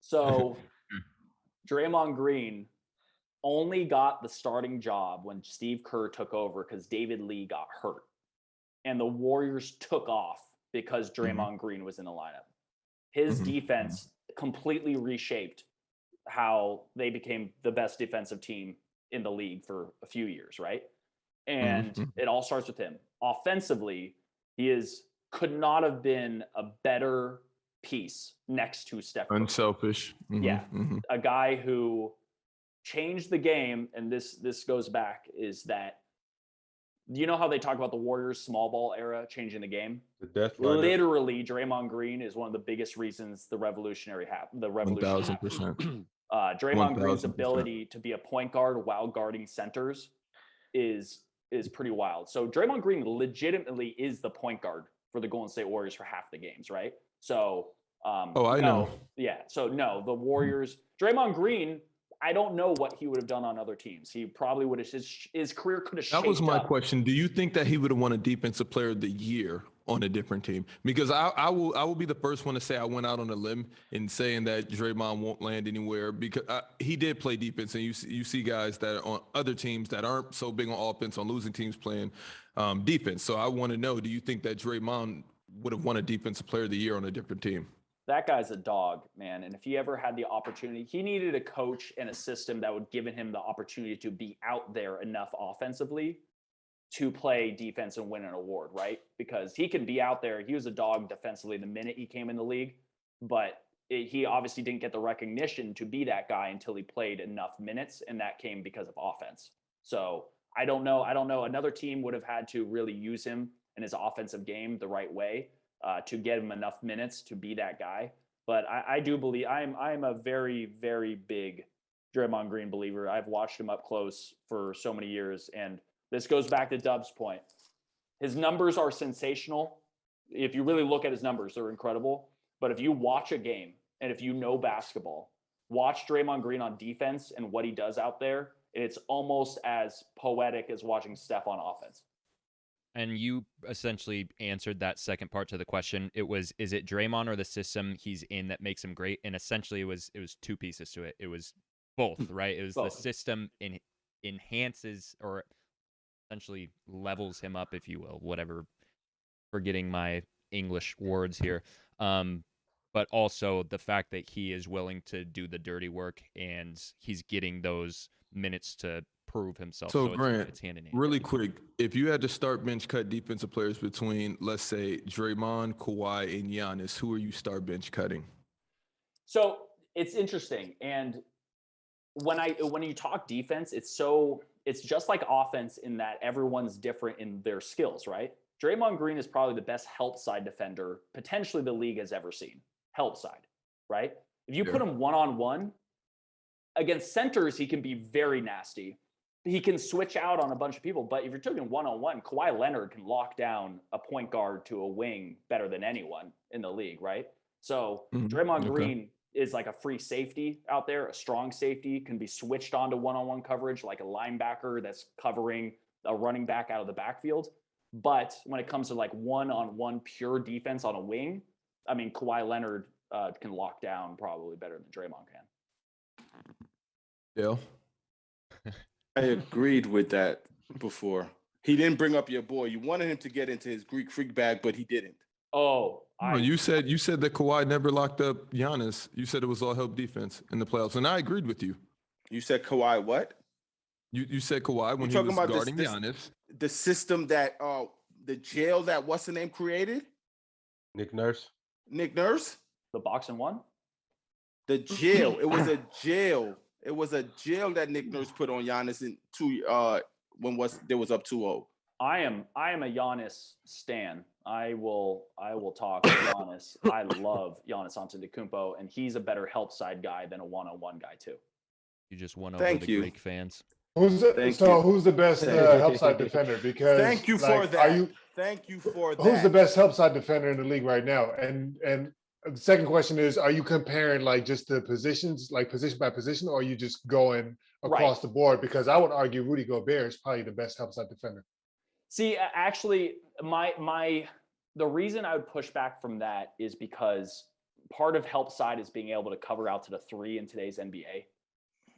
So Draymond Green only got the starting job when Steve Kerr took over because David Lee got hurt. And the Warriors took off because Draymond Green was in the lineup. His defense completely reshaped how they became the best defensive team in the league for a few years, right? And it all starts with him. Offensively, could not have been a better piece next to Steph. Unselfish. Yeah. A guy who changed the game, and this goes back, is that, you know how they talk about the Warriors small ball era changing the game? The death lineup. Literally, Draymond Green is one of the biggest reasons the revolution happened. 1,000%. Draymond Green's ability to be a point guard while guarding centers is pretty wild. So Draymond Green legitimately is the point guard for the Golden State Warriors for half the games, right? So I know. Yeah. So no, the Warriors, Draymond Green, I don't know what he would have done on other teams. He probably would have, his career could have shaped That was my up. question. Do you think that he would have won a Defensive Player of the Year on a different team? Because I will be the first one to say I went out on a limb in saying that Draymond won't land anywhere, because he did play defense, and you see guys that are on other teams that aren't so big on offense, on losing teams, playing defense. So I want to know, do you think that Draymond would have won a Defensive Player of the Year on a different team? That guy's a dog, man. And if he ever had the opportunity, he needed a coach and a system that would give him the opportunity to be out there enough offensively to play defense and win an award, right? Because he can be out there. He was a dog defensively the minute he came in the league, but he obviously didn't get the recognition to be that guy until he played enough minutes, and that came because of offense. So I don't know. Another team would have had to really use him in his offensive game the right way to get him enough minutes to be that guy. But I do believe I'm a very, very big Draymond Green believer. I've watched him up close for so many years, and this goes back to Dub's point. His numbers are sensational. If you really look at his numbers, they're incredible. But if you watch a game and if you know basketball, watch Draymond Green on defense and what he does out there. It's almost as poetic as watching Steph on offense. And you essentially answered that second part to the question. It was, is it Draymond or the system he's in that makes him great? And essentially it was two pieces to it. It was both, right? It was both. The system enhances or essentially levels him up, if you will, whatever, forgetting my English words here. But also the fact that he is willing to do the dirty work and he's getting those minutes to prove himself. So Grant, it's hand in hand. Really quick, if you had to start bench cut defensive players between, let's say, Draymond, Kawhi, and Giannis, who are you start bench cutting? So it's interesting. And when you talk defense, it's just like offense in that everyone's different in their skills, right? Draymond Green is probably the best help side defender potentially the league has ever seen. Help side, right? If you put him one-on-one against centers, he can be very nasty. He can switch out on a bunch of people, but if you're talking one-on-one, Kawhi Leonard can lock down a point guard to a wing better than anyone in the league, right? So Draymond Green is like a free safety out there, a strong safety, can be switched onto one-on-one coverage like a linebacker that's covering a running back out of the backfield. But when it comes to like one-on-one pure defense on a wing, I mean, Kawhi Leonard can lock down probably better than Draymond can. Yeah. I agreed with that before. He didn't bring up your boy. You wanted him to get into his Greek freak bag, but he didn't. You said that Kawhi never locked up Giannis. You said it was all help defense in the playoffs, and I agreed with you. You said Kawhi what? You said Kawhi when he was guarding Giannis. The system that the jail that what's the name created? Nick Nurse. The boxing one? The jail. It was a jail. It was a jail that Nick Nurse put on Giannis there was up 2-0. I am a Giannis stan. I will talk Giannis. I love Giannis Antetokounmpo, and he's a better help side guy than a one-on-one guy too. You just won over Thank the you. Greek fans. Who's the best help side defender? Because Thank you for that. Thank you for that. Who's the best help side defender in the league right now? And the second question is, are you comparing like just the positions, like position by position, or are you just going across the board? Because I would argue Rudy Gobert is probably the best help side defender. See, actually, the reason I would push back from that is because part of help side is being able to cover out to the three in today's NBA.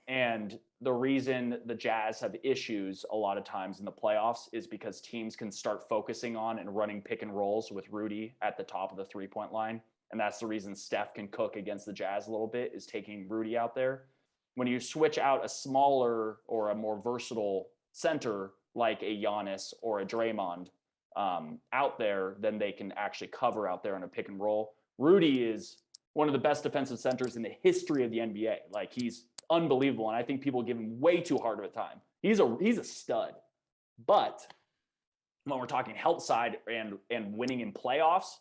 And the reason the Jazz have issues a lot of times in the playoffs is because teams can start focusing on and running pick and rolls with Rudy at the top of the 3-point line. And that's the reason Steph can cook against the Jazz a little bit, is taking Rudy out there. When you switch out a smaller or a more versatile center like a Giannis or a Draymond out there, then they can actually cover out there on a pick and roll. Rudy is one of the best defensive centers in the history of the NBA. Like, he's unbelievable, and I think people give him way too hard of a time. He's a stud. But when we're talking help side and winning in playoffs,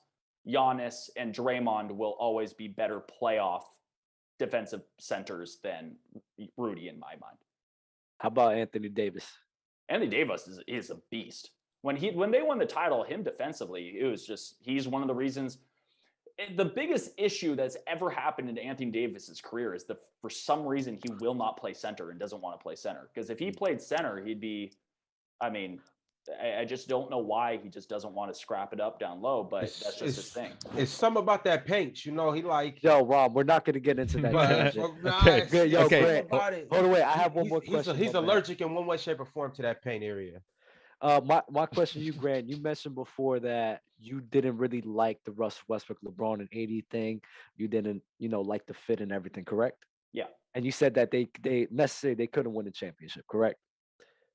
Giannis and Draymond will always be better playoff defensive centers than Rudy in my mind. How about Anthony Davis? Anthony Davis is a beast. When they won the title, him defensively, it was just, he's one of the reasons. The biggest issue that's ever happened in Anthony Davis's career is that for some reason he will not play center and doesn't want to play center. Because if he played center, he'd be, I just don't know why he just doesn't want to scrap it up down low, but that's just his thing. It's something about that paint, he like. Yo, Rob, we're not going to get into that. Okay. Yo, Okay. Grant, hold on, wait. I have one more question. He's allergic in one way, shape, or form to that paint area. My question to you, Grant, you mentioned before that you didn't really like the Russell Westbrook, LeBron, and AD thing. You didn't, like the fit and everything, correct? Yeah. And you said that they necessarily they couldn't win a championship, correct?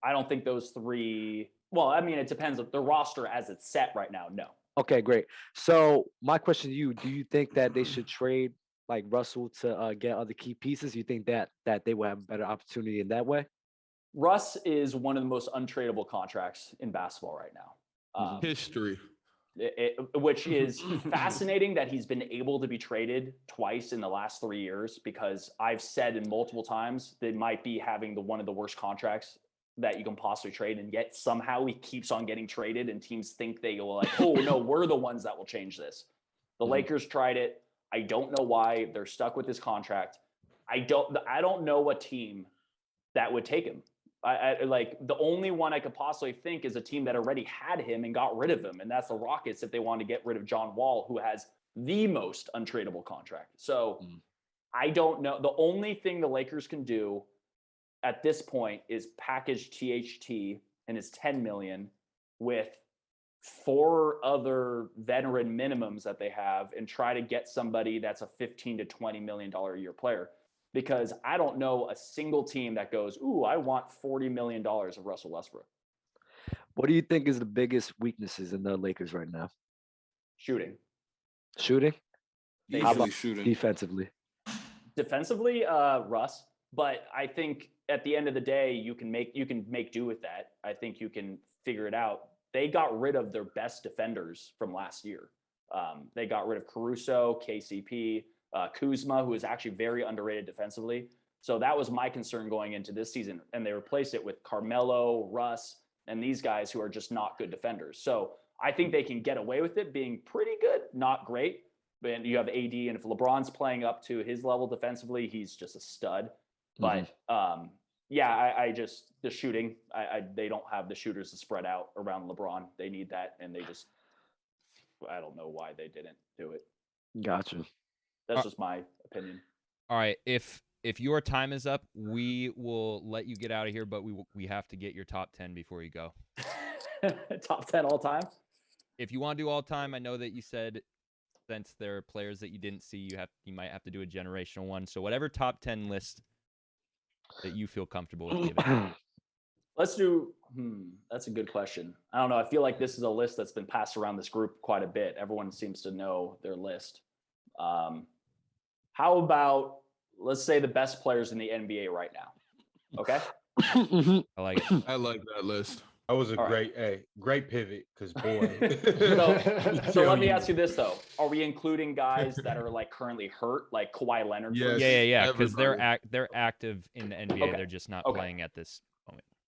I don't think those three. Well, it depends. The roster as it's set right now, no. Okay, great. So my question to you: do you think that they should trade like Russell to get other key pieces? You think that they will have a better opportunity in that way? Russ is one of the most untradeable contracts in basketball right now. History. Which is fascinating that he's been able to be traded twice in the last 3 years, because I've said in multiple times they might be having one of the worst contracts that you can possibly trade, and yet somehow he keeps on getting traded, and teams think they will oh no, we're the ones that will change this. The Lakers tried it. I don't know why they're stuck with this contract. I don't know a team that would take him. I like, the only one I could possibly think is a team that already had him and got rid of him, and that's the Rockets, if they want to get rid of John Wall, who has the most untradeable contract. So I don't know. The only thing the Lakers can do at this point is package THT and his $10 million with 4 other veteran minimums that they have, and try to get somebody that's a $15 to $20 million a year player. Because I don't know a single team that goes, ooh, I want $40 million of Russell Westbrook. What do you think is the biggest weaknesses in the Lakers right now? Shooting. Shooting? How about shooting? Defensively? Defensively, Russ. But I think at the end of the day, you can make do with that. I think you can figure it out. They got rid of their best defenders from last year. They got rid of Caruso, KCP, Kuzma, who is actually very underrated defensively. So that was my concern going into this season. And they replaced it with Carmelo, Russ, and these guys who are just not good defenders. So I think they can get away with it being pretty good, not great. But you have AD, and if LeBron's playing up to his level defensively, he's just a stud. But I just, the shooting, they don't have the shooters to spread out around LeBron. They need that, and I don't know why they didn't do it. Gotcha. That's just my opinion. All right, if your time is up, we will let you get out of here, but we have to get your top 10 before you go. Top 10 all time? If you want to do all time, I know that you said since there are players that you didn't see, you might have to do a generational one. So whatever top 10 list that you feel comfortable with giving. Let's do, that's a good question. I don't know. I feel like this is a list that's been passed around this group quite a bit. Everyone seems to know their list. How about, let's say, the best players in the NBA right now? Okay. Mhm. I like it. I like that list. That was a All right. great pivot because boy. So let me ask you this though: are we including guys that are like currently hurt, like Kawhi Leonard? for Yes. instance? Yeah, because everybody. they're active in the NBA. Okay. They're just not Okay. playing at this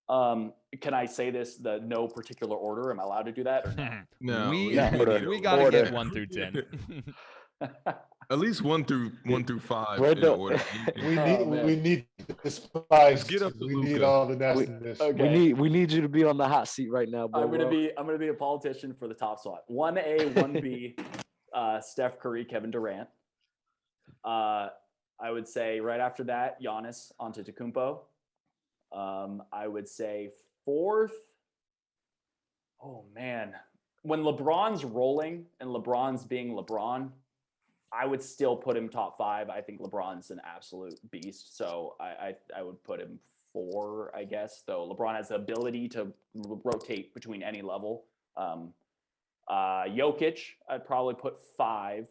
moment. Can I say this the no particular order? Am I allowed to do that or no? No, we yeah, we gotta Order. get 1 through 10. At least 1 through 5 We're in the- order. We need the spice. Get up to We need Luka. all the nastiness. Okay. We need you to be on the hot seat right now, bro. I'm gonna be a politician for the top spot. 1A, 1B, Steph Curry, Kevin Durant. I would say right after that, Giannis Antetokounmpo. I would say 4th. Oh man, when LeBron's rolling and LeBron's being LeBron, I would still put him top 5. I think LeBron's an absolute beast, so I would put him 4, I guess. Though LeBron has the ability to rotate between any level. Jokic, I'd probably put 5.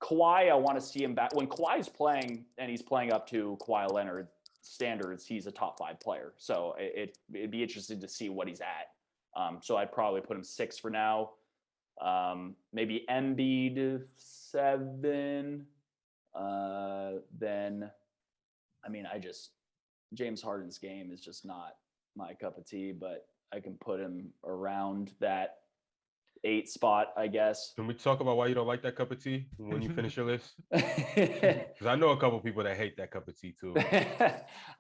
Kawhi, I want to see him back. When Kawhi's playing and he's playing up to Kawhi Leonard standards, he's a top 5 player. So it'd be interesting to see what he's at. So I'd probably put him 6 for now. Maybe Embiid 7. Then, I mean, James Harden's game is just not my cup of tea, but I can put him around that 8 spot, I guess. Can we talk about why you don't like that cup of tea when you finish your list? Because I know a couple people that hate that cup of tea too.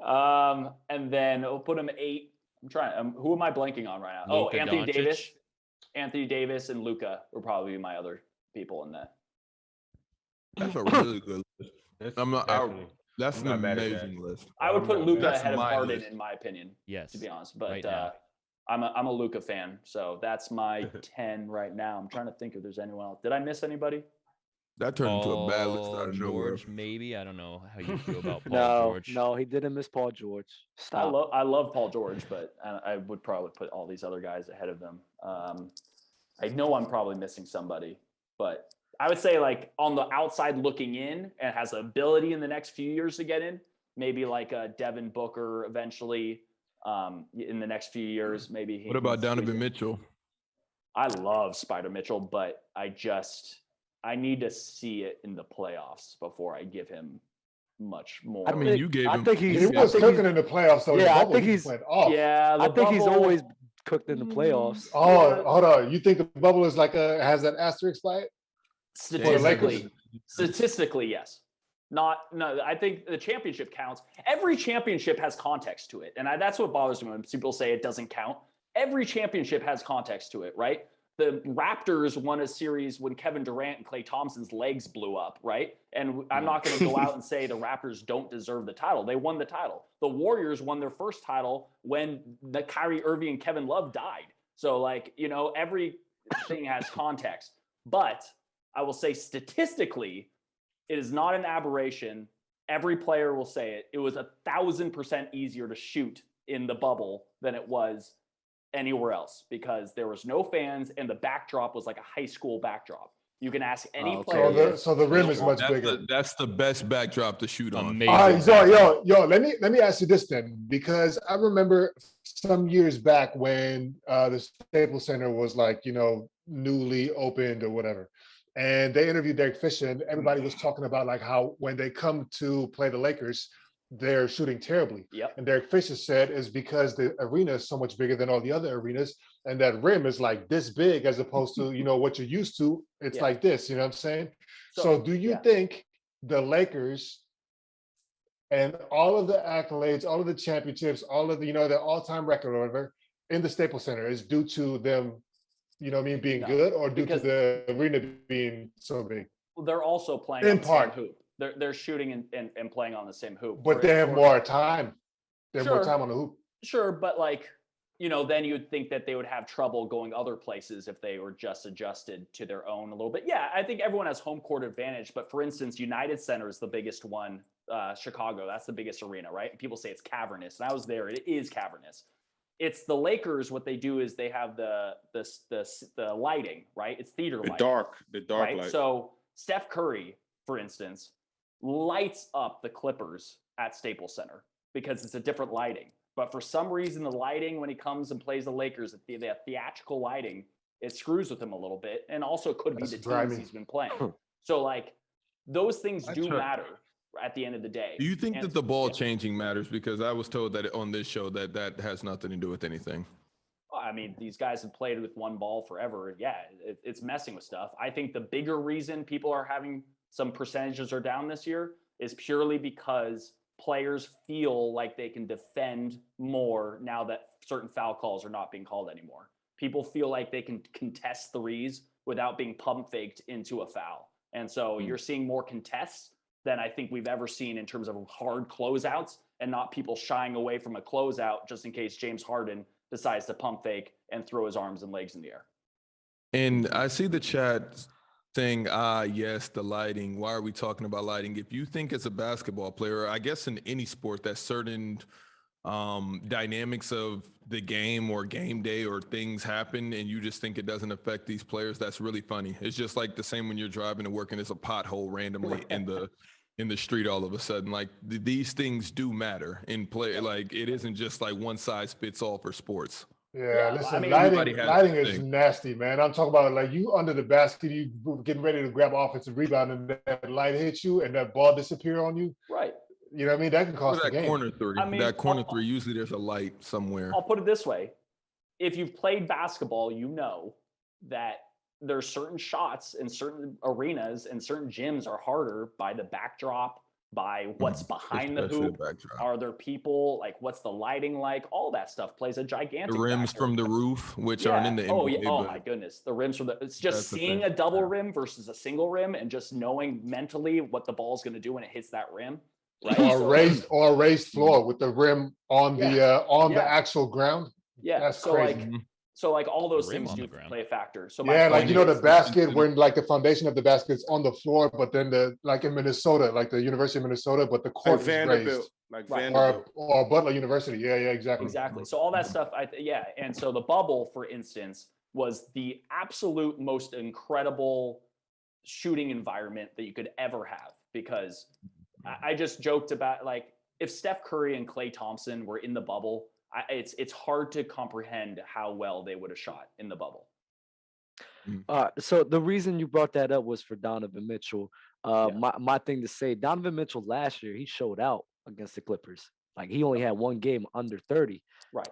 And then we'll put him 8. I'm trying. Who am I blanking on right now? Luka Anthony Doncic. Davis. Anthony Davis and Luka will probably be my other people in that. That's a really good list. That's I'm not. definitely- That's I'm an not mad at that. amazing list. I would I'm put not Luka mad. That's ahead of my Harden, list. in my opinion, Yes. to be honest. But right now. I'm a Luka fan, so that's my 10 right now. I'm trying to think if there's anyone else. Did I miss anybody? That turned into a bad list Paul out of nowhere. George, maybe. I don't know how you feel about Paul No, George. no, he didn't miss Paul George. Stop. I love Paul George, but I would probably put all these other guys ahead of them. I know I'm probably missing somebody, but I would say like on the outside looking in and has the ability in the next few years to get in, maybe like a Devin Booker eventually in the next few years. Maybe. What about Donovan Mitchell? I love Spider Mitchell, but I need to see it in the playoffs before I give him much more. I mean, you gave him. He was cooking in the playoffs, though. Yeah, I The bubble, think he he's- went off. yeah, the I think he's bubble- always cooked in the playoffs. Oh, hold on. You think the bubble is like has that asterisk by it? Statistically, yes. No, I think the championship counts. Every championship has context to it. And that's what bothers me when people say it doesn't count. Every championship has context to it, right? The Raptors won a series when Kevin Durant and Klay Thompson's legs blew up, right? And I'm not going to go out and say the Raptors don't deserve the title. They won the title. The Warriors won their first title when the Kyrie Irving and Kevin Love died. So, like, you know, everything has context. But I will say statistically, it is not an aberration. Every player will say it. It was 1,000% easier to shoot in the bubble than it was anywhere else because there was no fans and the backdrop was like a high school backdrop. You can ask any player. So the rim is much That's bigger. That's the best backdrop to shoot on. Amazing. All right, so yo, let me ask you this then, because I remember some years back when the Staples Center was like, you know, newly opened or whatever, and they interviewed Derek Fisher, and everybody was talking about like how when they come to play the Lakers, they're shooting terribly. Yep. And Derek Fisher said is because the arena is so much bigger than all the other arenas, and that rim is like this big as opposed to, you know, what you're used to. It's Yeah. like this, you know what I'm saying? So, So do you yeah. think the Lakers and all of the accolades, all of the championships, all of the, you know, their all-time record or whatever in the Staples Center is due to them, you know what I mean, being No, good, or due because- to the arena being so big? They're also playing In on the part. same hoop. They're shooting and playing on the same hoop. But they have more time. They have more Sure. time on the hoop. Sure, but like, you know, then you would think that they would have trouble going other places if they were just adjusted to their own a little bit. Yeah, I think everyone has home court advantage. But for instance, United Center is the biggest one. Chicago, that's the biggest arena, right? People say it's cavernous, and I was there. It is cavernous. It's the Lakers. What they do is they have the lighting, right? It's theater The lighting. dark Right. light. So Steph Curry, for instance, lights up the Clippers at Staples Center because it's a different lighting. But for some reason, the lighting when he comes and plays the Lakers, the theatrical lighting, it screws with him a little bit. And also could be That's the teams grimy. he's been playing. So like those things That's do right. matter at the end of the day. Do you think And- that the ball yeah. changing matters? Because I was told that on this show that has nothing to do with anything. I mean, these guys have played with one ball forever. Yeah, it's messing with stuff. I think the bigger reason people are having some percentages are down this year is purely because players feel like they can defend more now that certain foul calls are not being called anymore. People feel like they can contest threes without being pump faked into a foul. And so you're seeing more contests than I think we've ever seen in terms of hard closeouts, and not people shying away from a closeout just in case James Harden decides to pump fake and throw his arms and legs in the air. And I see the chat saying, yes, the lighting. Why are we talking about lighting? If you think as a basketball player, I guess in any sport, that certain dynamics of the game or game day or things happen and you just think it doesn't affect these players, that's really funny. It's just like the same when you're driving to work and there's a pothole randomly in the street all of a sudden. Like these things do matter in play. Like it isn't just like one size fits all for sports. Yeah, listen, I mean, lighting is thing. nasty, man. I'm talking about like you under the basket, you getting ready to grab offensive rebound, and that light hits you, and that ball disappear on you. Right. You know what I mean? That can Or cost the that game. corner three. I mean, that corner I'll- three, usually there's a light somewhere. I'll put it this way. If you've played basketball, you know that there's certain shots in certain arenas and certain gyms are harder by the backdrop, by what's behind the Especially hoop. backdrop. Are there people, like what's the lighting like? All that stuff plays a gigantic The rims factor. from the roof, which aren't in the NBA. Oh, yeah. Oh but my goodness. The rims from it's just That's the seeing thing. a double rim versus a single rim and just knowing mentally what the ball's going to do when it hits that rim. Right. Or a raised floor with the rim on the Yeah. actual ground. Yeah. That's so crazy. like all those The rim things on do the ground. play a factor. So my Yeah, like point you know the is- basket when like the foundation of the basket is on the floor, but then like in Minnesota, like the University of Minnesota, but the court Like is Vanderbilt. raised. Like Right. Vanderbilt. Or Butler University. Yeah, exactly. Exactly. So all that stuff, and so the bubble, for instance, was the absolute most incredible shooting environment that you could ever have. Because I just joked about like if Steph Curry and Klay Thompson were in the bubble, it's hard to comprehend how well they would have shot in the bubble. So the reason you brought that up was for Donovan Mitchell. Yeah. My thing to say, Donovan Mitchell last year, he showed out against the Clippers. Like he only had one game under 30. Right.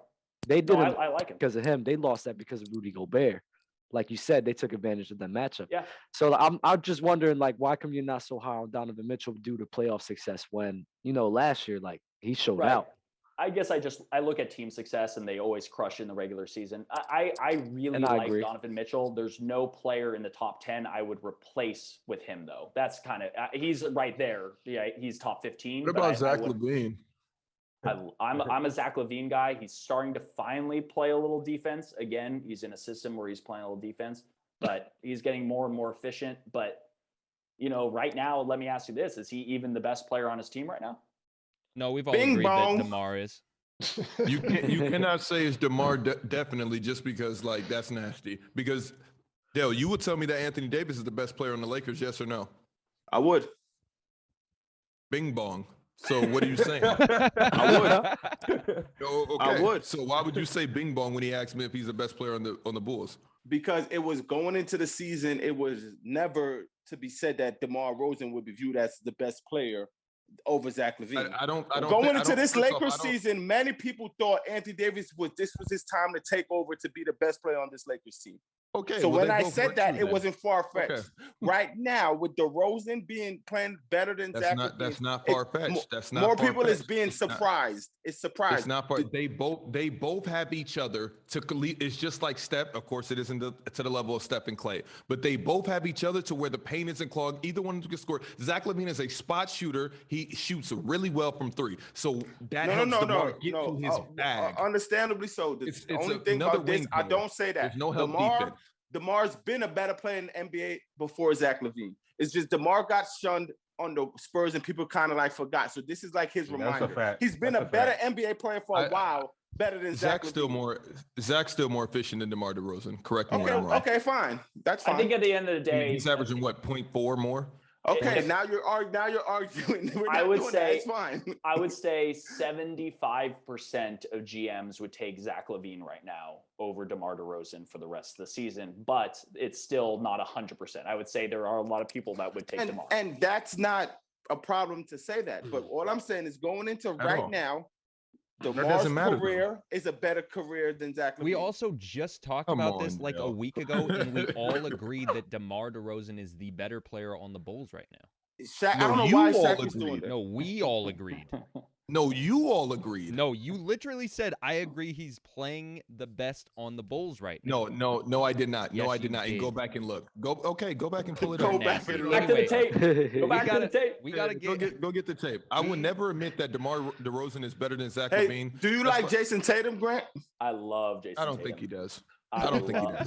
They No, didn't I like him. because of him. They lost that because of Rudy Gobert. Like you said, they took advantage of that matchup. Yeah. So I'm just wondering, like, why come you're not so high on Donovan Mitchell due to playoff success when, last year, like, he showed Right. out. I guess I look at team success and they always crush in the regular season. I really And I like agree. Donovan Mitchell. There's no player in the top 10 I would replace with him though. That's kind of he's right there. Yeah, he's top 15. What but about I Zach would- Levine? I'm a Zack Levine guy. He's starting to finally play a little defense. Again, he's in a system where he's playing a little defense, but he's getting more and more efficient. But right now, let me ask you this: is he even the best player on his team right now? No, we've all Bing agreed bong. that DeMar is. You cannot say it's DeMar definitely just because like that's nasty. Because Dale, you would tell me that Anthony Davis is the best player on the Lakers, yes or no? I would. Bing bong. So what are you saying? I Oh, okay. I would. So why would you say Bing bong when he asked me if he's the best player on the Bulls? Because it was going into the season, it was never to be said that DeMar Rosen would be viewed as the best player over Zach Levine. I don't Going think- I into don't- this first off, Lakers I don't- season, many people thought Anthony Davis was his time to take over to be the best player on this Lakers team. Okay. So well, when they I both said work that, too, it then. wasn't far-fetched. Okay. Right now, with DeRozan playing better than That's Zach not Levine, that's not it- far fetched. That's not more people is far-fetched. being It's not. surprised. It's surprised. It's not part. They both have each other to. It's just like Steph. Of course, it isn't to the level of Steph and Klay, but they both have each other to where the paint isn't clogged. Either one can score. Zach Levine is a spot shooter. He shoots really well from three. So that helps DeMar get to his bag. Understandably so. The It's only thing another about this, wing I player. don't say that. There's no help DeMar, defense. DeMar's been a better player in the NBA before Zach Levine. It's just DeMar got shunned on the Spurs and people kind of like forgot. So this is like his That's a reminder. fact. He's been That's a a better fact. NBA player for a while, better than Zach Zach's still Levine. more efficient than DeMar DeRozan. Correct me Okay, when I'm wrong. okay, fine. That's fine. I think at the end of the day, He's averaging what 0.4 more. Okay, now you're arguing. We're not doing that. It's fine. I would say 75% of GMs would take Zack Levine right now over DeMar DeRozan for the rest of the season, but it's still not 100%. I would say there are a lot of people that would take DeMar. And that's not a problem to say that. But all I'm saying is going into right now, DeMar's career is a better career than Zack Levine. We also just talked about this like a week ago, and we all agreed that DeMar DeRozan is the better player on the Bulls right now. I don't know why Shaq is doing that. No, we all agreed. No, you all agreed. No, you literally said, I agree he's playing the best on the Bulls right now. No, I did not. Yes, I did not. did. And go back and look. Go back and pull it Go up. back to the tape. Go back to the tape. We gotta go get the tape. I would never admit that DeMar DeRozan is better than Zack Hey, Levine. do you like Jason Tatum, Grant? I love Jason I don't Tatum. think he does. I don't think he love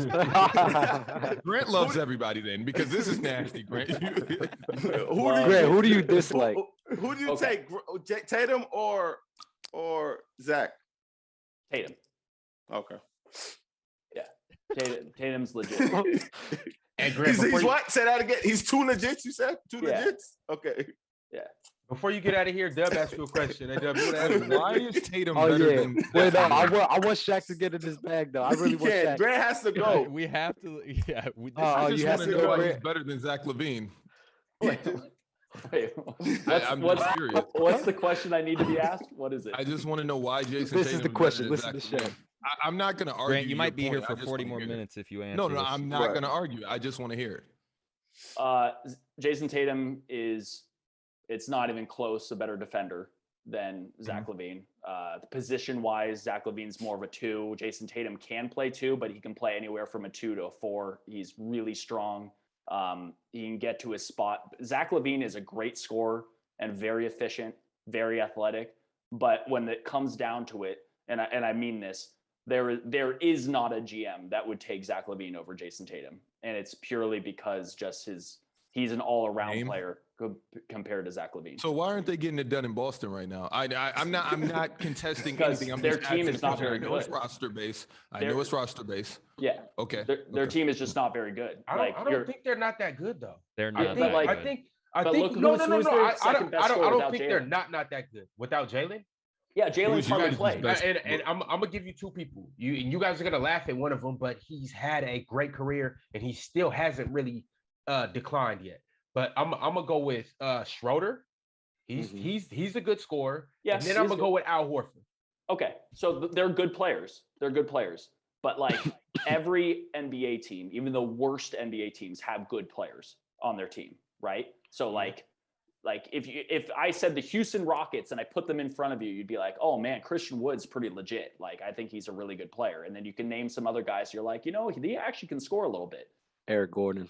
does. Grant loves everybody then, because this is nasty, Grant. Who do you dislike? Who do you take, Tatum or Zach? Tatum. Okay. Yeah. Tatum's legit. And Grant, he's what? Say that again. He's too legit, you said? Too legit? Okay. Yeah. before you get out of here, Dub asked you a question. Hey, Dub, you wanna ask me? Why is Tatum better than? Wait, no, I want Shaq to get in this bag though. I really want Shaq. Grant has to go. We have to. Yeah. I just you want have to to know go, why he's Grant. better than Zach Levine. Wait, I'm just curious. What's the question I need to be asked? What is it? I just want to know why Jason. This Tatum is the better question. than Listen Zach to Shaq. Levine. I'm not going to argue. Grant, you might be your here point. for I just 40 wanna more hear it. minutes if you answer. No, this. I'm not going to argue. I just want to hear it. Jason Tatum is, it's not even close, a better defender than Zach Levine. Position wise, Zach Levine's more of a 2. Jason Tatum can play 2, but he can play anywhere from a 2 to a 4. He's really strong. He can get to his spot. Zach Levine is a great scorer and very efficient, very athletic. But when it comes down to it, and I mean this, there is not a GM that would take Zach Levine over Jason Tatum, and it's purely because just he's an all-around player compared to Zach Levine. So why aren't they getting it done in Boston right now? I'm not contesting Because anything. I'm their just team asking is not a question. very I know it's good. roster base. I know it's roster base. Yeah. Okay. Their team is just not very good. I don't think they're not that good though. They're not. but that like- good. I But think look no. who's their I second best scorer don't without think Jalen. they're not that good without Jalen. Yeah, Jalen's Who's hardly your played. guys' best- And I'm gonna give you 2 people. You guys are gonna laugh at one of them, but he's had a great career and he still hasn't really declined yet. But I'm gonna go with Schroeder. He's a good scorer. Yes, and then I'm he's gonna go with Al Horford. Okay, so they're good players. They're good players. But like every NBA team, even the worst NBA teams have good players on their team, right? So like if I said the Houston Rockets and I put them in front of you, you'd be like, oh man, Christian Wood's pretty legit. Like I think he's a really good player. And then you can name some other guys. You're like, he actually can score a little bit. Eric Gordon.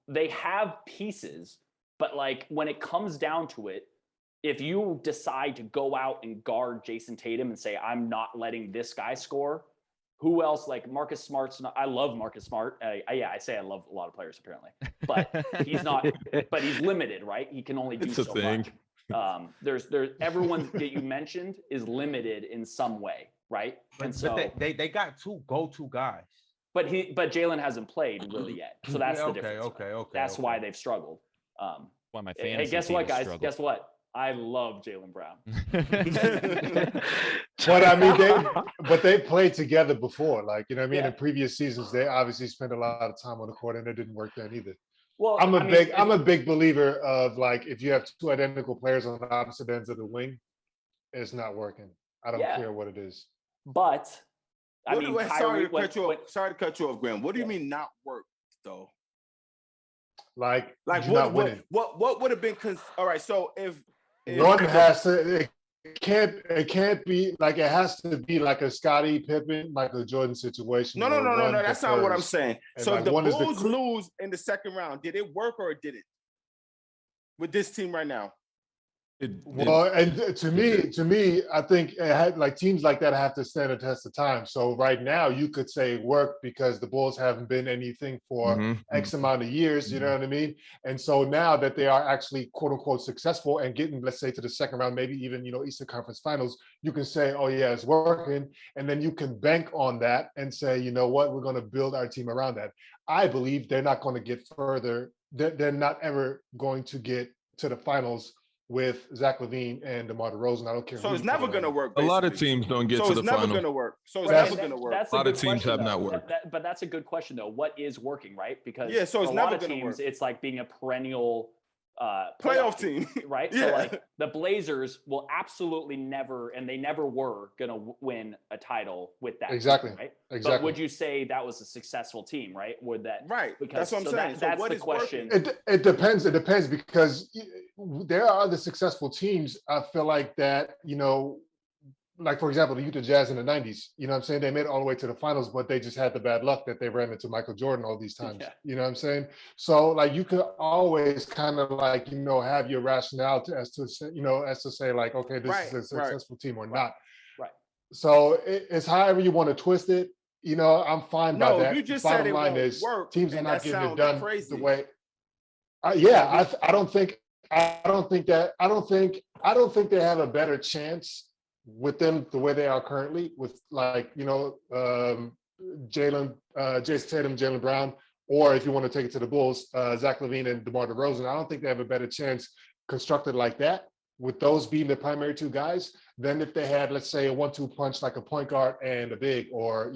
They have pieces, but like when it comes down to it, if you decide to go out and guard Jason Tatum and say, I'm not letting this guy score, who else? Like Marcus Smart's not, I love Marcus Smart. I say I love a lot of players apparently, but he's not, but he's limited, right? He can only do It's a so thing. much. There's everyone that you mentioned is limited in some way, right? And so But they got 2 go-to guys. but Jalen hasn't played really yet. So that's the difference. Okay. That's why they've struggled. Why my Hey, fantasy guess team what, has guys? struggled. Guess what? I love Jalen Brown. But I mean, they played together before, like, you know what I mean? Yeah. In previous seasons, they obviously spent a lot of time on the court, and it didn't work then either. Well, I'm I mean, a big believer of like if you have 2 identical players on the opposite ends of the wing, it's not working. I don't Yeah. care what it is. But I mean, sorry Kyrie, to cut you off, Graham. What do you mean not work though? Like you're what not winning. what would have been? All right, so if One has to. It can't be like it has to be like a Scottie Pippen, Michael Jordan situation. no, where one that's not what I'm defers. saying. And, So like, if the one is the Bulls lose in the second round, did it work or did it with this team right now? Well, and to me, I think it had, like teams like that have to stand a test of time. So right now, you could say work because the Bulls haven't been anything for X amount of years. You know what I mean? And so now that they are actually quote unquote successful and getting, let's say, to the second round, maybe even Eastern Conference Finals, you can say, oh yeah, it's working, and then you can bank on that and say, you know what, we're going to build our team around that. I believe they're not going to get further. They're not ever going to get to the finals with Zack Levine and DeMar DeRozan. I don't care. So it's never going to work. Basically. A lot of teams don't get so to the final. So it's never going to work. So it's never going to work. That's a lot of teams have not worked. But that's a good question, though. What is working, right? Because so it's a never lot of going to teams, work. it's like being a perennial playoff team, right? Yeah. So like the Blazers will absolutely never, and they never were going to win a title with that. Exactly. Team, right? Exactly. But would you say that was a successful team, right? Would that? Right. Because that's what I'm saying. That's what the question. It depends. It depends because there are other successful teams. I feel like that, like for example, the Utah Jazz in the 90s, you know what I'm saying? They made it all the way to the finals, but they just had the bad luck that they ran into Michael Jordan all these times. Yeah. You know what I'm saying? So like you could always kind of like, have your rationale as to say like, okay, this is a successful team or not. Right. So it's however you want to twist it. I'm fine by that. You just Bottom said it line won't is work, teams are not getting it done crazy. the way. I don't think they have a better chance with them the way they are currently with like Jason Tatum, Jaylen Brown, or if you want to take it to the Bulls, Zack Levine and DeMar DeRozan. I don't think they have a better chance constructed like that with those being the primary two guys than if they had, let's say, a 1-2 punch like a point guard and a big, or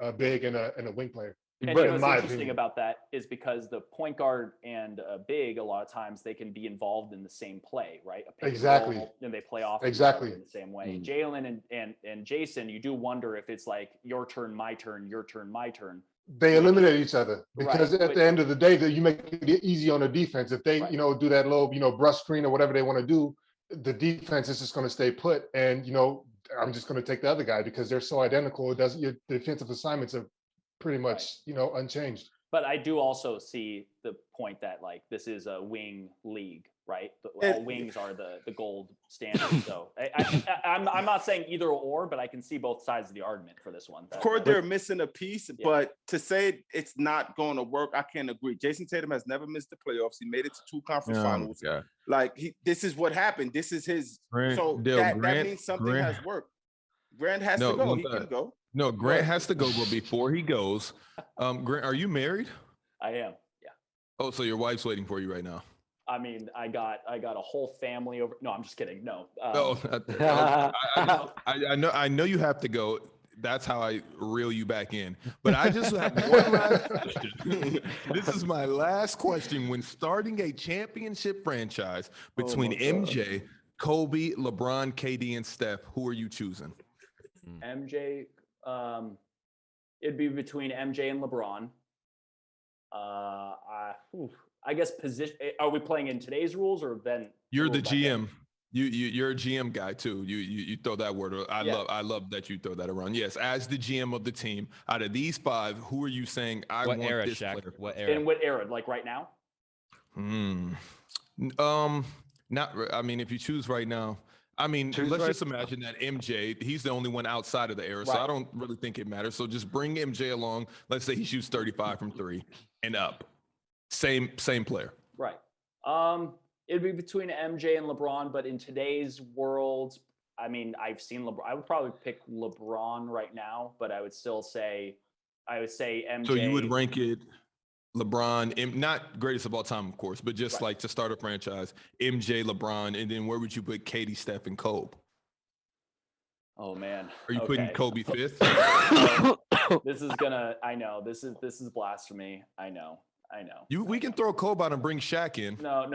a big and a wing player. And what's interesting about that is because the point guard and a big, a lot of times they can be involved in the same play, right? Exactly. And they play off exactly in the same way. Jalen and Jason, you do wonder if it's like your turn, my turn, your turn, my turn. They eliminate each other because at the end of the day, that you make it easy on the defense. If they, do that little, brush screen or whatever they want to do, the defense is just going to stay put. And, I'm just going to take the other guy because they're so identical. Your defensive assignments are pretty much, unchanged. But I do also see the point that like this is a wing league, right? All wings are the gold standard. So I'm not saying either or, but I can see both sides of the argument for this one. Of course, they're missing a piece, but to say it's not going to work, I can't agree. Jason Tatum has never missed the playoffs. He made it to 2 conference finals. Yeah. Like this is what happened. This is his. That means something has worked. Grant has to go. He can go. No, Grant has to go, but before he goes, Grant, are you married? I am. Yeah. Oh, so your wife's waiting for you right now. I mean, I got a whole family over. No, I'm just kidding. No. I know you have to go. That's how I reel you back in. But I just have one last question. This is my last question. When starting a championship franchise between MJ, Kobe, LeBron, KD, and Steph, who are you choosing? MJ. It'd be between MJ and LeBron. I guess position. Are we playing in today's rules or then? You're the GM. You're a GM guy too. You throw that word. I love that you throw that around. Yes, as the GM of the team, out of these 5, who are you saying I want era, this Shaq? player? What era? In what era? Like right now? Not. I mean, if you choose right now. I mean, let's just imagine that MJ, he's the only one outside of the era, so I don't really think it matters. So just bring MJ along. Let's say he shoots 35 from 3 and up. Same player. Right. It'd be between MJ and LeBron, but in today's world, I mean, I've seen LeBron. I would probably pick LeBron right now, but I would say MJ. So you would rank it LeBron, not greatest of all time, of course, but just like to start a franchise, MJ, LeBron, and then where would you put KD, Steph, and Kobe? Oh man, are you putting Kobe 5th? I know this is blasphemy. I know. We can throw Kobe out and bring Shaq in. No.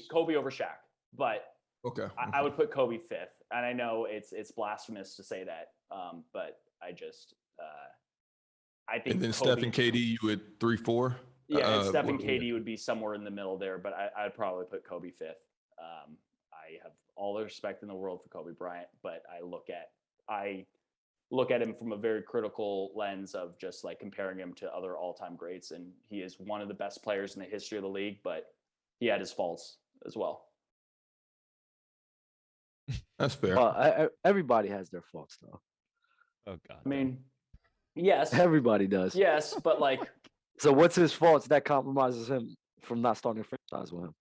Kobe over Shaq, but okay. I would put Kobe 5th, and I know it's blasphemous to say that, but I just. I think. And then Kobe, Steph and KD, you would 3, 4. Yeah, and Steph and KD would be somewhere in the middle there, but I'd probably put Kobe 5th. I have all the respect in the world for Kobe Bryant, but I look at him from a very critical lens of just like comparing him to other all-time greats, and he is one of the best players in the history of the league, but he had his faults as well. That's fair. Everybody has their faults, though. Oh God. I mean, yes, Everybody does. yes, but like, So what's his faults that compromises him from not starting a franchise with him?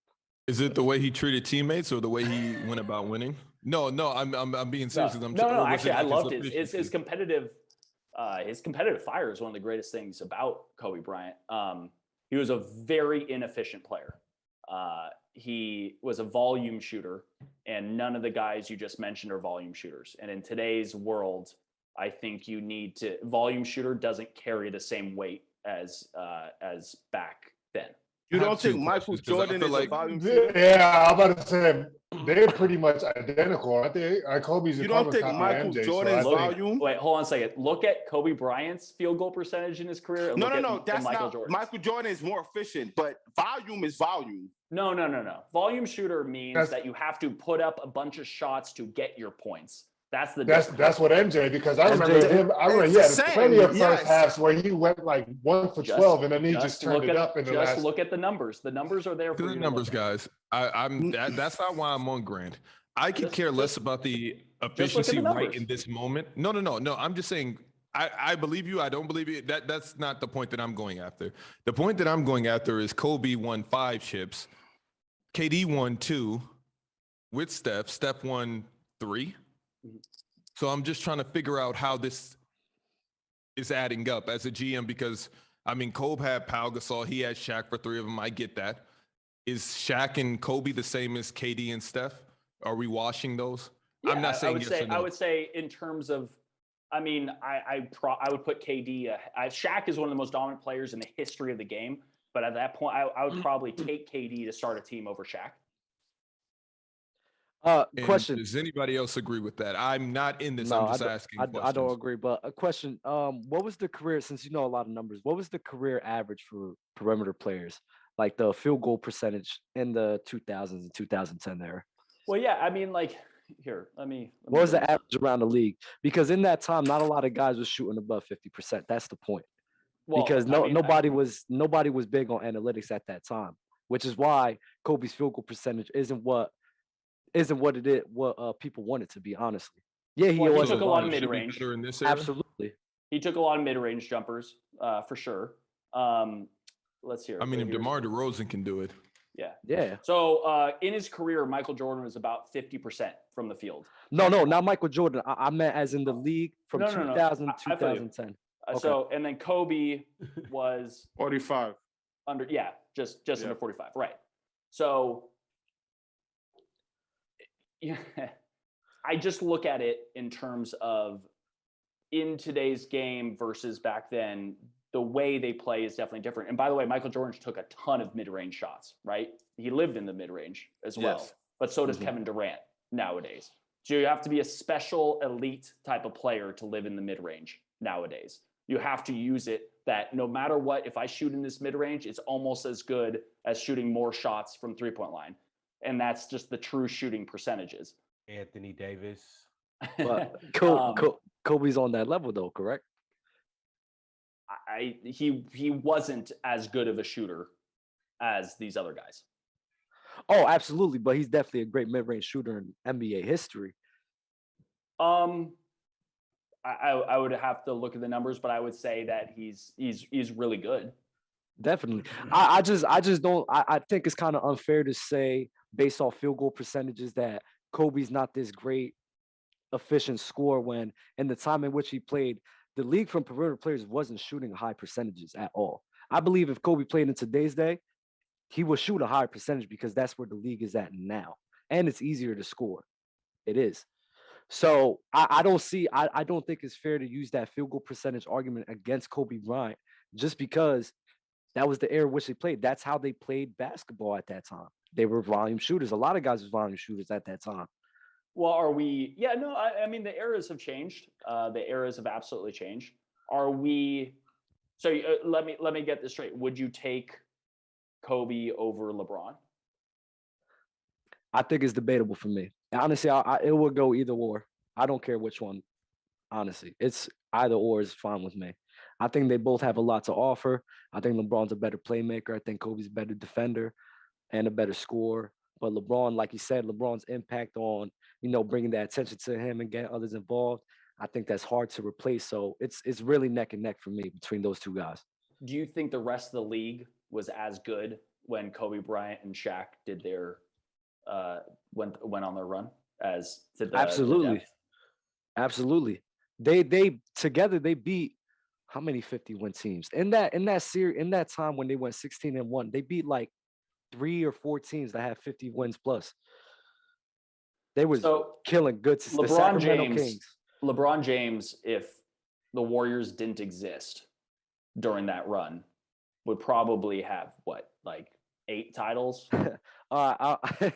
Is it the way he treated teammates or the way he went about winning? No, I'm being serious. no, I'm no. or was it Actually, I like loved his efficiency? competitive. His competitive fire is one of the greatest things about Kobe Bryant. He was a very inefficient player. He was a volume shooter, and none of the guys you just mentioned are volume shooters. And in today's world, I think you need to volume shooter doesn't carry the same weight as back then. You I have don't think two Michael questions, 'cause I Jordan feel is like- a volume shooter? Yeah, I'm about to say they're pretty much identical, aren't they? Kobe's a You don't carbon think copy of Michael MJ, Jordan's so I think- volume? Wait, hold on a second. Look at Kobe Bryant's field goal percentage in his career. And No, look no, at that's Michael not. Jordan's. Michael Jordan is more efficient, but volume is volume. No. Volume shooter means That's- that you have to put up a bunch of shots to get your points. That's the That's difference. what MJ, because I remember MJ him. I remember It's he the had same, plenty of yes. first halves where he went like 1 for 12, and then he just turned look it at, up in the just last. look at the numbers. The numbers are there for Look you at to the look numbers, at. guys. That's not why I'm on Grant. I could Just- care less just- about the look at efficiency the right numbers. in this moment. No. I'm just saying I believe you. I don't believe you. That's not the point that I'm going after. The point that I'm going after is Kobe won 5 chips. KD won 2 with Steph. Steph won 3. Mhm. So I'm just trying to figure out how this is adding up as a GM because I mean Kobe had Pau Gasol, he had Shaq for 3 of them. I get that. Is Shaq and Kobe the same as KD and Steph? Are we washing those? I'm not saying yes or no. I would say in terms of, I mean, I would put KD. Shaq is one of the most dominant players in the history of the game, but at that point, I would probably take KD to start a team over Shaq. And Question. does anybody else agree with that? I'm not in this. I'm just asking I questions. don't agree, but a question. What was the career, since you know a lot of numbers, what was the career average for perimeter players? Like the field goal percentage in the 2000s and 2010 era? Well, yeah, I mean, like, here, let me What was go- the average around the league? Because in that time, not a lot of guys were shooting above 50%. That's the point. well, Because I mean, nobody was big on analytics at that time, which is why Kobe's field goal percentage isn't what people want it to be, honestly. Yeah, he Well, he was took a a lot of It should be mid-range. better in this era? absolutely. He took a lot of mid-range jumpers, for sure. Let's hear. I mean, if here's- DeMar DeRozan can do it. Yeah. Yeah. So in his career, Michael Jordan was about 50% from the field. No, not Michael Jordan. I meant as in the league from No. 2000 I feel you. 2010. So and then Kobe was 45. under, just Yeah. under 45, right? So yeah, I just look at it in terms of in today's game versus back then. The way they play is definitely different. And by the way, Michael Jordan took a ton of mid-range shots, right? He lived in the mid-range as well, Yes. but so does Kevin Durant nowadays. So you have to be a special elite type of player to live in the mid-range nowadays. You have to use it that no matter what, if I shoot in this mid-range, it's almost as good as shooting more shots from three-point line. And that's just the true shooting percentages. Anthony Davis. But Um, Kobe's on that level though, correct? He wasn't as good of a shooter as these other guys. Oh, absolutely. But he's definitely a great mid-range shooter in NBA history. I would have to look at the numbers, but I would say that he's really good. Definitely. I just don't. I think it's kind of unfair to say based off field goal percentages that Kobe's not this great efficient scorer when in the time in which he played, the league from perimeter players wasn't shooting high percentages at all. I believe if Kobe played in today's day, he would shoot a higher percentage because that's where the league is at now. And it's easier to score. It is. So I don't think it's fair to use that field goal percentage argument against Kobe Bryant just because that was the era in which they played. That's how they played basketball at that time. They were volume shooters. A lot of guys were volume shooters at that time. Well, are we? Yeah, no. I mean, the eras have changed. The eras have absolutely changed. Are we? So let me get this straight. Would you take Kobe over LeBron? I think it's debatable for me. Honestly, it would go either or. I don't care which one. Honestly, it's either or is fine with me. I think they both have a lot to offer. I think LeBron's a better playmaker. I think Kobe's a better defender and a better scorer. But LeBron, like you said, LeBron's impact on, bringing that attention to him and getting others involved, I think that's hard to replace. So it's really neck and neck for me between those two guys. Do you think the rest of the league was as good when Kobe Bryant and Shaq did their went on their run as to the Absolutely. Absolutely. They together they beat how many 50-win teams? In that series, in that time when they went 16-1, they beat like 3 or 4 teams that had 50 wins plus. They was killing good to the Sacramento Kings. LeBron James, if the Warriors didn't exist during that run, would probably have what, like 8 titles? I don't have to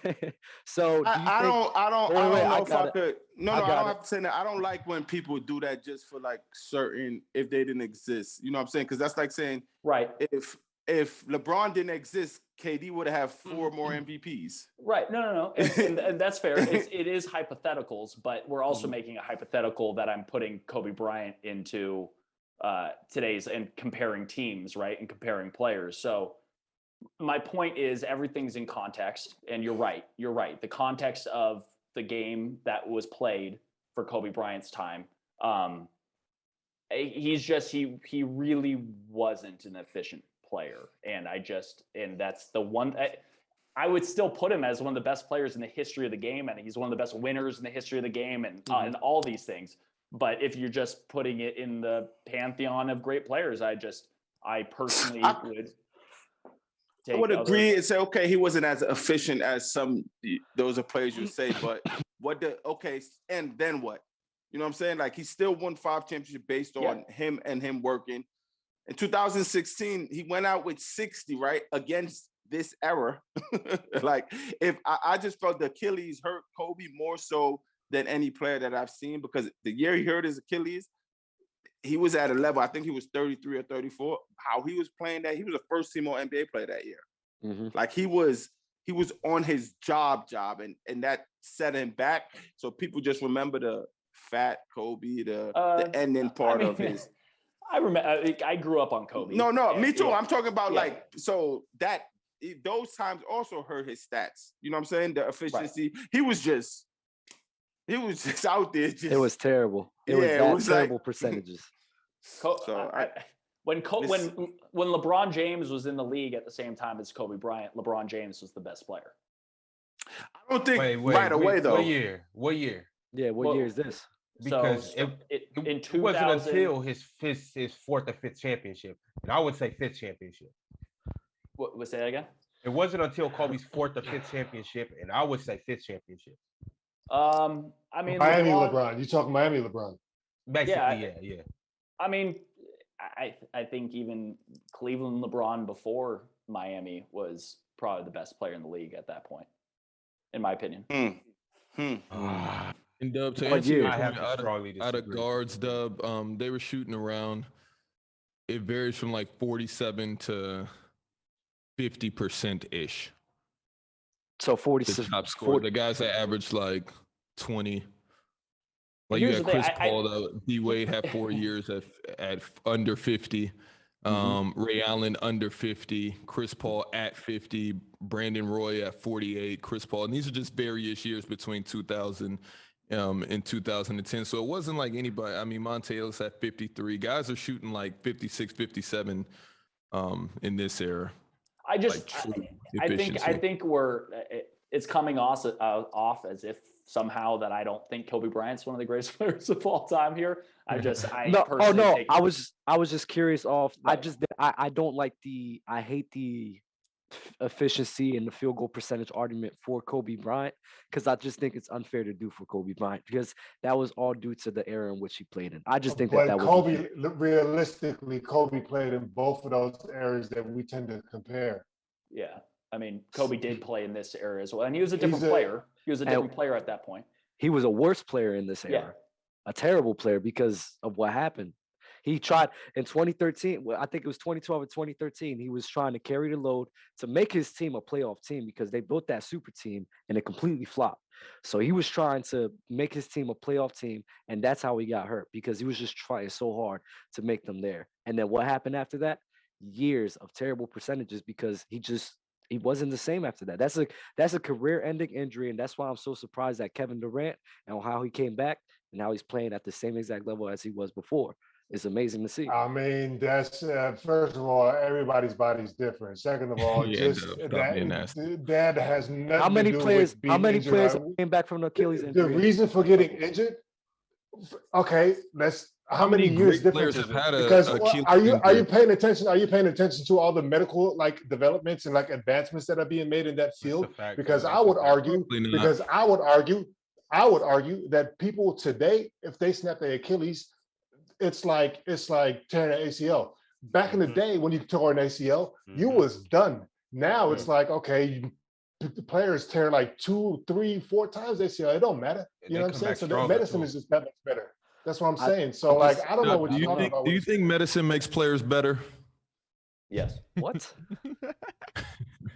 say that. I don't like when people do that just for like certain, if they didn't exist. You know what I'm saying? Because that's like saying, right, if LeBron didn't exist, KD would have 4 more MVPs. Right. No. And that's fair. It is hypotheticals, but we're also making a hypothetical that I'm putting Kobe Bryant into today's and comparing teams, right? And comparing players. So my point is everything's in context, and you're right. The context of the game that was played for Kobe Bryant's time. He really wasn't an efficient player. And that's the one I would still put him as one of the best players in the history of the game. And he's one of the best winners in the history of the game and all these things. But if you're just putting it in the pantheon of great players, I personally would agree and say, okay, he wasn't as efficient as those are players you say, but and then what? You know what I'm saying? Like, he still won 5 championships based on him working. In 2016, he went out with 60, right? Against this era. Like, if I just felt the Achilles hurt Kobe more so than any player that I've seen, because the year he hurt his Achilles, he was at a level, I think he was 33 or 34. How he was playing that, he was a first team All NBA player that year. Like, he was on his job, and that set him back. So people just remember the fat Kobe, the ending part of his. I remember. I grew up on Kobe. No, me too. I'm talking about those times also hurt his stats. You know what I'm saying? The efficiency. Right. He was just out there. It was terrible. It was terrible percentages. When LeBron James was in the league at the same time as Kobe Bryant, LeBron James was the best player. I don't think right away though. What year? Yeah, what year is this? Because it wasn't until his 4th or 5th championship, and I would say 5th championship. What say that again? It wasn't until Kobe's 4th or 5th championship, and I would say 5th championship. I mean, Miami LeBron. You talking Miami LeBron? Basically, yeah. I mean, I think even Cleveland LeBron before Miami was probably the best player in the league at that point, in my opinion. And Dub, to answer your point, out of guards, Dub, they were shooting around. It varies from like 47 to 50% ish. So 40. The top score. The guys that averaged like 20. Like, you got Chris Paul, D Wade had 4 years at under 50. Ray Allen under 50, Chris Paul at 50, Brandon Roy at 48, Chris Paul. And these are just various years between 2000 and 2010. So it wasn't like anybody. I mean, Monte Ellis at 53. Guys are shooting like 56, 57 in this era. I think it's coming off as if somehow that I don't think Kobe Bryant's one of the greatest players of all time here. I was just curious I don't like I hate the efficiency and the field goal percentage argument for Kobe Bryant, because I just think it's unfair to do for Kobe Bryant, because that was all due to the era in which he played in. I just think that was Kobe. Realistically, Kobe played in both of those eras that we tend to compare. Yeah, I mean, Kobe did play in this era as well, and he was a different player. He was a different player at that point. He was a worse player in this era, a terrible player because of what happened. He tried in 2013. Well, I think it was 2012 or 2013. He was trying to carry the load to make his team a playoff team, because they built that super team and it completely flopped. So he was trying to make his team a playoff team, and that's how he got hurt, because he was just trying so hard to make them there. And then what happened after that? Years of terrible percentages, because he just he wasn't the same after that. That's a career-ending injury, and that's why I'm so surprised at Kevin Durant and how he came back, and now he's playing at the same exact level as he was before. It's amazing to see. I mean, that's first of all, everybody's body's different. Second of all, Yeah, just Dub, stop being nasty. that has nothing How many to do players? with being How many injured. players came back from the Achilles The injury? reason for getting injured, okay, how many years great players difference is have it? had a Because Achilles are you injury? paying attention? Are you paying attention to all the medical like developments and like advancements that are being made in that field? fact, Because though. I would argue, Probably not. because I would argue that people today, if they snap their Achilles, it's like tearing an ACL. Back in the day when you tore an ACL, you was done. Now it's like, okay, the players tear like 2, 3, 4 times ACL. It don't matter. And You they know what I'm come saying? back So the stronger, medicine too. is just that much better. That's what I'm I- saying. So like, I don't know what Do you're you talking think? about. Do you think medicine makes players better? Yes. What?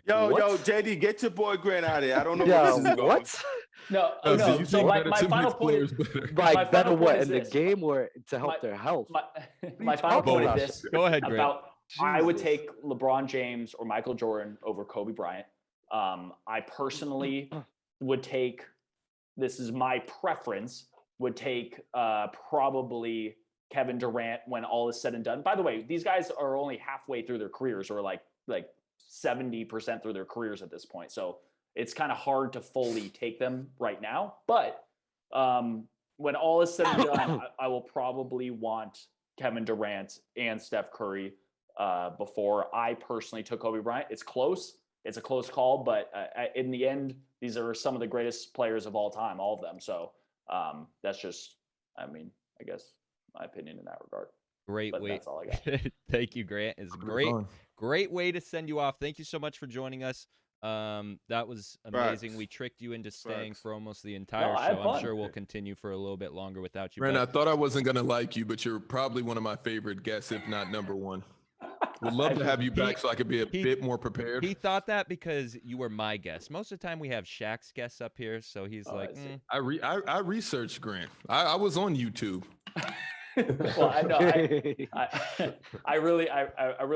Yo, What? JD, get your boy Grant out of here. I don't know where Yeah, this is going. what? No, Do no. you So think my medicine final makes point players is better? My Like better final what point in is the this. game or to help my, their health? my final talking point about? is this Go ahead, Grant. about I would Jesus. take LeBron James or Michael Jordan over Kobe Bryant. I personally would take, this is my preference, would take probably Kevin Durant when all is said and done. By the way, these guys are only halfway through their careers, or like 70% through their careers at this point. So it's kind of hard to fully take them right now. But when all is said and done, I will probably want Kevin Durant and Steph Curry before I personally took Kobe Bryant. It's close. It's a close call, but in the end, these are some of the greatest players of all time, all of them. So that's just, I guess my opinion in that regard. Great But way. that's all I got. Thank you, Grant. It's great way to send you off. Thank you so much for joining us. That was amazing. Facts. We tricked you into staying Facts. for almost the entire I had show. fun. I'm sure we'll continue for a little bit longer without you. Brent, I but thought I wasn't gonna like you, but you're probably one of my favorite guests, if not number one. Would love to have you back so I could be a bit more prepared. He thought that because you were my guest. Most of the time we have Shaq's guests up here, so he's like, I see. I researched Grant. I was on YouTube. Well, I know. I really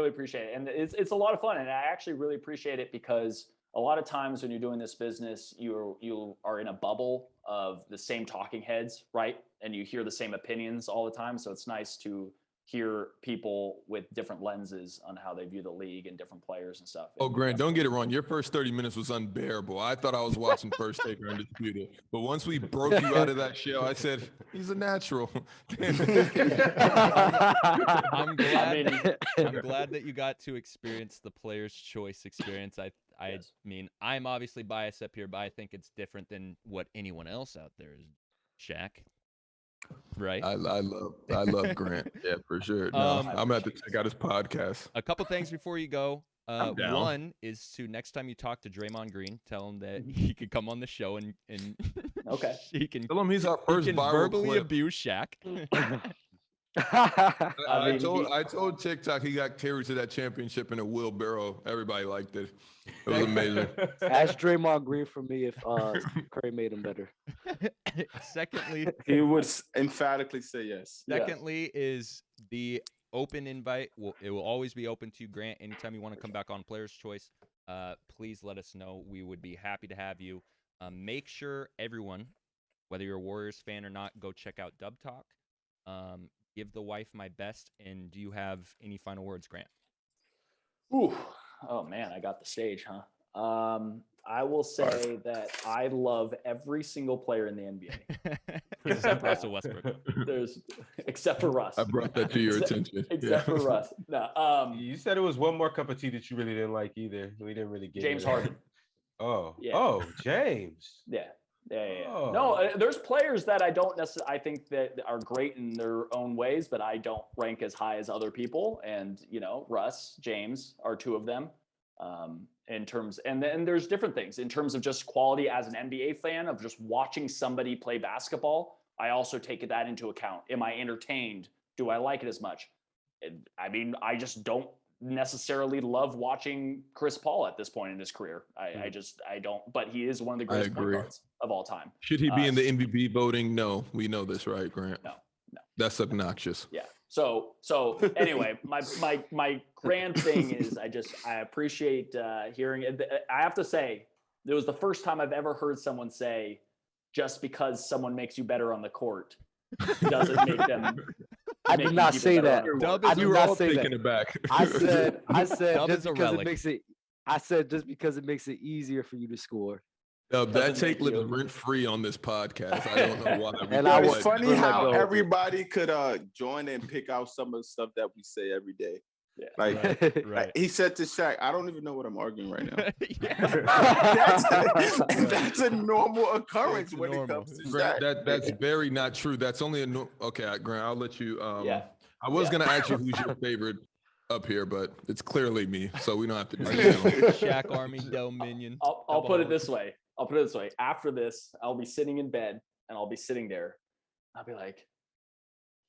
appreciate it, and it's a lot of fun, and I actually really appreciate it because a lot of times when you're doing this business, you are in a bubble of the same talking heads, right? And you hear the same opinions all the time. So it's nice to hear people with different lenses on how they view the league and different players and stuff. Oh, Grant, don't get it wrong. Your first 30 minutes was unbearable. I thought I was watching First Take or Undisputed. But once we broke you out of that shell, I said, he's a natural. I'm glad that you got to experience the Player's Choice experience. I Yes. mean, I'm obviously biased up here, but I think it's different than what anyone else out there is. Shaq, right? I love Grant. Yeah, for sure. No, I'm gonna have to check out his podcast. A couple things before you go. I'm down. One is to next time you talk to Draymond Green, tell him that he could come on the show and Okay. he can Tell him he's our he first can viral verbally clip. abuse Shaq. I mean, told TikTok he got carried to that championship in a wheelbarrow. Everybody liked it. It was amazing. Ask Draymond Green for me if Curry made him better. Secondly, He would emphatically say yes. Secondly, is the open invite. It will always be open to you, Grant. Anytime you want to come back on Player's Choice, please let us know. We would be happy to have you. Make sure everyone, whether you're a Warriors fan or not, go check out Dub Talk. Give the wife my best. And do you have any final words, Grant? Ooh. Oh man, I got the stage, huh? I will say that I love every single player in the NBA. Except Russell Westbrook. Except for Russ. I brought that to your attention. Except for Russ. No. You said it was one more cup of tea that you really didn't like either. We didn't really get James into that. Harden. Oh, Yeah. oh, James. Yeah. Oh. No, there's players that I don't necessarily. I think that are great in their own ways, but I don't rank as high as other people. And Russ, James are two of them. In terms, and then there's different things in terms of just quality as an NBA fan of just watching somebody play basketball. I also take that into account. Am I entertained? Do I like it as much? I mean, I just don't necessarily love watching Chris Paul at this point in his career. I don't, but he is one of the greatest point guards of all time. Should he be in the MVP voting? No, we know this, right, Grant? No. That's obnoxious. Yeah. So anyway, my grand thing is I appreciate hearing it. I have to say, it was the first time I've ever heard someone say, just because someone makes you better on the court doesn't make them. I did not say that. I You were all taken aback. I said Dub just is a because it relic. makes it. I said just because it makes it easier for you to score. That Doesn't take make lives you- rent free on this podcast. I don't know why. And Yo, I it's was- funny Let how go. everybody could join and pick out some of the stuff that we say every day. Yeah. Like, Right. like he said to Shaq, I don't even know what I'm arguing right now. Yeah. That's a normal occurrence It's when normal. it comes to Grant, Shaq. that's very not true. That's only okay, Grant. I'll let you. Yeah. I was Yeah. gonna ask you who's your favorite up here, but it's clearly me, so we don't have to do Are you that. Shaq Army Dominion? I'll put it this way. After this, I'll be sitting in bed and I'll be sitting there. I'll be like,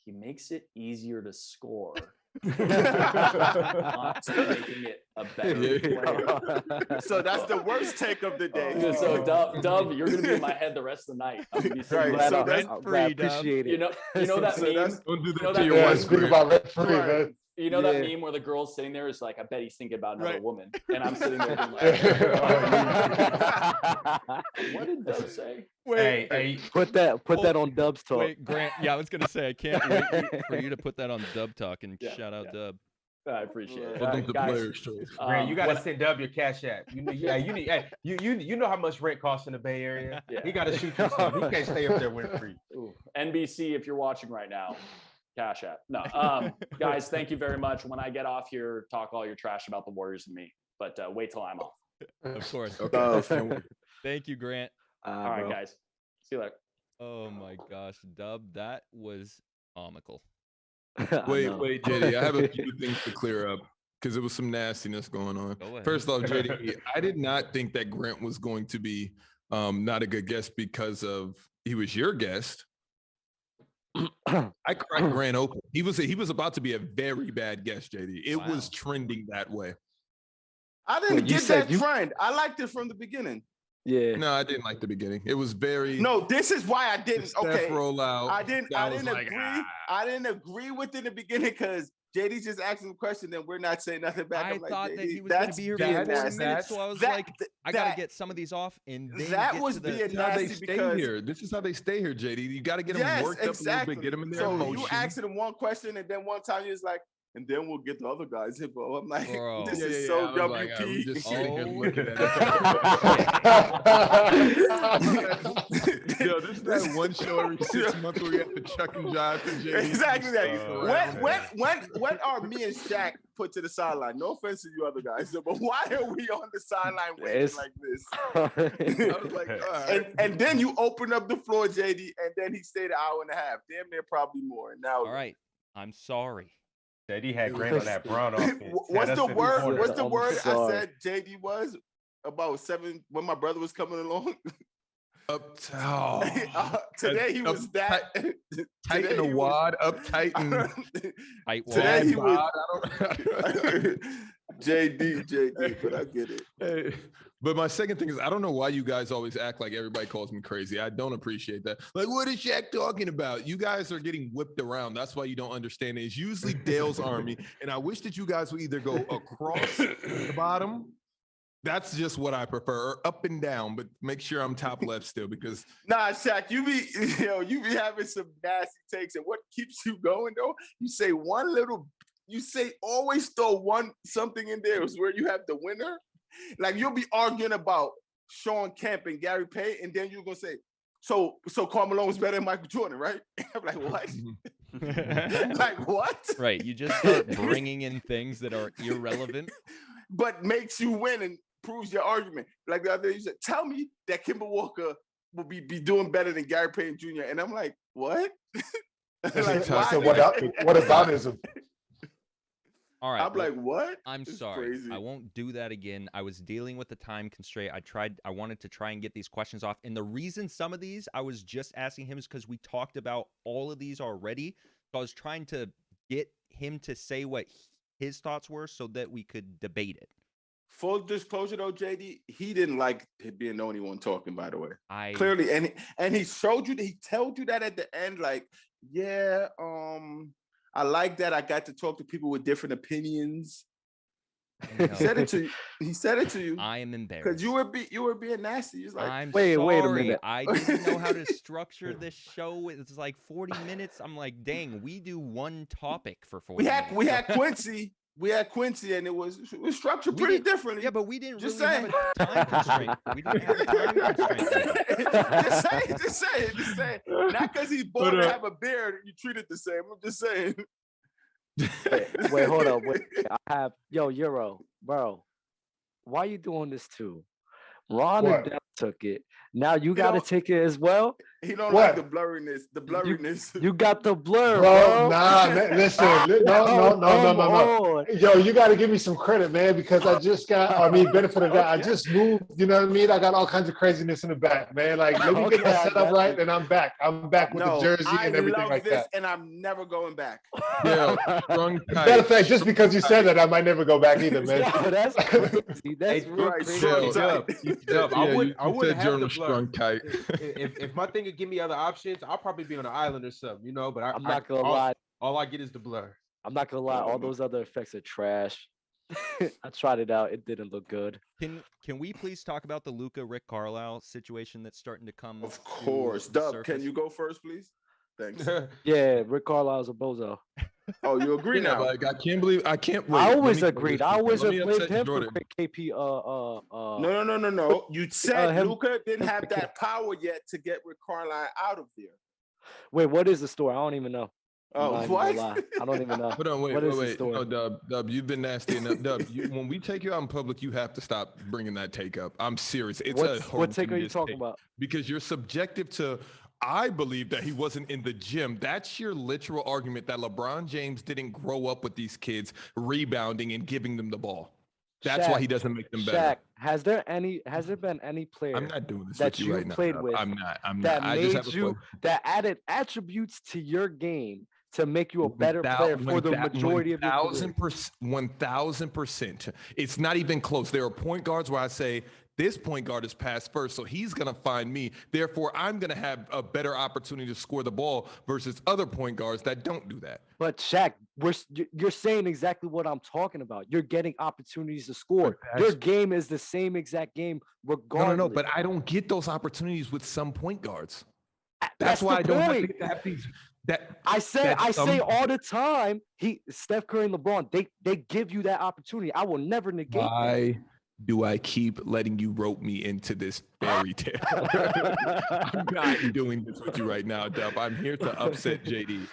he makes it easier to score. Not making it a better player. So that's the worst take of the day. So Dub, you're gonna be in my head the rest of the night. I'm gonna be sitting Right, there. so I'm that's- glad- free, I Dub. appreciate it. You know that So meme. that's- Don't do You know that to that your Yeah, meme? wife. speak Grant. about rent free, Right. man. You know that Yeah. meme where the girl's sitting there is like, I bet he's thinking about another Right. woman, and I'm sitting there being like, what did Dub say? Wait, Hey, Put that on Dub's talk. wait, Grant. Yeah, I was gonna say I can't wait for you to put that on Dub Talk and Yeah, shout out yeah. Dub. I appreciate it. Welcome Alright, to guys, Players Choice. Grant, you gotta what- send Dub your cash app. You need. Hey, you know how much rent costs in the Bay Area. Yeah. He gotta shoot you some. He can't stay up there rent free. Ooh, NBC, if you're watching right now, cash app. No, guys, thank you very much. When I get off here, talk all your trash about the Warriors and me, but wait till I'm off. Of course. Okay. Thank you, Grant. All right, guys. See you later. Oh my gosh, Dub, that was comical. Wait, JD. I have a few things to clear up because there was some nastiness going on. Go ahead. First off, JD, I did not think that Grant was going to be not a good guest because of he was your guest. I cracked Grant open. He was about to be a very bad guest, JD. It Wow. was trending that way. I didn't Wait, you get said that trend. I liked it from the beginning. Yeah. No, I didn't like the beginning. It was very No, this is why I the didn't. Steph Okay, roll out. I didn't that was like, agree. ah. I didn't agree with it in the beginning because JD just asking the question, and we're not saying nothing back. I I'm like, thought that JD, he was going to that's be here being for 40 nasty. minutes, so I was That- like, I got to that- get some of these off and then that get was to the, being This is how they nasty stay because here. This is how they stay here, JD. You got to get them yes, worked up a little exactly. bit, get them in their So emotion. you asking them one question, and then one time you was like, and then we'll get the other guys here, bro. I'm like, Bro. this Yeah, is yeah, so yeah. I was like, WP. all right, we just sitting here Oh. looking at it. Yo, this is that one show every 6 months where we have to chuck and jive for JD. Exactly that. around. When are me and Shaq put to the sideline? No offense to you other guys, but why are we on the sideline waiting It's- like this? I was like, all right. And then you open up the floor, JD, and then he stayed an hour and a half, damn near probably more. And now, all right, I'm sorry. JD had Grant on that Brown offense. what's Had the us in word? corner. What's the I'm word I sorry. said? JD was about 7 when my brother was coming along. Today he was that Tight in today a he was- wad, uptight and Tight wall. Today he was- bod. I don't. JD, but I get it. Hey, but my second thing is, I don't know why you guys always act like everybody calls me crazy. I don't appreciate that. Like, what is Shaq talking about? You guys are getting whipped around. That's why you don't understand it. It's usually Dale's army. And I wish that you guys would either go across the bottom. That's just what I prefer, or up and down, but make sure I'm top left still because Nah, Shaq, you be having some nasty takes, and what keeps you going though? You say always throw something in there is where you have the winner. Like you'll be arguing about Sean Kemp and Gary Payton, and then you're gonna say, so Karl Malone was better than Michael Jordan, right? I'm like, what? Like what? Right, you just start bringing in things that are irrelevant. But makes you win and proves your argument. Like the other day, you said, tell me that Kemba Walker will be doing better than Gary Payton Jr. And I'm like, what? Like, So why? what about ism? All right, I'm like, what? I'm This is sorry. crazy. I won't do that again. I was dealing with the time constraint. I wanted to try and get these questions off. And the reason some of these I was just asking him is because we talked about all of these already. So I was trying to get him to say what his thoughts were so that we could debate it. Full disclosure though, JD, he didn't like being the only one talking, by the way. I Clearly, and he showed you that he told you that at the end, like, yeah, I like that I got to talk to people with different opinions. No. He said it to you. He said it to you. I am embarrassed. Because you were being nasty. He's like, I'm Wait a sorry. minute. I didn't know how to structure this show. It's like 40 minutes. I'm like, dang, we do one topic for 40 minutes. we had Quincy. We had Quincy, and it was structured pretty differently. Yeah, but we didn't Just really saying. have a time constraint. We didn't have a time constraint. just saying. Not because he's born to have a beard, you treat it the same. I'm just saying. Wait, hold up. Wait, I have Euro, bro. Why you doing this too? Ron What? and Dell took it. Now you got to take it as well. He don't What? like the blurriness. You got the blur, Bro, bro. nah, man, listen, no. on. Yo, you got to give me some credit, man, because I just got, benefit of that. I just moved, you know what I mean? I got all kinds of craziness in the back, man. Like, let me get that set up right, and I'm back. I'm back with the jersey and everything love like this, that. and I'm never going back. Yeah, strong Matter of fact, just because you said that, I might never go back either, man. Yo, that's crazy. That's real right, crazy. strong Dub, I wouldn't have the blur. strong kite. If my thing would give me other options, I'll probably be on an island or something, But I'm not gonna lie. All I get is the blur. I'm not gonna lie. All those other effects are trash. I tried it out. It didn't look good. Can we please talk about the Luka Rick Carlisle situation that's starting to come? Of course. to the Dub, surface? can you go first, please? Thanks. Yeah, Rick Carlisle's a bozo. Oh, you agree Yeah, now? like I can't believe I can't wait. I Let always me- agreed. I always let me blamed upset him Jordan. for KP. No. You said him- Luka didn't have that power yet to get Rick Carlisle out of there. Wait, what is the story? I don't even know. I'm not Oh, even gonna what? lie. I don't even know. Hold on, What is the wait. story? No, Dub, you've been nasty enough. Dub, when we take you out in public, you have to stop bringing that take up. I'm serious. It's What take are you talking about? Because you're subjective to. I believe that he wasn't in the gym. That's your literal argument that LeBron James didn't grow up with these kids rebounding and giving them the ball. That's why Shaq, he doesn't make them better. Shaq, has there been any player I'm not doing this that with you you right now. played Dub. with I'm not. that I just have made a you that added attributes to your game to make you a better player for the majority of your career? 1,000%. It's not even close. There are point guards where I say, this point guard is pass first, so he's going to find me. Therefore, I'm going to have a better opportunity to score the ball versus other point guards that don't do that. But Shaq, you're saying exactly what I'm talking about. You're getting opportunities to score. Your game is the same exact game regardless. No, but I don't get those opportunities with some point guards. That's why the I don't have point. to have these. I say all the time. Steph Curry and LeBron, they give you that opportunity. I will never negate that. Why do I keep letting you rope me into this fairy tale? I'm not doing this with you right now, Dub. I'm here to upset JD.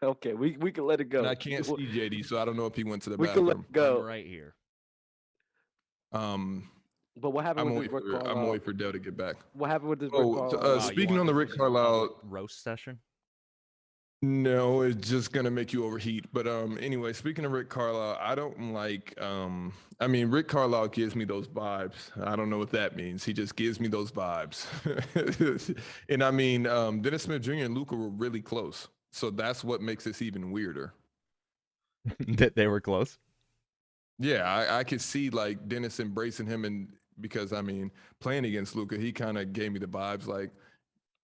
Okay, we can let it go. And I can't see JD, so I don't know if he went to the we can let bathroom. it go. I'm right here. But what happened I'm with Rick Carlisle? gonna wait for Dell to get back. What happened with this Rick Carlisle? Wow, you Speaking want on the this Rick as a Carlisle, roast session. no, it's just gonna make you overheat. But anyway, speaking of Rick Carlisle, I don't like. Rick Carlisle gives me those vibes. I don't know what that means. He just gives me those vibes. And Dennis Smith Jr. and Luka were really close, so that's what makes this even weirder. That they were close. Yeah, I could see like Dennis embracing him, and because playing against Luka, he kind of gave me the vibes like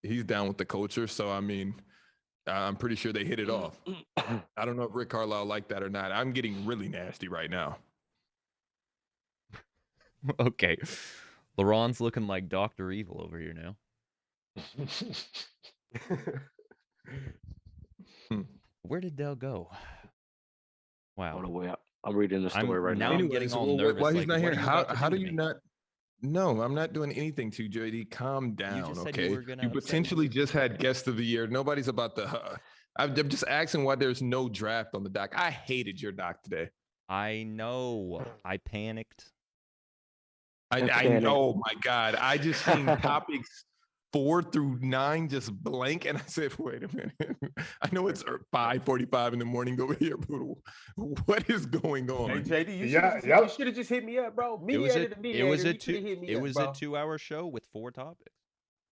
he's down with the culture. So I'm pretty sure they hit it off. I don't know if Rick Carlisle liked that or not. I'm getting really nasty right now. Okay, LeBron's looking like Dr. Evil over here now. Where did Dell go? Wow. Hold on, wait. I'm reading the story right now. I'm getting all nervous. While he's like, not what here, are you about to how do to you me? not? No, I'm not doing anything to you, JD. Calm down, just said okay? you were gonna You upset me. potentially just had guest of the year. Nobody's about to. I'm just asking why there's no draft on the doc. I hated your doc today. I know. I panicked. I know. Oh my God! I just seen topics 4 through 9 just blank, and I said, "Wait a minute! I know it's 5:45 in the morning over here, but what is going on?" Hey, JD, you should have just hit me up, bro. It was Mediator to mediator. a You coulda hit me up, a bro. 2-hour show with 4 topics.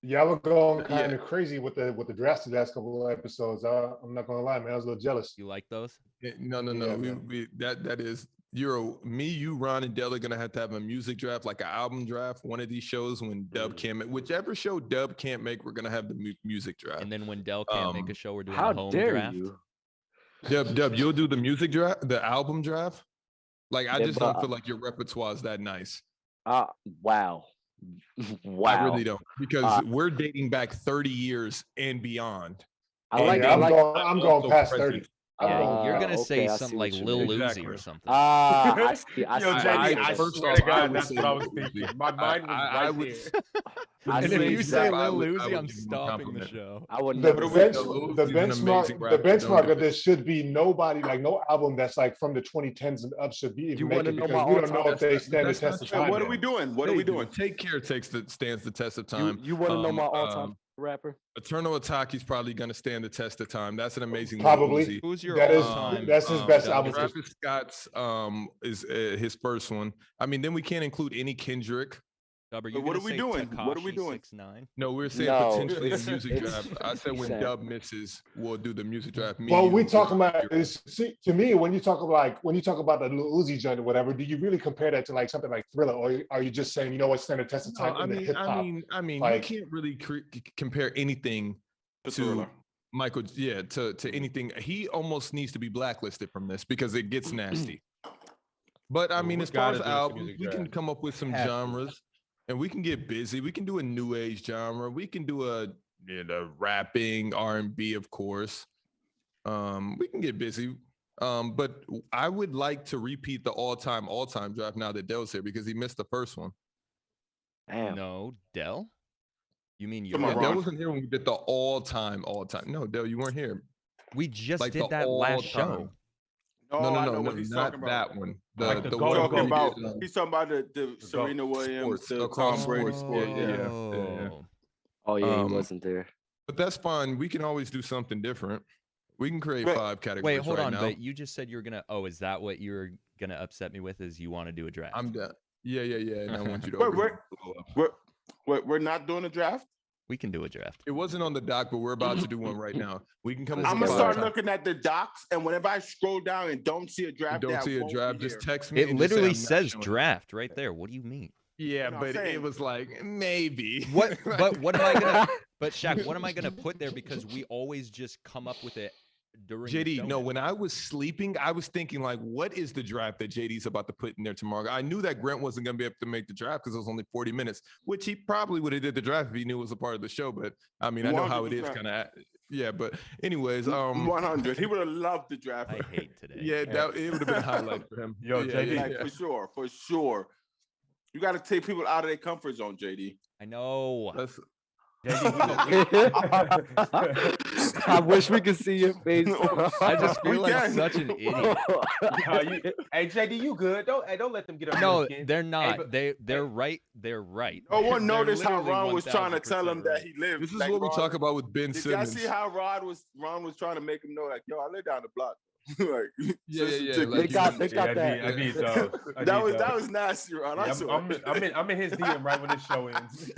Yeah, I was going kind of crazy with the drafts the last couple of episodes. I'm not gonna lie, man. I was a little jealous. You like those? No. Yeah, man. That is me, you, Ron, and Dell are gonna have to have a music draft, like an album draft. One of these shows when Dub can't make, whichever show Dub can't make, we're gonna have the music draft. And then when Dell can't make a show, we're doing How a home dare draft. you? Dub, you'll do the music draft, the album draft. Like I Yeah, just but- don't feel like your repertoire is that nice. Wow. Wow. I really don't, because we're dating back 30 years and beyond. I like. Yeah, I like. I'm going also past present. 30. You're gonna okay, say I see something what like you Lil mean. Uzi Exactly. or something. I see. I see. Yo, I JD, see. I first swear off, to I God, would that's say what I was Lil Uzi. thinking. My mind was I right would- there. I And see. if you say I Lil would- I Uzi, would I'm give him a stopping the compliment. show. I would The never. Lil benchmark, Uzi's an amazing rapper, don't benchmark get of this should be nobody, like no album that's like from the 2010s and up should be even You make wanna it, know because my we don't know all-time- if they stand the that's not test of true. time. What are yet. we doing? What are we doing? Take Care stands the test of You, time. you want to know my Um, all-time rapper? Eternal Ataki's probably going to stand the test of time. That's an amazing Lil Probably. Uzi. Who's your That is all-time? that's his best Dub? album. Travis Scott's is his first one. I mean, then we can't include any Kendrick. Dub, are you But what gonna are we say doing? What are we Tekashi doing? 6ix9ine? No, we're saying No, potentially a it's- music it's- draft. I said when said- Dub misses, we'll do the music draft. Me, Well, you, we talking about Zero. is, see, to me, when you talk about the Lil Uzi joint or whatever, do you really compare that to like something like Thriller, or are you just saying, you know what, stand the test of No, time in the hip hop? I mean, like- you can't really compare anything to Thriller. Michael. Yeah, to anything. He almost needs to be blacklisted from this because it gets nasty. But I Well, mean, we as far gotta as do this albums, music we can draft. come up with some Have to. genres, and we can get busy. We can do a new age genre. We can do a rapping, R&B, of course. We can get busy. But I would like to repeat the all-time draft now that Dell's here because he missed the first one. Damn. No, Dell. You mean Come you're? on, Yeah, Dell Ron. wasn't here when we did the all-time. No, Dell, you weren't here. We just Like did the that last show. all-time. Oh, No, I know what he's not talking about. that one. Like the He's Go, talking go, about, go. he's talking about the Serena Williams, Sports, the across Tom Brady sports. sport. Yeah. Oh. Oh yeah, Um, he wasn't there. But that's fine. We can always do something different. We can create Wait, 5 categories Wait, hold right on. now. But you just said you're gonna. Oh, is that what you're gonna upset me with? Is you want to do a draft? I'm done. Yeah. And I want you to. Wait, open it up. We're not doing a draft. We can do a draft. It wasn't on the doc, but we're about to do one right now. We can come. Let's I'm up gonna with go. start looking at the docs, and whenever I scroll down and don't see a draft, Don't that see a won't draft. be Just there. text me. It and just say, literally "I'm not says showing up." draft right there. What do you mean? Yeah, No, I'm but saying- it was like maybe. What? But what am I gonna? But Shaq, what am I gonna put there? Because we always just come up with it during. the JD, show. no, when I was sleeping, I was thinking like, what is the draft that JD's about to put in there tomorrow? I knew that Grant wasn't going to be able to make the draft because it was only 40 minutes, which he probably would have did the draft if he knew it was a part of the show. But I mean, I know how it is 100%. kind of, yeah, but anyways, 100. He would have loved the draft. I hate today. yeah, that it would have been a highlight for him. Yo, yeah, JD. Like, for sure. You got to take people out of their comfort zone, JD. I know. That's, I wish we could see your face. I just We feel like can. such an idiot. Hey, JD, you good? Don't let them get up. No, your skin. they're not. but- They're right. They're right. No one They're noticed how literally Ron was trying to tell him 1000% that right. he lived. this is like what we Ron- talk about with Ben Did y'all Simmons. see how Ron was trying to make him know, like, yo, I live down the block. Like, Yeah, just yeah, to- like They got Yeah, that. I need those. I that need was those. that was nasty, Ron. I Yeah, saw I'm in his DM right when this show ends.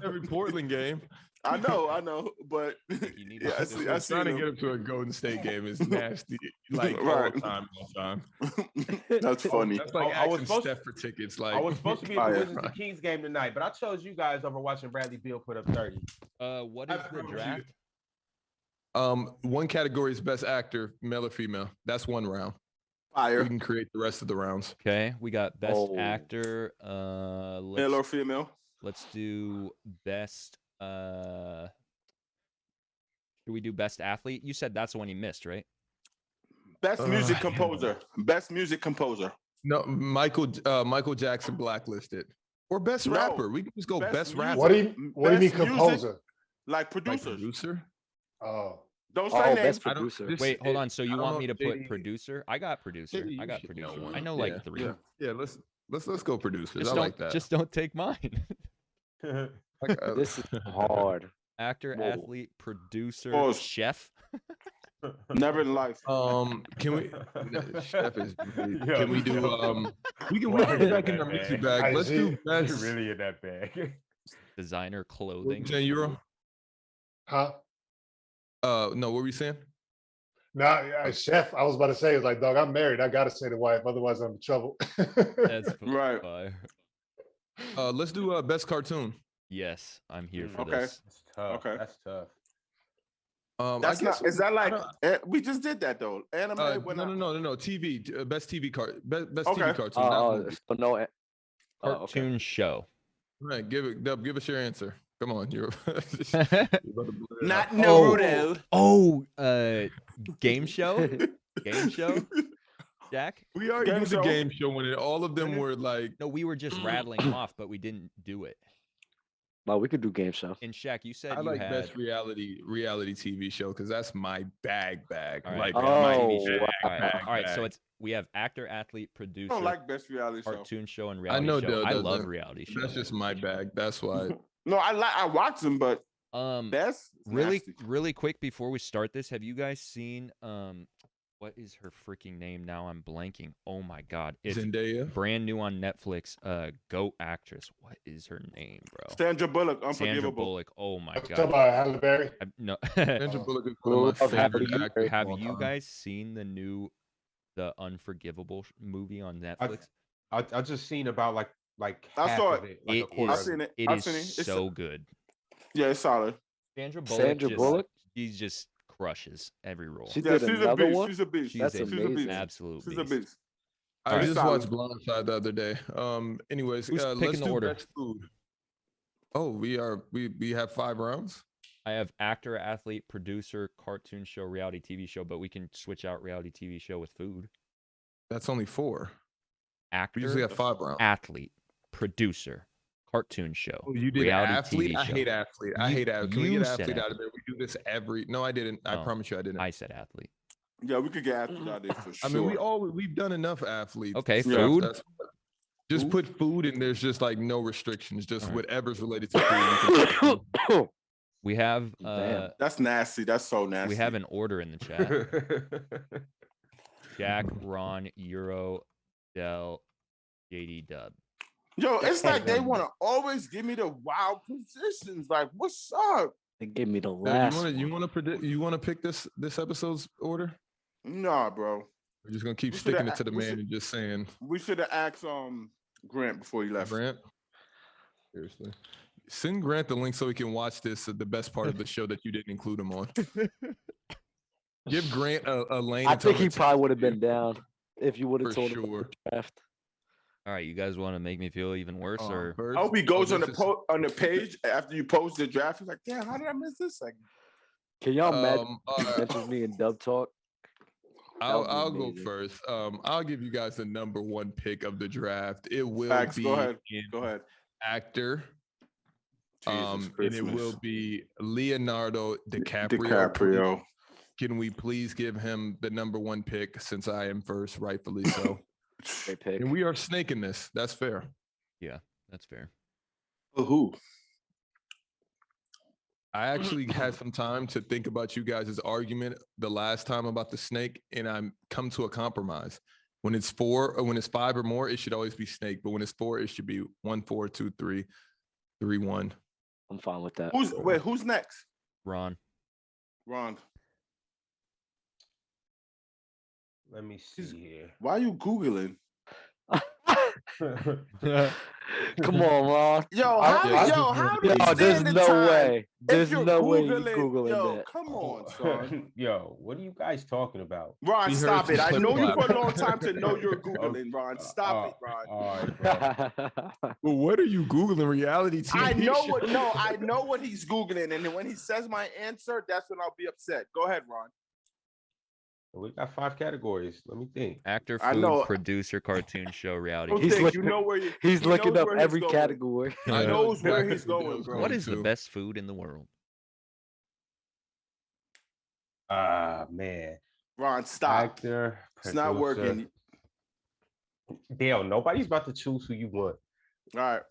Every Portland game. I know, but You need yeah, I to- see Trying to him. get him to a Golden State game is nasty. Like Right. all time. That's funny. That's like I was asking supposed- Steph for tickets. Like I was supposed to be Oh, at the yeah. Wizards and Kings game tonight, but I chose you guys over watching Bradley Beal put up 30. What is the draft? one category is best actor, male or female. That's one round. We Fire, can create the rest of the rounds. Okay, we got best Oh. actor. male or female. Let's do best. Should we do best athlete? You said that's the one you missed, right? Best music yeah. composer. Best music composer. No, Michael Jackson blacklisted. Or best No, rapper. We can just go best best, music. rapper. What do you mean Best music, composer? Like Like producers. producer? Oh, Don't say Oh, names. best I don't- producer. this- Wait, hold it- on. So I you don't want know me to if put JD producer? I got producer. JD, I you got should producer. know I one. know Yeah, like 3. Yeah, let's go producers. Just I don't like that. just don't take mine. Like, This is hard. Actor, Whoa. athlete, producer, Pause. chef. Never in life. Can we? Chef is. Yo, Can we do? yo. We can Why get are back you in our that mixy bad? bag. I Let's see. do You're best. really in that bag. Designer What were clothing. you saying, Euro? huh? No. What were you saying? Nah, chef. I was about to say, it's like, dog, I'm married. I gotta say the wife, otherwise I'm in trouble. That's Right. fire. Let's do best cartoon. Yes, I'm here for Okay. this. That's tough. Okay. That's tough. That's I guess not. Is that like we we just did that though? Anime. no. TV, best TV best Okay. TV cartoon. not movie. So no. Okay. Cartoon show. Right, give us your answer. Come on, you're Not Oh. Naruto. Oh, game show? Game show? Jack? We already Game did the show. game show when all of them were like. No, we were just rattling them off, but we didn't do it. Well, we could do game show. And Shaq, you said I you like had best reality TV show because that's my bag. All right, Like best my TV show. wow. All right, bag, all right. So bag. we have actor, athlete, I producer, don't like best reality show. cartoon show, and reality know show. Dale I doesn't. love reality shows. That's just my bag. That's why. No, I watch them, but best Really, nasty. really quick before we start this, have you guys seen what is her freaking name now? I'm blanking. Oh my god, it's Zendaya. brand new on Netflix. GOAT actress. What is her name, bro? Sandra Bullock, Sandra Unforgivable. Bullock. Oh my Talk god. about Halle Berry. No. Sandra Bullock is one of my Love favorite Halle actors. Have of all you time. guys seen the Unforgivable movie on Netflix? I just seen about like I half saw of it. it. Like a It quarter I've of seen it. It I've is seen it. It's so good. yeah, it's solid. Sandra Bullock. Sandra Bullock? She just crushes every role. She Yeah, did she's a another beast. one. She's a beast. She's That's a- she's a amazing. beast. Absolute She's a beast. beast. I Alright. just Solid. watched Blindside the other day. Anyways, Who's let's picking the do order? best food. Oh, we have 5 rounds. I have actor, athlete, producer, cartoon show, reality TV show, but we can switch out reality TV show with food. That's only 4. Actor, We usually have 5 rounds. athlete, producer, cartoon show, Oh, you did reality athlete. TV I show. hate athlete. I You- hate athlete. Can we you get said athlete out of athlete. there? We do this every. No, I didn't. I Oh, promise you, I didn't. I said athlete. Yeah, we could get athlete out there for I sure. mean, we've done enough athletes. Okay, stuff. food. Just Food? put food, and there's just like no restrictions. Just Alright. whatever's related to food. you can put. We have Damn. That's nasty. That's so nasty. we have an order in the chat. Jack, Ron, Euro, Del, JD Dub. Yo, it's like they Damn. want to always give me the wild positions. Like, what's up? They gave me the Now, last. you want to predict? You want to pick this episode's order? Nah, bro. We're just gonna keep We shoulda sticking it to the we man should- and just saying We should have asked Grant before he left. Grant. Seriously, send Grant the link so he can watch this. The best part of the show that you didn't include him on. Give Grant a lane. I and tell think him he to probably would have you been down if you would have for told him sure. about the draft. All right, you guys want to make me feel even worse, or Birds- I hope he goes on this the is- on the page after you post the draft. He's like, damn, how did I miss this segment? Can y'all imagine uh, mentions me in Dub Talk? That would be I'll go amazing. first. I'll give you guys the number 1 pick of the draft. It will Facts. be Go ahead. in Go ahead. actor. Jesus And it will Christmas. be Leonardo DiCaprio. DiCaprio. Can we please give him the number 1 pick since I am first, rightfully so? Great pick. And we are snaking this. That's fair. yeah, that's fair. Who? I actually had some time to think about you guys' argument the last time about the snake, and I'm come to a compromise. When it's 4 or when it's 5 or more, it should always be snake. But when it's 4, it should be 1, 4, 2, 3, 3, 1. I'm fine with that. Who's next? Ron. Ron. Let me see here. Why are you Googling? Come on, Ron. Yo, I- how do you Yo, there's stand the no time way. if There's you're no way you Googling- Googling Yo, that. come on, son. Yo, what are you guys talking about? Ron, We heard stop some it. I clip know you clap. for a long time to know you're Googling, Ron. Stop it, Ron. All right, bro. Well, what are you Googling? Reality TV? I know show? what no, I know what he's Googling, and then when he says my answer, that's when I'll be upset. Go ahead, Ron. We got 5 categories. Let me think. Actor, I food, know- producer, cartoon show, reality. Don't He's think looking you know up- where you, He's he looking knows up where he's every going. category. He I know knows where exactly he's what going, Dale's bro. What is the too. best food in the world? Ah, man. Ron, stop. Actor. It's not producer. working. Dale, nobody's about to choose who you want. All right,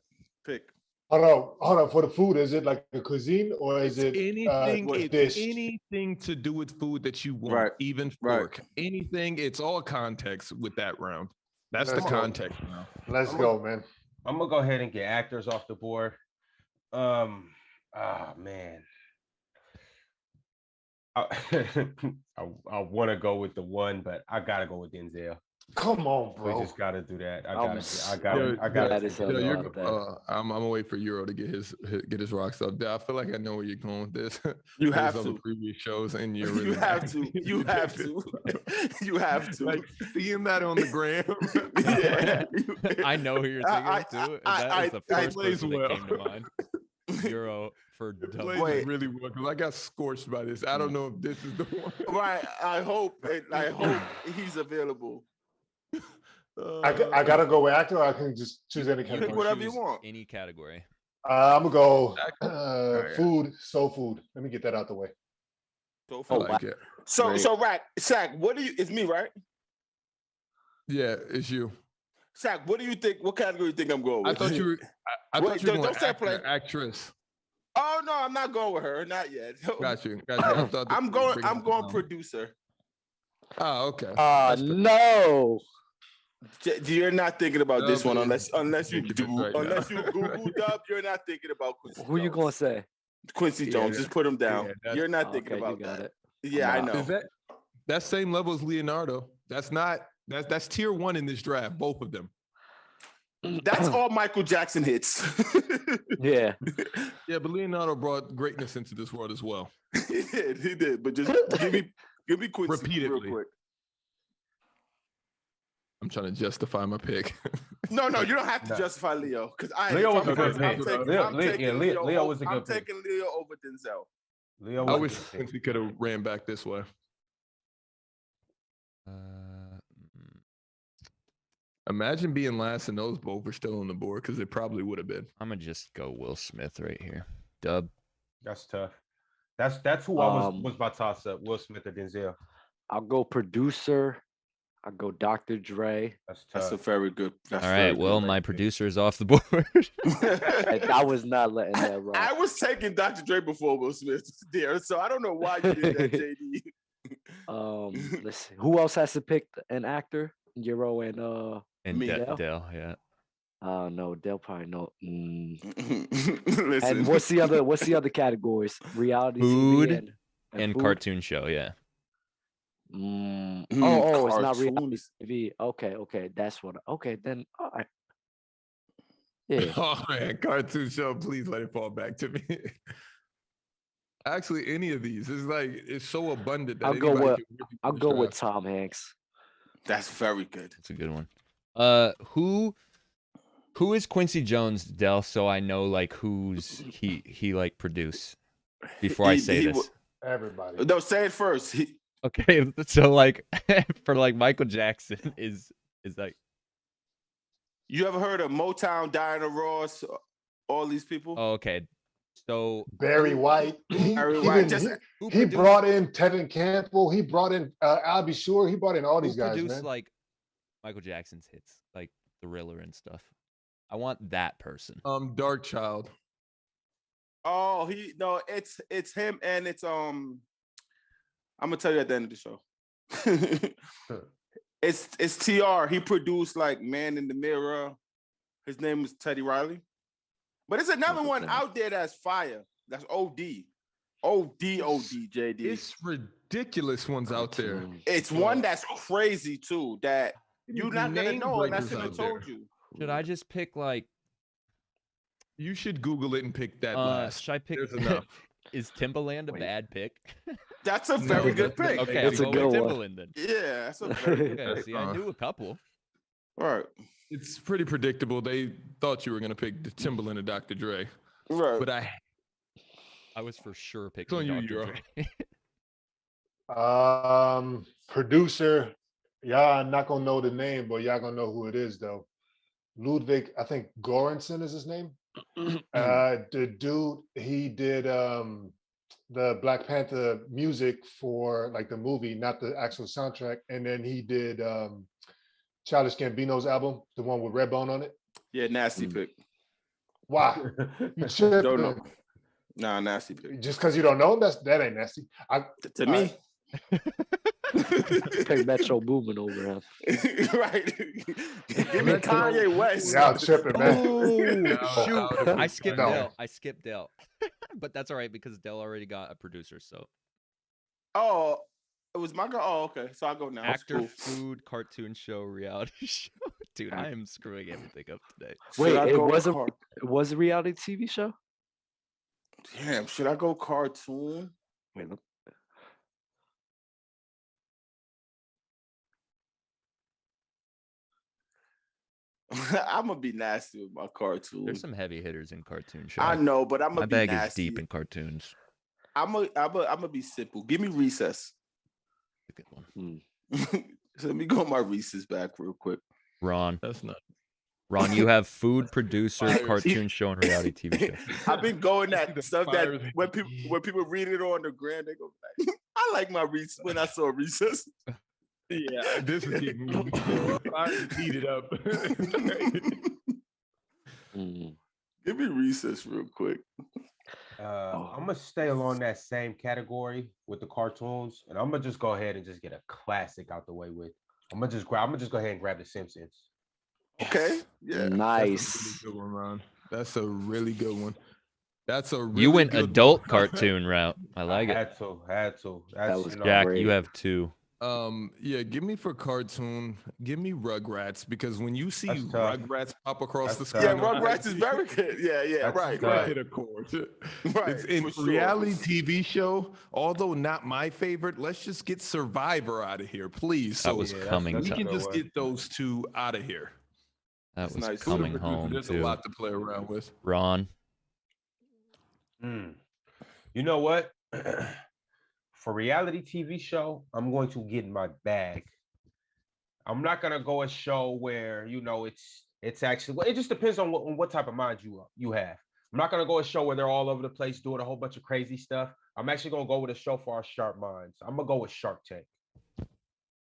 pick. Hold on. For the food, is it like a cuisine or is it Anything, what it's dish? anything to do with food that you want, Right, even right. fork. Anything, it's all context with that round. That's the Let's go. context now. Let's go, man. I'm gonna go ahead and get actors off the board. Man. I want to go with the one, but I gotta go with Denzel. Come on, We bro. just gotta do that. I I'm gotta. is take on it. that. I'm gonna wait for Euro to get his rocks up. I feel like I know where you're going with this. You Based have on to. the previous shows, and you're You really have to. You have to. You have to. like seeing that on the gram. Yeah. I know who you're thinking of too. And that is the first plays person well. that came to mind. Euro for It double. plays Wait. really well because I got scorched by this. I don't know if this is the one. Right. I hope he's available. I gotta go with actor. Or I can just choose any Pick category. whatever you Choose want. Any category. I'm gonna go Yeah. food, soul food. Let me get that out the way. So, I like it. Great. Zach, what do you? It's me, right? Yeah, it's you. Zach, what do you think? What category you think I'm going I with? thought you were. I Wait, thought you were don't going say actor, play. actress. Oh no, I'm not going with her. Not yet. Got you. I thought that I'm you were going. bringing I'm it going down. producer. Oh, okay. No. You're not thinking about this one unless you Ridiculous do right unless now. you Googled up. You're not thinking about Quincy. Who you Jones. gonna say? Quincy Jones. Just put him down. yeah, that's- You're not thinking Okay, about you got that. it. Yeah, I I'm know. Is that same level as Leonardo? That's tier 1 in this draft. Both of them. That's all Michael Jackson hits. Yeah. Yeah, but Leonardo brought greatness into this world as well. He did. But just give me Quincy Repeatedly. real quick. I'm trying to justify my pick. No, you don't have to justify Leo because Leo was a I'm good pick. taking Leo was a good I'm pick. taking Leo over Denzel. Leo I was a wish good pick. Quincy could have ran back this way. Imagine being last and those both were still on the board because it probably would have been. I'm gonna just go Will Smith right here. Dub. That's tough. That's who I was my toss up. Will Smith or Denzel. I'll go producer. I'll go Dr. Dre. That's tough. That's a very good. That's All very right. good. Well, my producer is off the board. I was not letting that rock. I was taking Dr. Dre before Will Smith there, so I don't know why you did that, JD. Let's see. Who else has to pick an actor? Euro and And Me. Dell, yeah. no, they'll probably know. Listen. And what's the other categories? Reality Food TV And food? cartoon show, yeah. It's not reality Cartoons. TV. Okay, that's what. Okay, then all right. Yeah. Oh man, cartoon show, please let it fall back to me. Actually, any of these is like it's so abundant that I'll go anybody with- can really I'll do go this with draft. Tom Hanks. That's very good. That's a good one. Who is Quincy Jones, Dell? So I know like who's he like produce before I say this. Everybody. No, say it first. Okay, so like for like Michael Jackson is like You ever heard of Motown, Diana Ross, all these people? oh, okay. So Barry White. Barry White. Just, who He produced- brought in Tevin Campbell. He brought in Albie Shore. He brought in all these who guys, produced man. like Michael Jackson's hits, like Thriller and stuff. I want that person. Dark Child. oh, it's him and it's I'm gonna tell you at the end of the show. It's TR. He produced like Man in the Mirror. His name is Teddy Riley. But it's another one out there that's fire. That's OD. JD. It's ridiculous ones out there. Cartoon. It's one that's crazy too. That you're Even not gonna name know unless breakers I out there. told you. Should I just pick like You should Google it and pick that last. should I pick There's enough. Is Timbaland a Wait. bad pick? That's a No, very that's good pick. not- Okay, That's I'll a go with good one. Timbaland then. Yeah, that's a very good Okay, pick. see, I knew a couple. Right. It's pretty predictable. They thought you were gonna pick the Timbaland and Dr. Dre, Right. but I was for sure picking on you, Dr. Euro. Dre. Producer. Y'all not gonna know the name, but y'all gonna know who it is though. Ludwig, I think Göransson is his name. The dude, he did the Black Panther music for like the movie, not the actual soundtrack, and then he did Childish Gambino's album, the one with Redbone on it. Yeah, nasty pick. Wow, you Don't tripping. know. Nah, nasty pick. Just because you don't know him, that ain't nasty. To me. Pick Metro Boomin over him. Right. Give me Kanye West. Y'all tripping, man. Oh, shoot. No. I skipped No. Dell. But that's all right because Dell already got a producer. So Oh, it was my girl. Oh, okay. So I'll go now. It's Actor, cool. food, cartoon show, reality show. Dude, I am screwing everything up today. Wait, I it go was a reality TV show? Damn, should I go cartoon? Wait, look. I'm gonna be nasty with my cartoon. There's some heavy hitters in cartoon show. I know, but I'm My gonna be bag nasty. is deep in cartoons. I'm gonna be simple. Give me Recess. A good one. So let me go my Reese's back real quick. Ron, That's not. Ron, you have food, producer, Fires. cartoon show, and reality TV show. I've been going that The stuff that fires. when people read it on the gram, they go like, I like my Reese's when I saw Recess. Yeah, this is getting heated up. Give me Recess real quick. I'm gonna stay along that same category with the cartoons, and I'm gonna just go ahead and just get a classic out the way with. I'm gonna just go ahead and grab The Simpsons. Okay. Yeah. Nice. That's a really good one, Ron. That's a really good one. That's a really You went good adult one. cartoon route. I like it. Had to. That That's, was Jack, great. you have two. Yeah, give me for cartoon. Give me Rugrats, because when you see That's tough. Rugrats pop across That's the tough. screen, Yeah, Rugrats is very good. Yeah, That's right. tough. right. Right. Hit a chord. Right, It's in for sure. reality TV show, although not my favorite. Let's just get Survivor out of here, please. That So was Yeah, coming. we that's can a just good one. get those two out of here. That That's was nice. coming Super home There's too. a lot to play around with. Ron, You know what? For reality TV show, I'm going to get in my bag. I'm not gonna go a show where it's actually. Well, it just depends on what type of mind you have. I'm not gonna go a show where they're all over the place doing a whole bunch of crazy stuff. I'm actually gonna go with a show for our sharp minds. I'm gonna go with Shark Tank.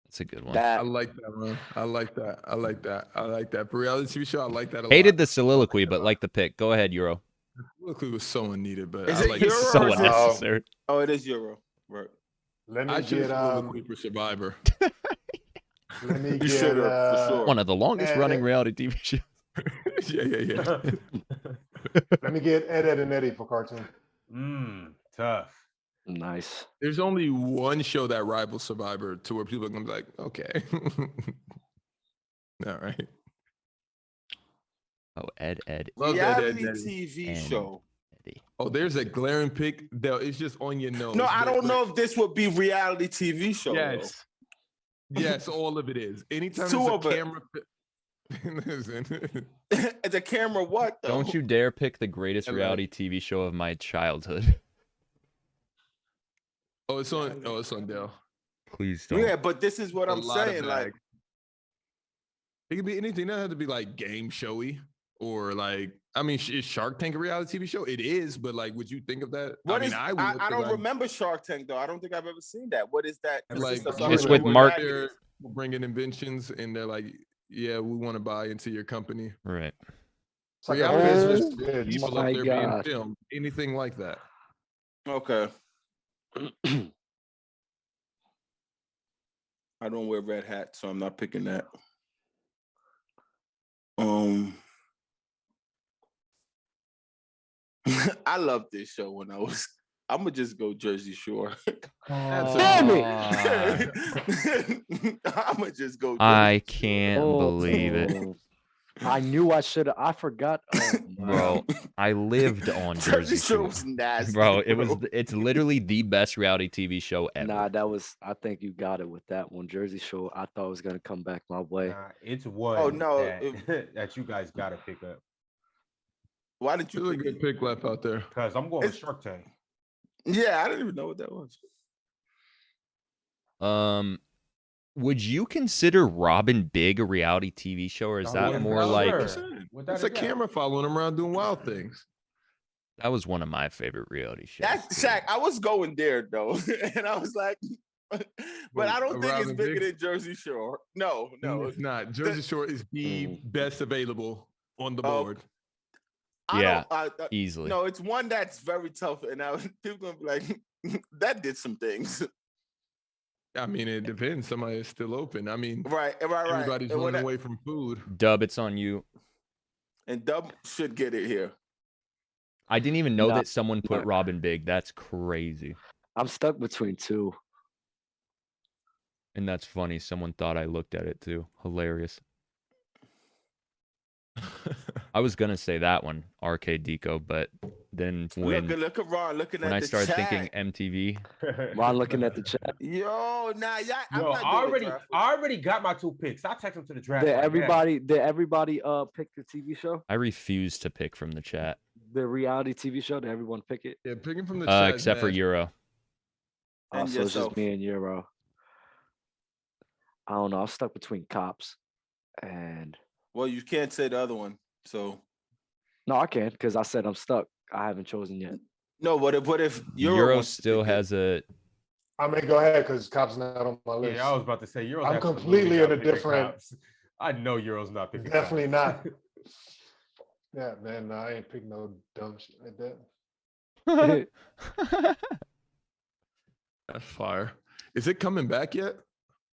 that's a good one. I That like that, man. I like that. I like that. I like that. For reality TV show, I like that a Hated lot. the soliloquy, but like the pick. Go ahead, Euro. Look, it was so unneeded, but Is I it like Euro It's or so is it- unnecessary. Oh, it is Euro. Right. Let me I should get have for Survivor. let me You get should have, for sure. One of the longest running reality TV shows. yeah. let me get Ed and Eddie for cartoon. Tough. nice. There's only one show that rivals Survivor to where people are gonna be like, okay. All right. Oh, Ed. Love that, Reality Ed. TV And- show. Eddie. Oh, there's a glaring pick. It's just on your nose. No, I but- don't know if this would be reality TV show. Yes. Yes, all of it is. Anytime Two there's a of it. camera. Listen. Though. The camera, what though? Don't you dare pick the greatest I like- reality TV show of my childhood. Oh, it's on Dell. Please don't. Yeah, but this is what A I'm lot of saying. Like, bag. It could be anything. It doesn't have to be like game showy or like. I mean, is Shark Tank a reality TV show? It is, but like, would you think of that? what I is? mean, I, would, I 'cause don't remember Shark Tank though. I don't think I've ever seen that. What is that? Like, consist of? So I It's don't with know what Mark- bag it They're is. bringing inventions, and they're like, "Yeah, we want to buy into your company." Right. It's like a Reality business is pitch. people my up there being God. filmed, anything like that. Okay. I don't wear red hats, so I'm not picking that. I loved this show when I was. I'm gonna just go Jersey Shore. Damn I'm gonna just go. I Jersey Shore. can't believe it. Oh, I knew I should have. I forgot. Oh, Bro, I lived on Jersey Jersey Shore Shore. was nasty, Bro, it's literally the best reality TV show ever. Nah, that was. I think you got it with that one. Jersey Shore. I thought it was gonna come back my way. Nah, it's one. Oh, no, that, that you guys gotta pick up. Why did Really you? good pick left out there. Cause I'm going with It's- Shark Tank. Yeah, I didn't even know what that was. Would you consider Robin Big a reality TV show, or is Oh, that yeah, more for like sure. Without It's a a doubt. camera following him around doing wild things. that was one of my favorite reality shows? That's too. Shaq. I was going there though, and I was like, but I don't think it's Robin bigger Big? than Jersey Shore. No, no. It's not. Jersey Shore is the best available on the Oh, board. Yeah, I, easily. no, it's one that's very tough, and people gonna be like, that did some things. I mean, it depends. Somebody is still open. I mean, Right. everybody's And, running away from food. Dub, it's on you. and Dub should get it here. I didn't even know Nah, that someone put nah. Robin Big. That's crazy. I'm stuck between two. And that's funny. Someone thought I looked at it too. Hilarious. I was gonna say that one, Arcade Deco, but then when Look at Ron looking when at I the started chat. thinking MTV, Ron looking at the chat. Yo, nah, yeah, I'm Yo, not I doing already, the draft. I already got my 2 picks. I'll take them to the draft. Did right now. everybody pick the TV show? I refuse to pick from the chat. The reality TV show? Did everyone pick it? Yeah, picking from the chat. is Except for nasty. Euro. And So it's just yourself. me and Euro. I don't know. I'm stuck between Cops and Well, you can't say the other one. So no, I can't because I said I'm stuck. I haven't chosen yet. no, what if Euro wants to still pick it? has a. I mean, go ahead because Cops not on my list. Yeah, I was about to say Euro's I'm absolutely completely not in a picking different- Cops. I know Euro's not picking. Definitely Cops. not. Yeah, man, no, I ain't picking no dumb shit like that. That's fire. Is it coming back yet?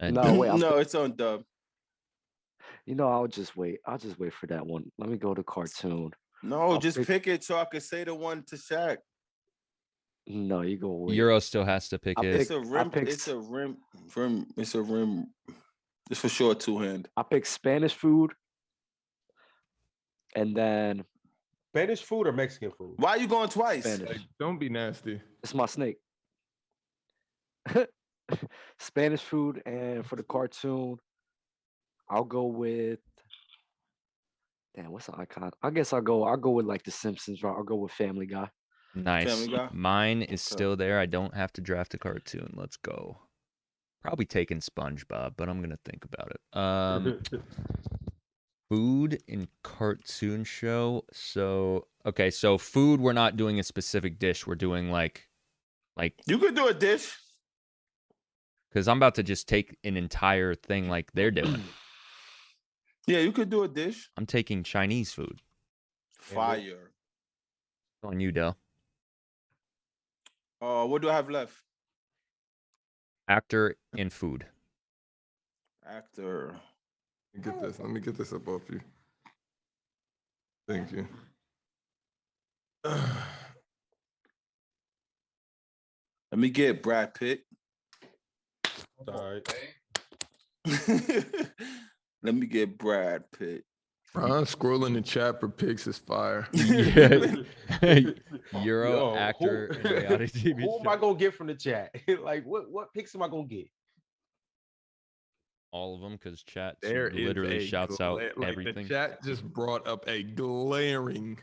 No, wait. No, it's on dub. You know, I'll just wait. I'll just wait for that one. Let me go to cartoon. No, I'll just pick- pick it so I can say the one to Shaq. No, you go wait. Euro still has to pick I his. It's a rim. picked- It's a rim. It's a rim. It's for sure 2-hand. I picked Spanish food, and then Spanish food or Mexican food? Why are you going twice? Spanish. Like, don't be nasty. It's my snake. Spanish food, and for the cartoon, I'll go with. Damn, what's the icon? I guess I'll go with like The Simpsons. Right? I'll go with Family Guy. Nice. Family Guy? Mine is Okay. still there. I don't have to draft a cartoon. Let's go. Probably taking SpongeBob, but I'm gonna think about it. Food and cartoon show. So okay, so food. We're not doing a specific dish. We're doing like You could do a dish. because I'm about to just take an entire thing like they're doing. Yeah, you could do a dish. I'm taking Chinese food. Fire. On you, Del. What do I have left? Actor and food. Actor. Get this. Let me get this up off you. Thank you. Let me get Brad Pitt. All right. Let me get Brad Pitt. Ron scrolling the chat for picks is fire. Euro Yo, actor who- and reality TV Who am I show. gonna get from the chat? Like, what picks am I gonna get? All of them because chat There is literally a shouts out like, everything. The chat just brought up a glaring.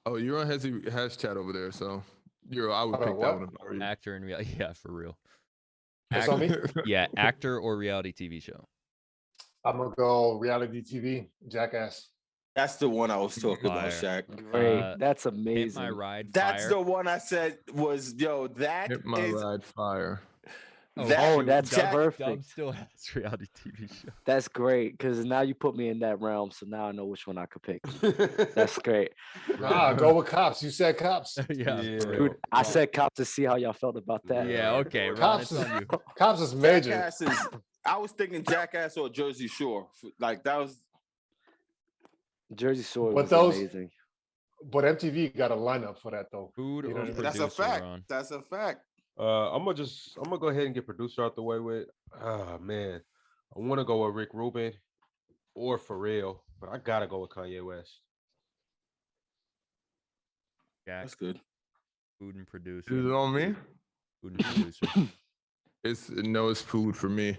Oh, Euro has chat over there, so Euro, I would Hold on, pick that what? one. If I were you. Actor and reality. Yeah, for real. That's on me. Yeah, actor or reality TV show. I'm gonna go reality TV, Jackass. That's the one I was talking about, Fire. Shaq. Great. That's Hit amazing. my ride. That's fire. the one I said was that Hit my is ride fire. Oh, that's Jack- perfect. Dub still has reality TV show. That's great because now you put me in that realm, so now I know which one I could pick. That's great. Nah, go with Cops. You said Cops. Yeah, Yeah. for real. Dude, I said Cops to see how y'all felt about that. Yeah, okay, Ron, Cops it's is, on you. Cops is major. Jackass is. I was thinking Jackass or Jersey Shore. Like that was. Jersey Shore But was those- amazing. But MTV got a lineup for that though. Food You know or what I mean? producer, That's a fact. Ron? That's a fact. I'm gonna go ahead and get producer out the way with. Ah man, I want to go with Rick Rubin or Pharrell, but I gotta go with Kanye West. Jack, That's good. food and Is it producer. on me? Food and producer. It's food for me.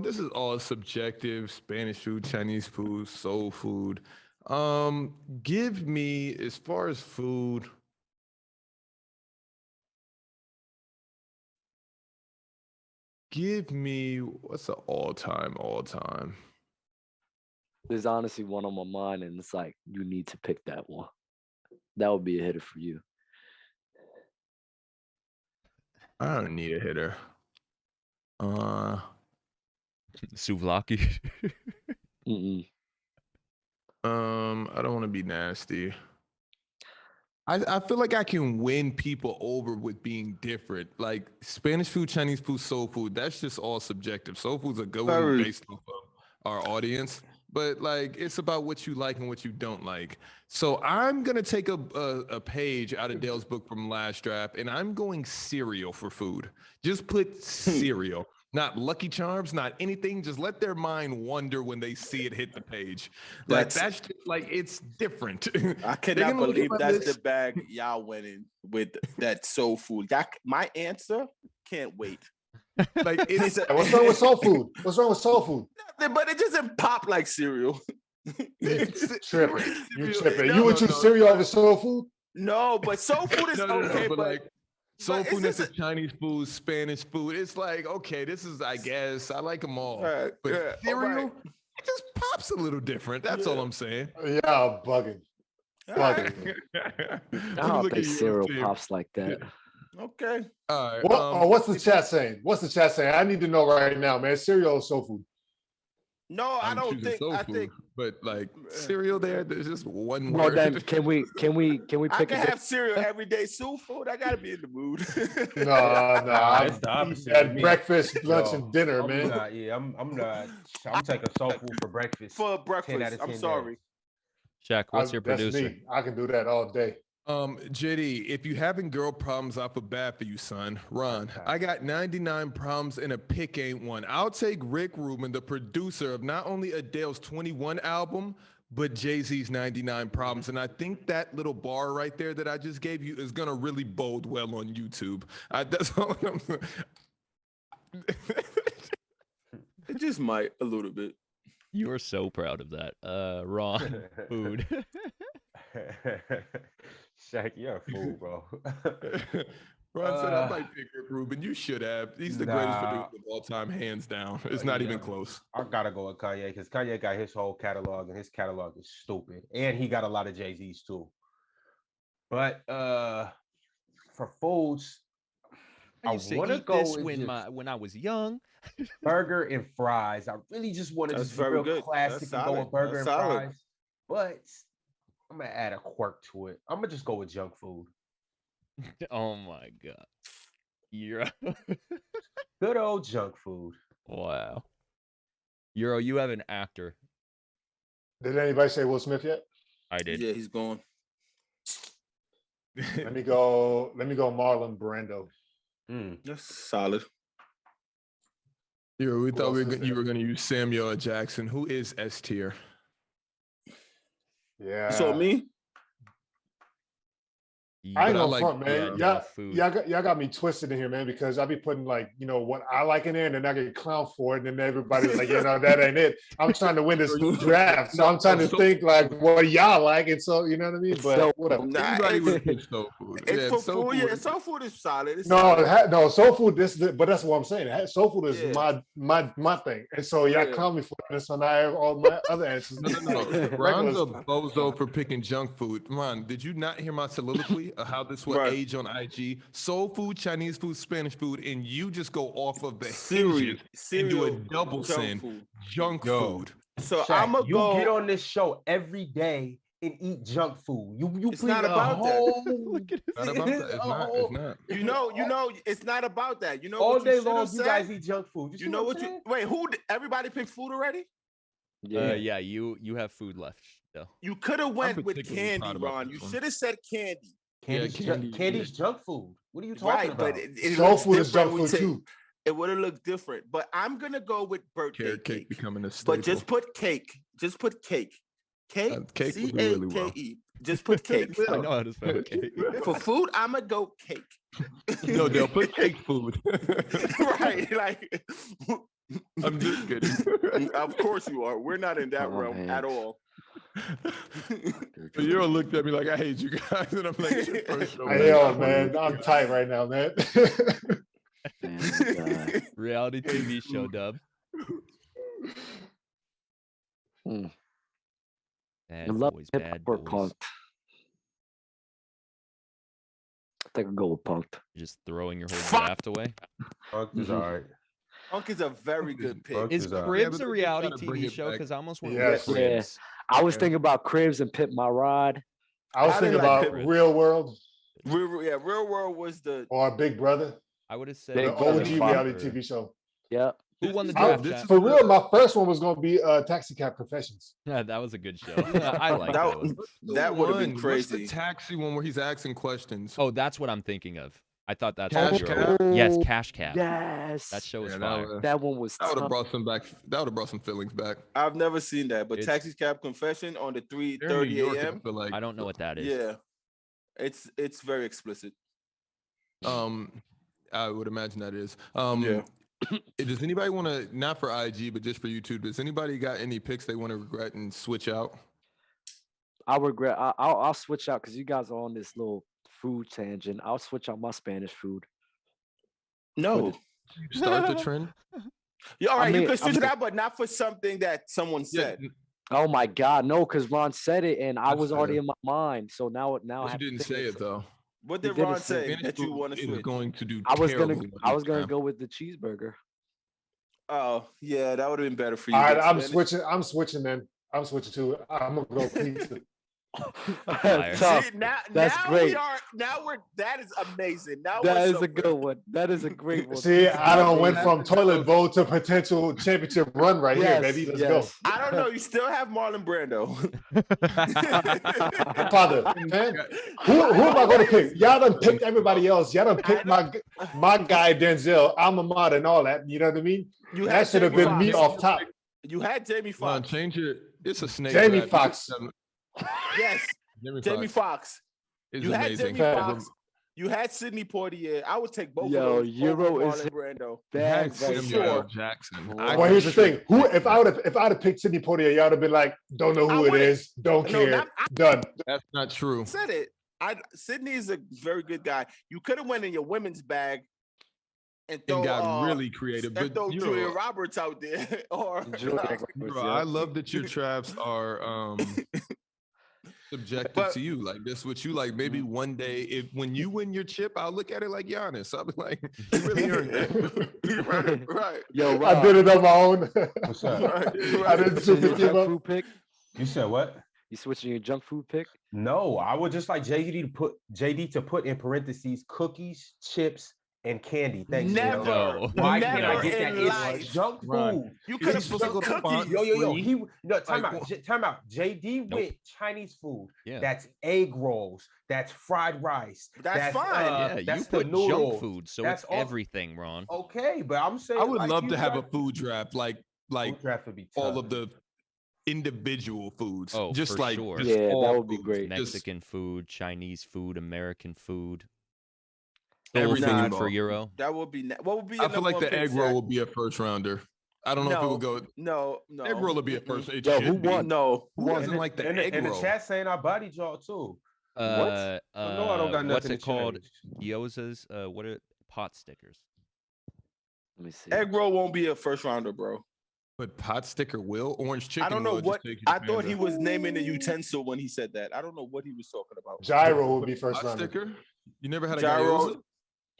This is all subjective. Spanish food, Chinese food, soul food. Give me as far as food. Give me what's an all time. There's honestly one on my mind, and it's like you need to pick that one. That would be a hitter for you. I don't need a hitter. Souvlaki. Mm-mm. I don't want to be nasty. I feel like I can win people over with being different. Like Spanish food, Chinese food, soul food. That's just all subjective. Soul food's a good one Very- based off of our audience. but like it's about what you like and what you don't like. So I'm gonna take a page out of Dale's book from last draft, and I'm going cereal for food. Just put cereal, not Lucky Charms, not anything. Just let their mind wander when they see it hit the page. Like that's just like it's different. I cannot believe that's the bag y'all went in with that soul food. My answer, can't wait. Like it's What's wrong with soul food? What's wrong with soul food? But it doesn't pop like cereal. Tripping. You tripping. You would choose cereal over soul food? No, but soul food is okay. But like soul food is just Chinese food, Spanish food. It's like, okay, this is, I guess, I like them all. But cereal, it just pops a little different. That's all I'm saying. Yeah, bugging. I don't think cereal pops like that. Okay. All right. What's the chat saying? What's the chat saying? I need to know right now, man. Cereal or soul food? No, I don't think. I food, think, but like cereal, there's just one Well, word. then can we I pick can a have cereal every day. Soul food, I gotta be in the mood. No. It's the opposite At with me. breakfast, lunch, No, and dinner, I'm man. not, I'm not. I'm taking soul food for breakfast. For 10 out breakfast, of I'm 10 sorry. Shaq, what's your That's producer? me. I can do that all day. JD, if you having girl problems, I feel bad for you, son. Ron, I got 99 problems and a pick ain't one. I'll take Rick Rubin, the producer of not only Adele's 21 album, but Jay-Z's 99 problems. And I think that little bar right there that I just gave you is gonna really bode well on YouTube. That's all I'm saying. It just might a little bit. You are so proud of that. Ron, food. Shaq, you're a fool, bro. Ron said, I might pick Rick Rubin. You should have. He's the greatest producer of all time, hands down. It's not even close. I gotta go with Kanye because Kanye got his whole catalog, and his catalog is stupid. And he got a lot of Jay-Z's too. But for foods, I used to eat this when I was young. burger and fries. I really just want to That's just be very real good. classic That's and go solid. with burger That's and solid. fries. But I'm gonna add a quirk to it. I'm gonna just go with junk food. Oh my god. You're Good old junk food. wow. Euro, you have an actor. Did anybody say Will Smith yet? I did. Yeah, he's gone. Let me go Marlon Brando. That's solid. Yeah, we thought else is you there? were going to use Samuel L. Jackson. Who is S tier? Yeah. So me? I ain't But I gonna like- front, man. yeah, Y'all, food. y'all got me twisted in here, man, because I be putting like, what I like in there, and then I get clown for it, and then everybody's like, that ain't it. I'm trying to win this draft, so I'm trying to think like what y'all like, and so you know what I mean. But So- whatever. Nah, Everybody it's, would pick soul food. it's for soul food. Yeah, soul food is solid. It's No, solid. no, soul food. But that's what I'm saying. Soul food is Yeah. my thing, and so y'all Yeah. call me for this, so now I have all my other answers. No. Regular Ron's a stuff. bozo for picking junk food. Ron, did you not hear my soliloquy of how this would Right. age on IG? Soul food, Chinese food, Spanish food, and you just go off of the Cereal, hinges and do a cereal, double junk sin. food. Junk Yo. food. So Shaq, I'm gonna you go. get on this show every day and eat junk food. You It's plead not a about that. whole- Look at Not his about that. It's not. It's not. You know, it's not about that. You know all what day you should long. have You said? guys eat junk food. You know what you wait? Everybody picked food already? Yeah, you have food left still. You could have went with particularly candy, proud about Ron. this You one. should have said candy. Candy's junk food. What are you talking Right, about? but it Soul looks food is different junk when we food take- too. It would have looked different. But I'm gonna go with birthday Carrot cake cake. becoming a staple. But just put cake. Just put cake. Cake. Cake would do really well. C-A-K-E. Just put cake. I know how to spell cake. For food, I'm gonna go cake. No, they'll put cake food. Right, like I'm just kidding. of course you are. We're not in that Oh, realm man. at all. But you looked at me like I hate you guys, and I'm like, it's your first show, Hey, yo, man, I'm tight right now, man. Man, oh God. Reality TV show dub. Hmm. Bad I love boys, hip bad hop or boys. punked. I think I'll go with punked. Just throwing your whole Fuck. draft away. Punk is Mhm. all right. Punk is a very good pick. Punk Is is, Cribs but a they reality gotta bring TV it show? back. Because I almost went Yes. with Yeah. Cribs. I was thinking about Cribs and Pimp My Ride. I was I thinking didn't like about it. Real World Real World was the or Big Brother, I would have said Big the Brother OG Father. reality TV show. Yep. Who won the I- draft? this Chat? is- For real, my first one was gonna be Taxi Cab Confessions. Yeah, that was a good show. I like that one. That would have been What's crazy. the taxi one where he's asking questions? Oh, that's what I'm thinking of. I thought that's Cash what you were. Cab? Yes, Cash Cab. Yes. That show was Yeah, fire. That one was That would have tough. brought some back. That would have brought some feelings back. I've never seen that, but It's- Taxi Cab Confession on the They're in New 3:30 York, I a.m. feel like. I don't know what that is. Yeah, it's very explicit. I would imagine that is. Yeah. Does anybody want to, not for IG, but just for YouTube, does anybody got any picks they want to regret and switch out? I regret. I'll switch out because you guys are on this little food tangent. I'll switch out my Spanish food. No. Start the trend? Yeah, all right, mean, you can switch it I'm- out, but not for something that someone said. Oh my God, no! Because Ron said it, and I That's was already fair. in my mind. So now I But have you to didn't think say of it though. What He did didn't Ron say say Spanish that you food want to is switch? going to do I was terribly gonna. with I this was gonna draft. go with the cheeseburger. Oh, yeah, that would have been better for you. All right, than I'm Spanish. switching. I'm switching, man. I'm switching to. I'm gonna go pizza. Fire. Tough. See, now That's now great. we are now we're that is amazing. Now That we're is a somewhere. good one. That is a great one. See, I don't went That's from the toilet truth. bowl to potential championship run right here, baby. Let's go. I don't know. You still have Marlon Brando. Father, man. Who am I gonna pick? Y'all done picked everybody else. Y'all done picked my guy Denzel, alma mater, and all that. You know what I mean? You That should have Jamie been me Foxx. off top. You had Jamie Come on, Foxx. change it. It's a snake. Jamie draft. Foxx. Yes, Jamie Foxx. is You had amazing. Jamie Foxx. You had Sidney Poitier. I would take both Yo, of those. Euro over is- Marlon Brando. You had That's very Samuel Samuel L. good. Jackson. Well, Well, here's the should- thing. Who if I'd have picked Sidney Poitier, y'all would have been like, don't know I who it would've- is, don't No, care, not- I done. That's not true. said it. Sidney is a very good guy. You could have went in your women's bag and throw, And got really creative. and But throw Euro, Julia Roberts out there. Or Euro, I love that your traps are subjective But- to you. Like that's what you like. Maybe one day, when you win your chip, I'll look at it like Giannis. I'll be like, you really earned that. right. Yo, I Rob, did it on my own. What's up? I didn't you switching super your team junk up. food pick? You said what? You switching your junk food pick? No, I would just like JD to put in parentheses cookies, chips, and candy. Thanks. Never. Yo. No. Why can't I Never get that? in It's life. junk Ron, food. You Is could he have supposed to put go to cookies. Yo. free? He no time Like, out. Time out. JD Nope. went Chinese food. Yeah. That's egg rolls. That's fried rice. That's fine. Yeah, That's you the put noodles. junk food, so That's it's all- everything, Ron. Okay, but I'm saying I would like, love you to have a got- food draft, like Food draft would be all tough. of the individual foods. Oh, just for like sure. just Yeah, that all would be foods. great. Just Mexican food, Chinese food, American food. Everything Soul food involved. for Euro. That would be what would be I your feel number like one the pick, egg roll Zach? will be a first rounder. I don't know if it No. will go. No. Egg roll will be a Mm-mm. first. It Yo, should who be. won? No. Who doesn't like the egg and roll? the chat saying I body jaw too. What? I know I don't got what's nothing it to called? change. Gyozas. What are pot stickers? Let me see. Egg roll won't be a first rounder, bro. But pot sticker will orange chicken. I don't know will, just what take you I to thought he Panda. was naming the utensil when he said that. I don't know what he was talking about. Gyro would be first Pot rounder. sticker. You never had a Gyro. gyoza?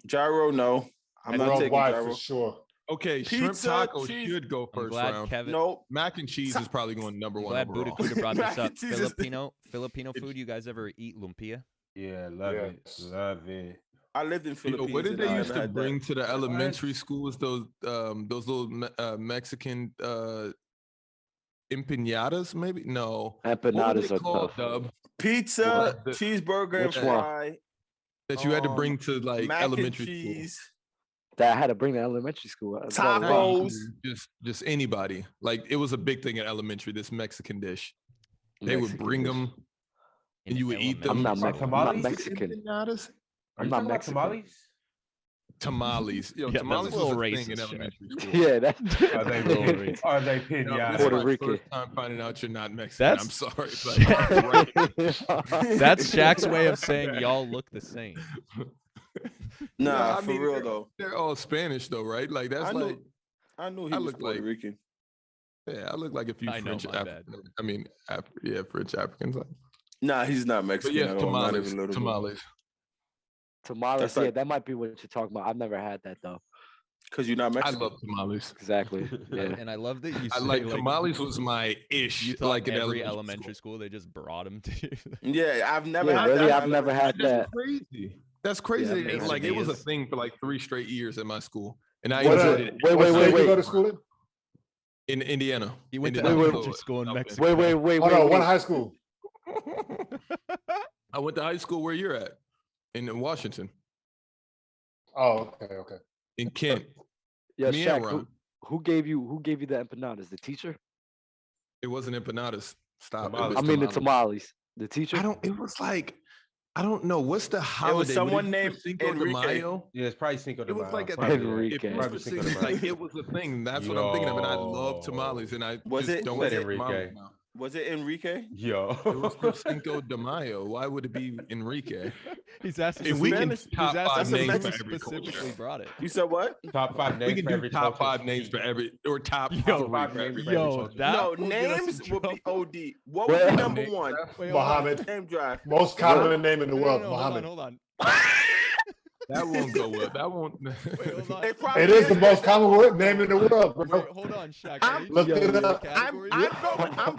Gyro, no. I'm And not taking worldwide gyro. for sure. Okay, shrimp Pizza, taco cheese- should go I'm first glad round. Kevin. No. Mac and cheese is probably going number I'm one glad overall. Buddha brought this Mac up. and cheese is- Filipino It's- food. You guys ever eat lumpia? Yeah, love Yes. it. Love it. I lived in You know, Philippines. what did and they I used never to had that. bring to the elementary schools? Those little Mexican empanadas, maybe? No. What were Empanadas they are called, tough. Dub? Pizza, The- cheeseburger, and Which one? fry, That you had to bring to like mac and elementary school. cheese, That I had to bring to elementary school. That's not Taco. wrong. Tacos. Just anybody. Like it was a big thing at elementary. This Mexican dish. They would Mexican bring dish. them, In and you would eat them. I'm not, Like Mex- I'm not tamales? Mexican. Empanadas? Are I'm you not talking about Mexican. tamales? Tamales. Yo, Yeah, that's tamales a was a little thing racist, in Jack. elementary school. Yeah, that. Are they real? Are they No, pinatas? this Puerto is my Rican. first time finding out you're not Mexican. I'm That's- sorry. Like, right. That's Shaq's way of saying y'all look the same. Nah, I for mean, real they're- though. They're all Spanish though, right? Like that's I knew, like I knew he I was look Puerto like- Rican. yeah, I look like a few I know, French. my bad. I mean, French Africans. Like, Nah, he's not but Mexican yeah, at all. Not tamales. even a little bit. Tamales. Tamales, That's yeah, like- that might be what you're talking about. I've never had that though. Because you're not I Mexican. love tamales. Exactly. Yeah. And I love that you I say like tamales was my You ish. thought Like in every elementary elementary school they just brought them to you. Yeah, I've never Yeah, had really, that. I've never had That's that. crazy. That's crazy. I've never It's had like it was a these. thing for like 3 straight years at my school. and I What, enjoyed it. what state you go to wait. school in? In Indiana. He went to Indiana. elementary school in Mexico. Wait. Oh no, what high school? I went to high school where you're at, in Washington, Oh, okay. in Kent. Yeah, Me and Shaq, Ron. who gave you the empanadas? The teacher? It wasn't empanadas. Stop. It Tamales. was I mean the tamales. tamales. The teacher? It was like, I don't know. What's the holiday? It was someone Would it be named Cinco de Enrique. Mayo? Yeah, it's probably Cinco de It was Mayo. like a Probably, Enrique. It was Probably for Cinco de Cinco- Mayo. like it was a thing. That's what I'm thinking of, and I love Yo. tamales, and I Was just it- don't was get it tamales Enrique? now. Was it Enrique? Yo. It was for Cinco de Mayo. Why would it be Enrique? He's asking. And we can Spanish- top he's five asking names who for every specifically culture. brought it. You said what? Top 5 names We can for do every top culture. 5 names for every, or top Yo, 3 five for names every for every Yo, culture. that No, will get us in names would be trouble. OD. What would be Well, number name- one? Wait, hold on. Muhammad. Name drive. Most common name in the world, Muhammad. Hold on. That won't go well. That won't. Wait, hold on. It probably It is the most common name in the world, Wait, bro. hold on, Shaq. I'm- I need Look you to it give me up. the I'm categories.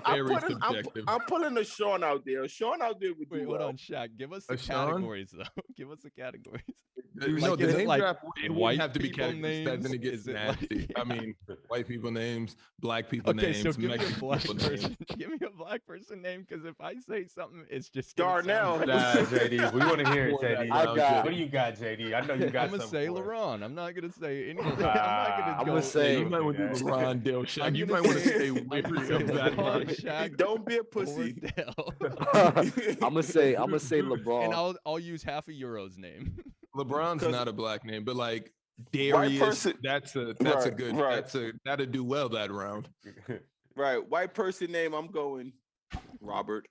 Very putting, subjective. I'm pulling a Sean out there. Sean out there would Wait, do hold well. on, Shaq. Give us the A Sean? categories, though. Give us the categories. No, Like, the is it name like draft, it white wouldn't have to be people categories. That then names? it gets Is it like- nasty. I mean, white people names, black people Okay, names, so give me a Mexican black people person. names. Give me a black person name, because if I say something, it's just gonna Darnell. sound Nah, JD. We want to hear it, JD. I got- What do you got, JD? I know you got I'm gonna something say for us. LeBron. I'm not gonna say anything. I'm not I'm gonna I'ma go. say- You might want to do LeBron, Dale, Shaq. I'm You gonna might want to say- stay I'm away gonna from say that LeBron, line. Shaq, Don't be a or pussy. Dell. I'ma say and LeBron. I'll use half a Euro's name. LeBron's 'Cause- not a black name, but like White Darius, person- that's a Right, good. right. That'll do well that round. Right. White person name, I'm going Robert.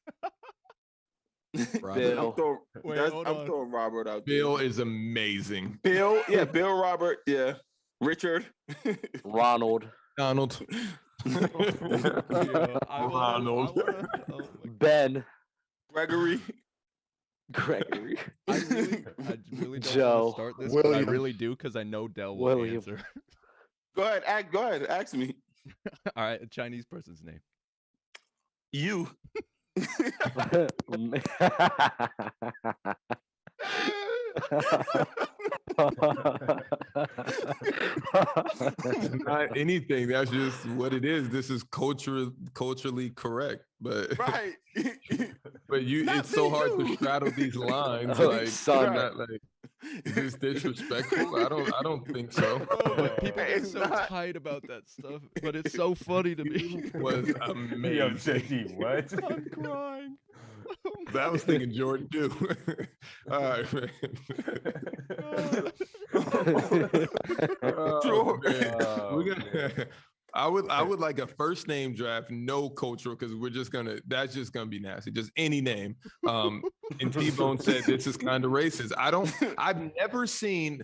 Robert. Bill. I'm throwing, Wait, that's- hold I'm on. throwing Robert out Bill there. is amazing. Bill, yeah, Bill Robert, yeah. Richard. Ronald. Donald. Yo, I Ronald. wanna, oh my Ben. Gregory. Gregory. I really don't Joe. want to start this, but I William. really do, because I know Dell will William. answer. Go ahead, ask me. All right, a Chinese person's name. You. It's not anything. That's just what it is. This is culturally correct, but Right. but you, Not it's so me, hard you. to straddle these lines. Oh, Like, son. not like, is this disrespectful? I don't think so. Oh, but people get It's so not. tight about that stuff, but it's so funny to me. Was Yo, amazing. JD, what? I'm crying. I was thinking Jordan too. All right, man. Oh, man. We're gonna- I would like a first name draft, no cultural, because that's just gonna be nasty. Just any name. And T-Bone said this is kind of racist. I've never seen.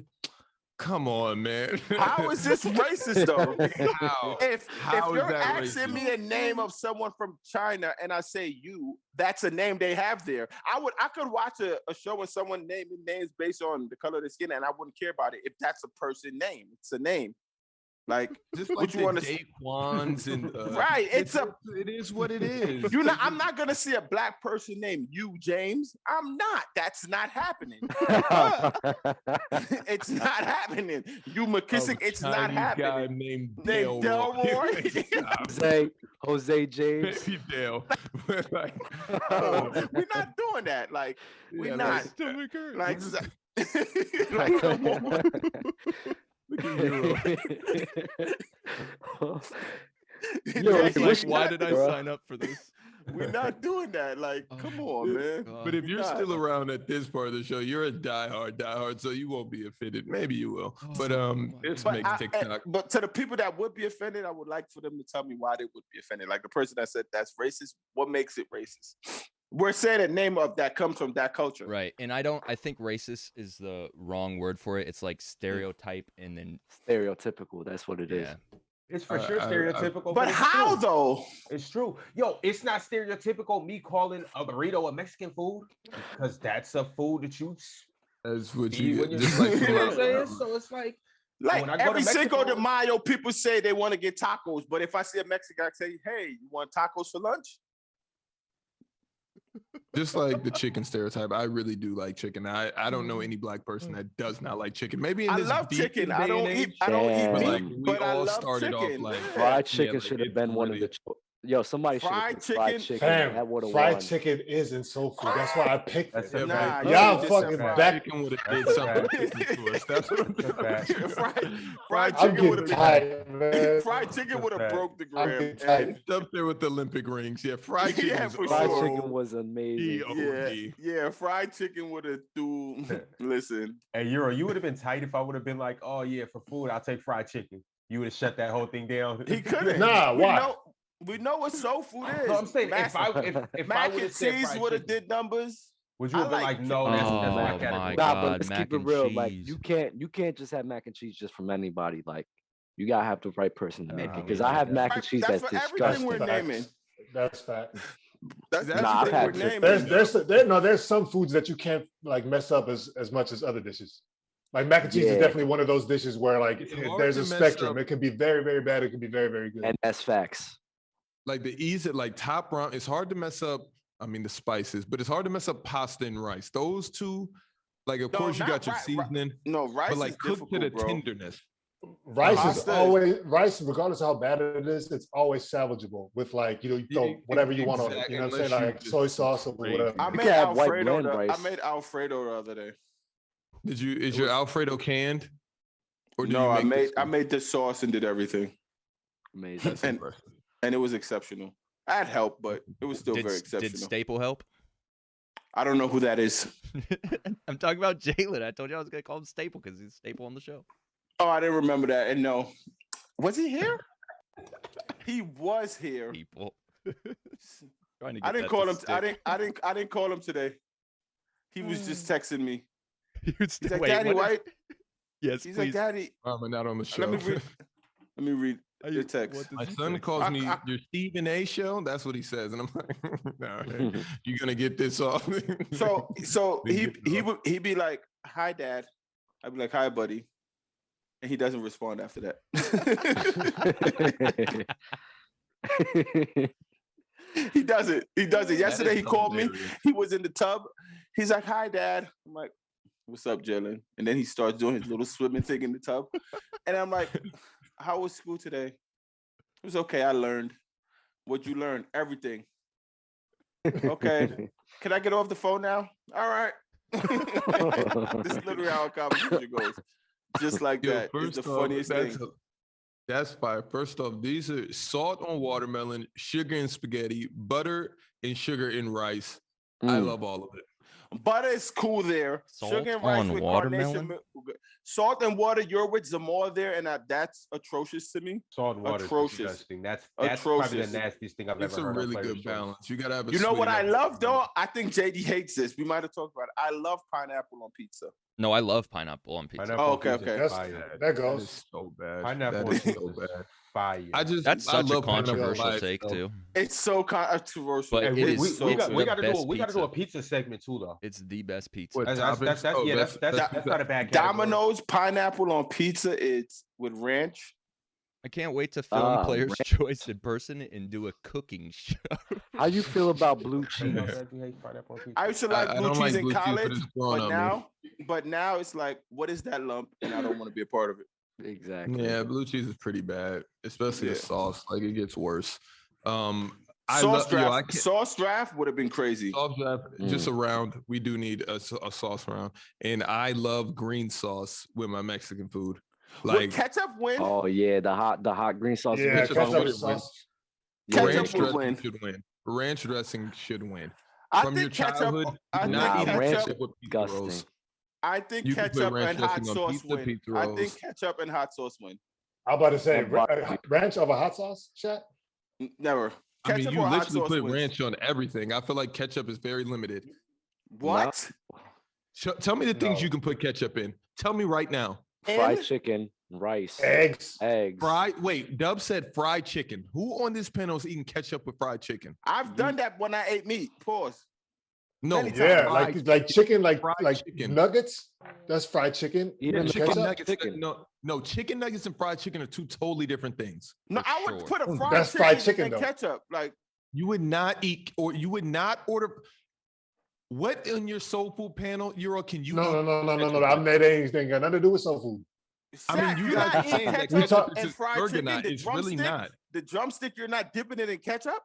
Come on, man. How is this racist though? How? If How is you're that asking racist? me a name of someone from China and I say you, that's a name they have there. I could watch a show when someone naming names based on the color of their skin and I wouldn't care about it if that's a person name. It's a name. Like Just what like you the want to Daquans and Right, it is what it is. I'm not gonna see a black person named you, James. I'm not. That's not happening. It's not happening. You McKissick, it's not happening. Guy named Named Delroy. Jose James. Maybe Dale. Like, Oh, we're not doing that. Like we're yeah, not. Stomach hurts. Like come on. Look at you. Yo, It's like, wish why that, did I bro. sign up for this? We're not doing that. Like, come on, man. But if you're God. still around at this part of the show, you're a diehard, so you won't be offended. Maybe you will. But this But, makes TikTok. but to the people that would be offended, I would like for them to tell me why they would be offended. Like the person that said that's racist, what makes it racist? We're saying the name of that comes from that culture. Right, and I think racist is the wrong word for it. It's like stereotype, and then Stereotypical. That's what it is. yeah. It's for sure stereotypical. But it's how true. though? It's true. Yo, it's not stereotypical me calling a burrito a Mexican food because that's a food that you That's what eat you when you're, just like. you know what I'm saying? So it's like Like when I go to every Cinco de Mexico- Mayo, people say they want to get tacos, but if I see a Mexican, I say, "Hey, you want tacos for lunch?" Just like the chicken stereotype, I really do like chicken. I don't know any black person that does not like chicken. Maybe in I this love deep chicken. day I and don't age, eat but like meat, we but I all love started off chicken. like Fried yeah, chicken like, should have it's been one of really- the. Yo, somebody should have Fried picked fried chicken? chicken. That Fam, would have fried won. chicken is in soul food. That's why I picked That's it. a Nah, fact. you Y'all just fucking said fried back. chicken would have That's did a something fact. different to us. That's what I'm That's a fact. fried I'm chicken would getting have been tight, man. fried chicken would have That's broke the I'm gram. getting tight. And- It's up there with the Olympic rings. Yeah, fried chicken. Yeah, is for Fried sure. chicken was amazing. yeah, fried chicken would have threw. Listen, Hey, Euro, you would have been tight if I would have been like, oh yeah, for food, I'll take fried chicken. You would have shut that whole thing down. he couldn't. Nah, why? We know what soul food is. No, I'm saying Mac, if I would mac have and said cheese fried would have chicken, did numbers. would you I have been like like, no, that's Oh, my my category. God. Nah, but let's mac keep it and real. Like cheese. you can't just have mac and cheese just from anybody. Like you gotta have the right person to make Nah, it. Because we I know have that. mac and cheese That's that's for everything disgusting. we're naming. That's fact. That's Nah, I've everything had we're chicken. naming. There's some foods that you can't like mess up as much as other dishes. Like mac and cheese is Yeah. definitely one of those dishes where like It's hard there's to a mess spectrum. up. It can be very, very bad. It can be very, very good. And that's facts. Like the easy, like top round, it's hard to mess up. I mean, the spices, but it's hard to mess up pasta and rice. Those two, like, of No, course, you not got your seasoning, No, rice but like is cooked to the difficult, bro. tenderness. Rice is Pasta is- always rice, regardless of how bad it is, it's always salvageable with like you Yeah, throw whatever you want on it. exactly, You know what I'm saying? unless you Like just soy sauce or crazy. whatever. I You made can have white Alfredo. blend I rice. made Alfredo the other day. Is your Alfredo canned? Or do No, you I make made I made the sauce and did everything, Amazing. That's and- impressive. and it was exceptional. I had help, but it was still did, very did exceptional. Staple help? I don't know who that is. I'm talking about Jalen. I told you I was gonna call him Staple because he's Staple on the show. Oh, I didn't remember that. And no, was he here? He was here. People. Trying to I get didn't that call to him. stick. I didn't call him today. He was just texting me. He would He's still- like, wait, Daddy, what why? is- Yes, He's please. like, Daddy. I'm not on the show. Let me read. Let me read Are the you- text. what does My he son say? calls me your Stephen A show. That's what he says, and I'm like, no, you're gonna get this off. So Didn't get it off. he'd be like, "Hi, Dad." I'd be like, "Hi, buddy," and he doesn't respond after that. He doesn't. He doesn't. Yesterday he called me. He was in the tub. He's like, "Hi, Dad." I'm like, "What's up, Jalen?" And then he starts doing his little swimming thing in the tub. And I'm like, "How was school today?" It was okay. I learned. What'd you learn? Everything. Okay. Can I get off the phone now? All right. This is literally how a conversation goes. Just like Yo, that. It's the first off, funniest thing. That's fire. First off, these are salt on watermelon, sugar and spaghetti, butter and sugar and rice. I Mm. love all of it. Butter is cool there. Salt Sugar and rice on with watermelon? carnation milk. Salt and water, you're with Zamora there, and that's atrocious to me. Salt and water is Atrocious. disgusting. That's probably Atrocious. the nastiest thing I've It's ever a heard. on really Players' good Choice. balance. You gotta have a You know sweet what I and a love sour. though? I think JD hates this. We might have talked about it. I love pineapple on pizza. No, I love pineapple on pizza. Pineapple Oh, on okay, pizza is okay. That's, fire. that That goes. is so bad. Pineapple That on is pizza so is bad. fire. That's I such a love pineapple controversial by take itself. too. It's so controversial. But Hey, it we, is we, so we, it's got, we the gotta do a, best we gotta do a pizza. pizza segment too, though. It's the best pizza. What, That's toppings? that's Oh, yeah, best- that's best not a bad category. Domino's pineapple on pizza is with ranch. I can't wait to film Ah, Players' ranch. Choice in person and do a cooking show. How you feel about blue You know cheese? that you hate pineapple on pizza? I used to like I blue don't cheese like in blue cheese, but college, it's growing on me. but now it's like, what is that lump? And I don't want to be a part of it. Exactly. Yeah, blue cheese is pretty bad, especially the Yeah. sauce. Like it gets worse. I Sauce love yo, I draft, can't, sauce draft would have been crazy. sauce draft, just around. We do need a sauce around, and I love green sauce with my Mexican food. Would Like ketchup win? Oh yeah, the hot green sauce. Yeah, ketchup ketchup would sauce. Yeah, Ketchup ranch would dressing win. should win. Ranch dressing should win. I From your think ketchup. childhood, I do think not eat Nah, ranch ketchup. ketchup with pizza rolls. disgusting. I think You can put ketchup ranch and hot dressing on sauce pizza, win. pizza I rolls. think ketchup and hot sauce win. I'm about to say But- ranch over hot sauce, chat. Never. I mean, Ketchup you or hot literally sauce put wins. ranch on everything. I feel like ketchup is very limited. What? Tell me the things No. you can put ketchup in. Tell me right now. Fried And- chicken, rice, Eggs. eggs. Wait, Dub said fried chicken. Who on this panel is eating ketchup with fried chicken? I've done that when I ate meat. Pause. No, Many Yeah, fried like chicken, like fried chicken. nuggets. That's fried chicken. Even the chicken ketchup? nuggets. Chicken. No, chicken nuggets and fried chicken are two totally different things. No, for I would sure. put a fried That's chicken, fried chicken, and though. ketchup. Like You would not eat, or you would not order. What in your soul food panel, Euro? Can you? No. ketchup? I'm that ain't got nothing to do with soul food. I mean, you you're guys not are saying eating that ketchup ketchup is and a fried burger chicken. now. The It's really drumstick, not. the drumstick, you're not dipping it in ketchup.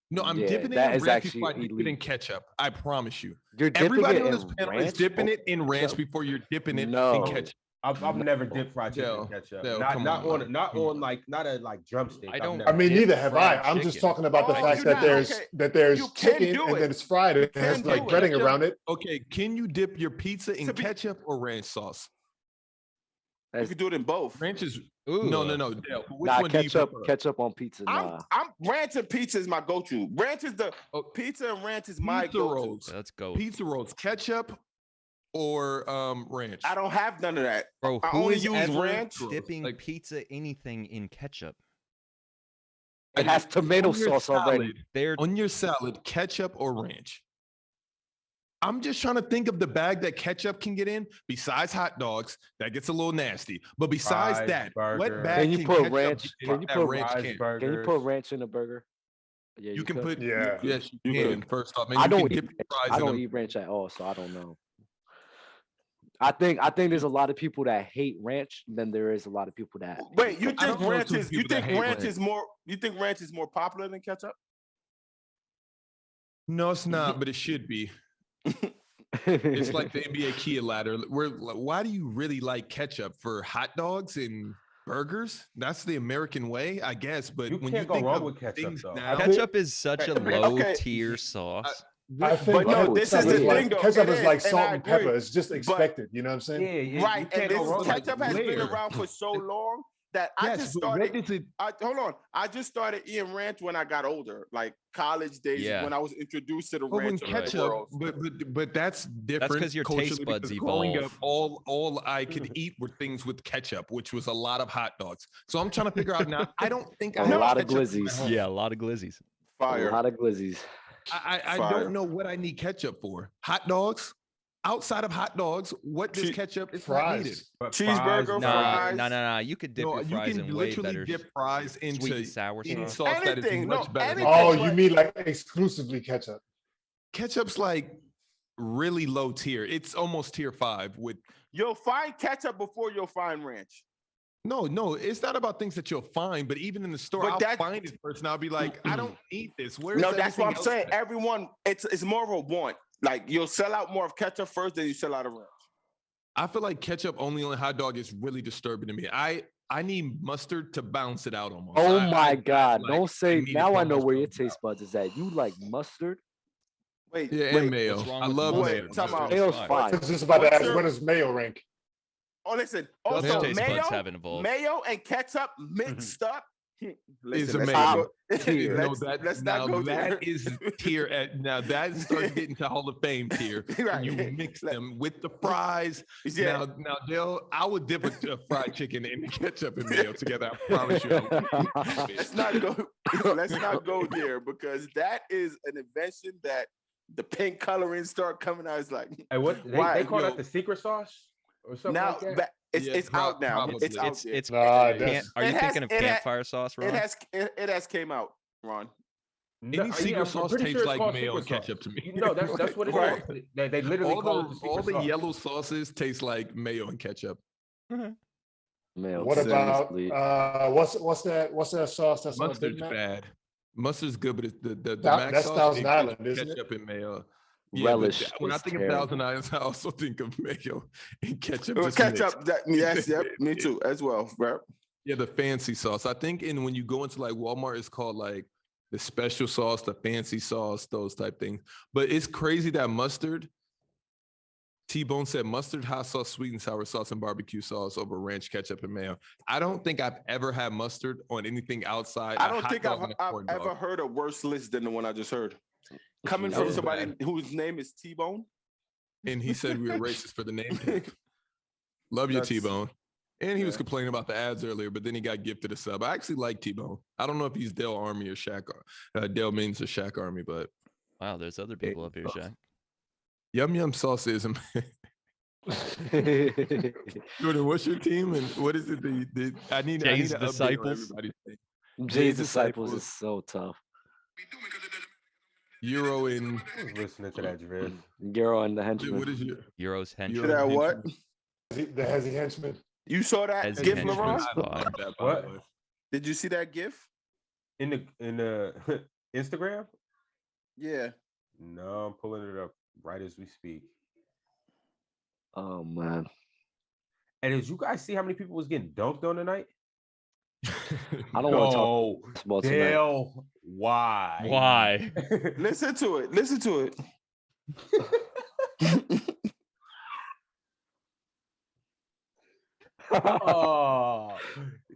No, I'm Yeah, dipping it that in is ranch actually before I dip it in elite. ketchup. I promise you. You're dipping Everybody it on this in panel is ranch? dipping it in ranch No. before you're dipping it No. in ketchup. I've never dipped fried chicken in Dale, ketchup. Dale, Not come not on, on man. not Come on on. like not a like drumstick. I I've don't- never I mean, dip neither have I. fried I'm just chicken. talking about the Oh, fact you're that not- there's okay. that there's You can chicken do and it. then it's fried. It You has can like do it. breading around it. Okay, can you dip your pizza in To be- ketchup or ranch sauce? You can do it in both. Ranch is Ooh. no. Dale, which Nah, one do you ketchup, prefer? ketchup on pizza. Nah. I'm ranch and pizza is my go-to. Ranch is the Oh, pizza and ranch is my pizza go-to. rolls. Let's go. Pizza rolls, ketchup or ranch? I don't have none of that. Bro, I who only is use ever ranch. dipping Like- pizza anything in ketchup? It has tomato On your sauce already. salad- They're On your salad, ketchup or ranch? I'm just trying to think of the bag that ketchup can get in. Besides hot dogs, that gets a little nasty. But besides Fries, that, what burgers. bag Can you put ketchup ranch- get in can you that put ranch Fries, can't? burgers. Can you put ranch in a burger? Yeah, You can could. put Yeah. Yes, you You can. First off, and I you don't can eat. dip your fries I in don't them. eat ranch at all, so I don't know. I think there's a lot of people that hate ranch than there is a lot of people that. Wait, you I think don't know ranch too is many people that hate ranch. You think ranch is more popular than ketchup? No, it's not, but it should be. It's like the NBA Kia ladder. Why do you really like ketchup for hot dogs and burgers? That's the American way, I guess. But You when can't you go think wrong of with ketchup, things though. now, ketchup is such a Okay. low tier sauce. I think But no, Oh, this ketchup is the is thing like- though. ketchup It is like and salt I and pepper. agree. It's just expected. You know what I'm saying? Yeah, Right, you can't and go this wrong with ketchup has been layer. around for so long that I yes, just but started. what does it? Hold on, I just started eating ranch when I got older, like college days Yeah. when I was introduced to the But when ranch. of the ketchup, world. but that's different. 'cause your taste culturally, buds because growing up, evolve. all I could eat were things with ketchup, which was a lot of hot dogs. So I'm trying to figure out now. I don't think I A have lot of ketchup in my glizzies. home. Yeah, a lot of glizzies. Fire. A lot of glizzies. I Fire. don't know what I need ketchup for. Hot dogs. Outside of hot dogs, what does Che- ketchup is not Fries. needed? But Cheeseburger, fries, fries. Nah. You could dip No, your you fries can in way literally better dip fries into sweet and sour any sauce. sauce that is Anything, much no, better. anything. Than Oh, That's you right. mean like exclusively ketchup? ketchup's like really low tier. It's almost tier 5 with You'll find ketchup before you'll find ranch. no, it's not about things that you'll find, but even in the store, But I'll that- find it first and I'll be like, I don't need this. Where is No, that's what I'm everything saying. else at? Everyone, it's more of a want. Like you'll sell out more of ketchup first, then you sell out of ranch. I feel like ketchup only on a hot dog is really disturbing to me. I need mustard to balance it out almost. Oh I- my I- God! like, Don't say. need it Now to I know almost where your balance it out. taste buds is at. You like mustard? Wait, Yeah, wait. and mayo. What's wrong I with love mustard? mayo. Time out. Mayo's fine. fine. I was just about to What's ask, your- where does mayo rank? Oh, listen. Those Also, taste mayo, buds haven't evolved. mayo and ketchup mixed up. Is Listen, let's amazing. not go- Tier. No, let's not go there. that is tier at now that starts getting to Hall of Fame tier. Right. When you mix Let- them with the fries. Yeah. Now Dale, I would dip a fried chicken and ketchup and mayo together. I promise you. Let's not go. Let's not go there because that is an invention that the pink coloring start coming out. It's like Hey, what Why? they call Yo. that the secret sauce or something now like that? that it's Yeah, it's out now. probably. It's out there. It's Nah, camp- that's- are you It has- thinking of it ha- campfire sauce, Ron? it has came out, Ron. No, Any secret I'm sauce pretty tastes sure it's like called mayo and secret sauce. ketchup to me. No, that's what it is. Right. They literally all call it the secret all the sauce. yellow sauces taste like mayo and ketchup. Mayo. What about seriously. what's that sauce that's on a Big Mustard's Mac? bad. Mustard's good, but it's the That- Mac that's sauce, Thousand it Island, goes isn't it? ketchup and mayo. Relish but when I is think terrible. of Thousand Islands, I also think of mayo and ketchup. just Ketchup. mixed. Yes, yep, me too as well, bro. Yeah, the fancy sauce. I think when you go into like Walmart, it's called like the special sauce, the fancy sauce, those type things. But it's crazy that mustard. T-Bone said mustard, hot sauce, sweet and sour sauce, and barbecue sauce over ranch, ketchup, and mayo. I don't think I've ever had mustard on anything outside. I a don't hot think dog I've, and a I've corn dog. ever heard a worse list than the one I just heard. Coming That from was somebody bad. whose name is T-Bone. And he said we were racist for the name tag. Love you, That's- T-Bone. And he was Yeah. complaining about the ads earlier, but then he got gifted a sub. I actually like T-Bone. I don't know if he's Dale Army or Shaq. Dale means or Shaq Army, but Wow, there's other people up here, Shaq. Yum Yum sauce is Jordan, what's your team and what is it? I need Jay's to update on Disciples? everybody's thing. Jay's disciples is so tough. Euro and Listening to that, Driz. Euro and the henchman. what is your Euro's You henchman. that what? The Hezzy henchman. You saw that Hezzy GIF, henchman. LeBron? I love that, by What? the way. Did you see that GIF? In the Instagram? Yeah. No, I'm pulling it up right as we speak. Oh man. And did you guys see how many people was getting dunked on tonight? I don't want to talk basketball tonight. Dale, why? Why? Listen to it. Listen to it. Oh,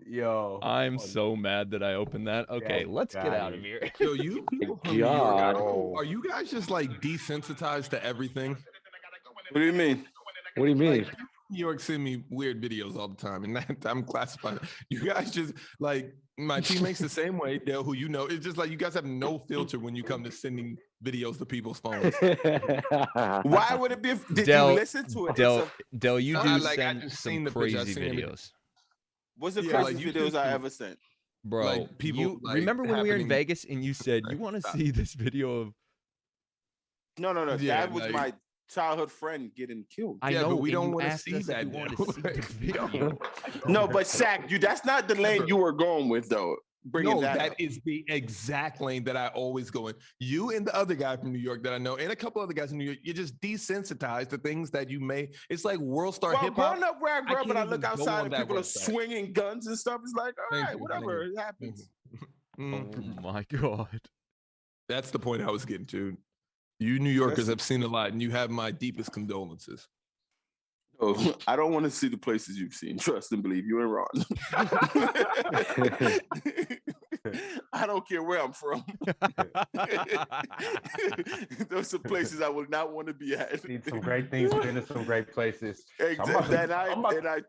yo. I'm so mad that I opened that. Okay, Yeah, let's get got out it. of here. Yo, you people from New York, God. are you guys just like desensitized to everything? What do you mean? What do you mean? Like, New York send me weird videos all the time, and that, I'm classifying. You guys just like my teammates the same way. Dale, who you know, it's just like you guys have no filter when you come to sending videos to people's phones. Why would it be? Did Del- you listen to it? Del, you No, do like, I send just some seen the picture, I crazy seen it. videos. What's the Yeah, craziest like, you videos just I do- ever sent? Bro, Like, people, you like, remember when we were in happening- Vegas and you said you want to Stop. see this video of No. Yeah, that was like- my childhood friend getting killed. I Yeah, know, but we and don't you wanna asked see us if that we wanted now. to see the video. No, but Zach, that's not the lane you were going with, though. Bringing No, that that up. is the exact lane that I always go in. You and the other guy from New York that I know, and a couple other guys in New York, you're just desensitized to things that you may. It's like world star Well, hip hop. growing up where I grew up, can't and I even look go outside on and that people are website. swinging guns and stuff. It's like, all Thank right, you, whatever, thank it happens. Mm. Oh my god. That's the point I was getting to. You New Yorkers That's- have seen a lot, and you have my deepest condolences. Oh, I don't want to see the places you've seen. Trust and believe, you ain't wrong. I don't care where I'm from. Those are places I would not want to be at. Seen some great things, been to some great places. Exactly. I'm about to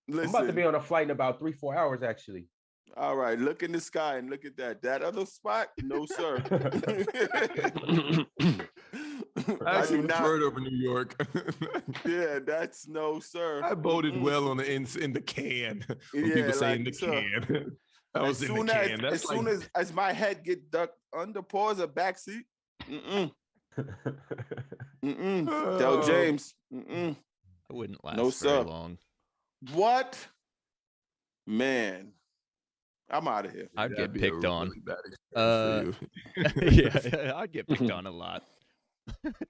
Listen. be on a flight in about 3-4 hours, actually. All right, look in the sky and look at that. That other spot, no sir. I actually do not- preferred over New York. Yeah, that's no sir. I voted Mm-mm. well on the in the can. When Yeah, people say like, in the sir. can. I was in the can. That's like, soon as my head get ducked under pause or backseat, Tell Oh. James, I wouldn't last No, very sir. long. what? Man, I'm out of here. I'd that'd get be a picked on. really bad experience for you. Yeah, I'd get picked on a lot.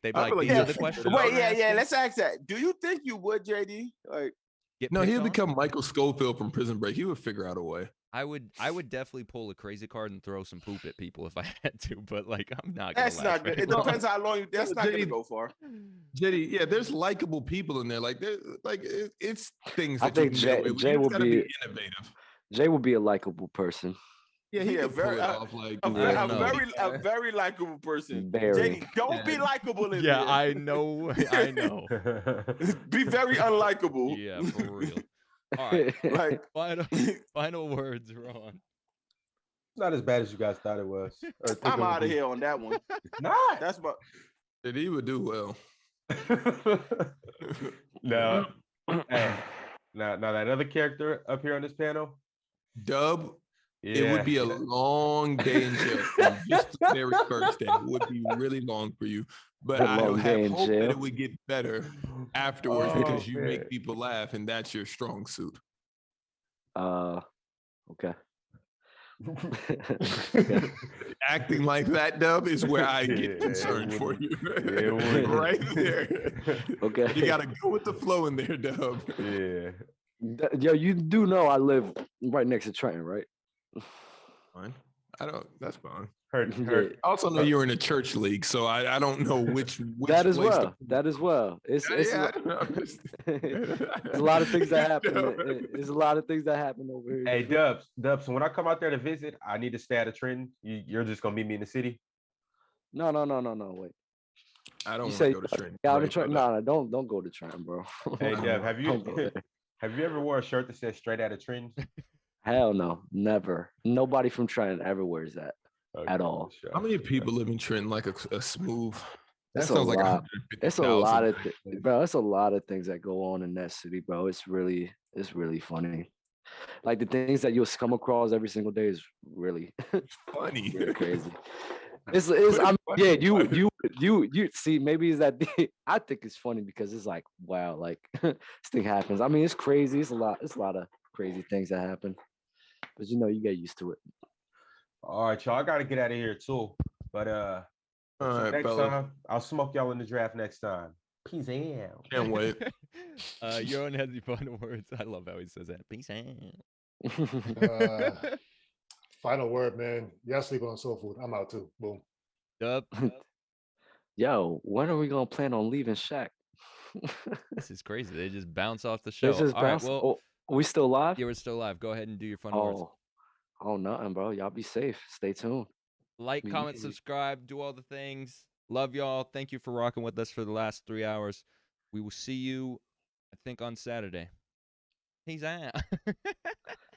They'd be I like, feel like these you are the should- questions. Wait, we're Wait, yeah, asking." let's ask that. Do you think you would, JD? Like, Get No, picked he'll on? become Michael Schofield from Prison Break. He would figure out a way. I would definitely pull a crazy card and throw some poop at people if I had to, but like I'm not gonna that's last not very good. It long. depends how long you. That's not gonna JD go far. JD, yeah, there's likable people in there. Like, it's things I that you think can get away with. Jay You will just gotta be- innovative. Jay would be a likable person. Yeah, he Yeah, could very- pull it off. Like, A, I don't know. a very likable person. Very. JD, don't be Yeah. likable in Yeah, there. I know. I know. Be very unlikable. Yeah, for real. All right. Like, Final words, Ron. Not as bad as you guys thought it was. or think I'm it would out of be. here on that one. It's not. That's what. that he would do well. No. Hey, now that other character up here on this panel, Dub, yeah, it would be a long day in jail. from just the very first day. It would be really long for you. But A I long day have in hope that jail. it would get better afterwards Oh, because you man. make people laugh, and that's your strong suit. Okay. Acting like that, Dub, is where I Yeah, get it concerned for you. it wouldn't. Right there. Okay. You gotta go with the flow in there, Dub. Yeah. Yo, you do know I live right next to Trenton, right? Fine. I don't. That's fine. Heard, Yeah. heard, I also know you're in a church league, so I don't know which That as place to- well. That as well. It's Yeah, I don't know. I'm just- there's a lot of things that happen. No. There's a lot of things that happen over here. Hey, Dubs. So when I come out there to visit, I need to stay at a Trenton. You're just gonna meet me in the city. No. Wait. I don't You want say to go to Trenton. yeah, Right, Trenton. brother. No, don't go to Trenton, bro. Hey, Don't Dub, have Don't go you there. have you ever wore a shirt that says "Straight Out of Trenton"? Hell no, never. Nobody from Trenton ever wears that. At all. for sure. How many people live in Trenton like a smooth? That It's a sounds like lot. It's a 150,000. lot of bro. It's a lot of things that go on in that city, bro. It's really funny. Like the things that you'll come across every single day is really funny. really crazy. I'm Yeah, you see, maybe it's that I think it's funny because it's like, wow, like this thing happens. I mean, it's crazy. It's a lot of crazy things that happen. But you know, you get used to it. All right, y'all. I gotta get out of here too. But All so right, next fellas. time, I'll smoke y'all in the draft next time. Peace out. Can't wait. Your own has the final words. I love how he says that. Peace out. Final word, man. Y'all sleep on soul food. I'm out too. Boom. Dub. Yo, when are we gonna plan on leaving Shaq? This is crazy. They just bounce off the show. This is All right, bounce. well, Oh, we still live? yeah, we're still live. Go ahead and do your final words. Oh, nothing, bro. Y'all be safe. Stay tuned. Like, comment, subscribe, do all the things. Love y'all. Thank you for rocking with us for the last 3 hours. We will see you, I think, on Saturday. Peace out.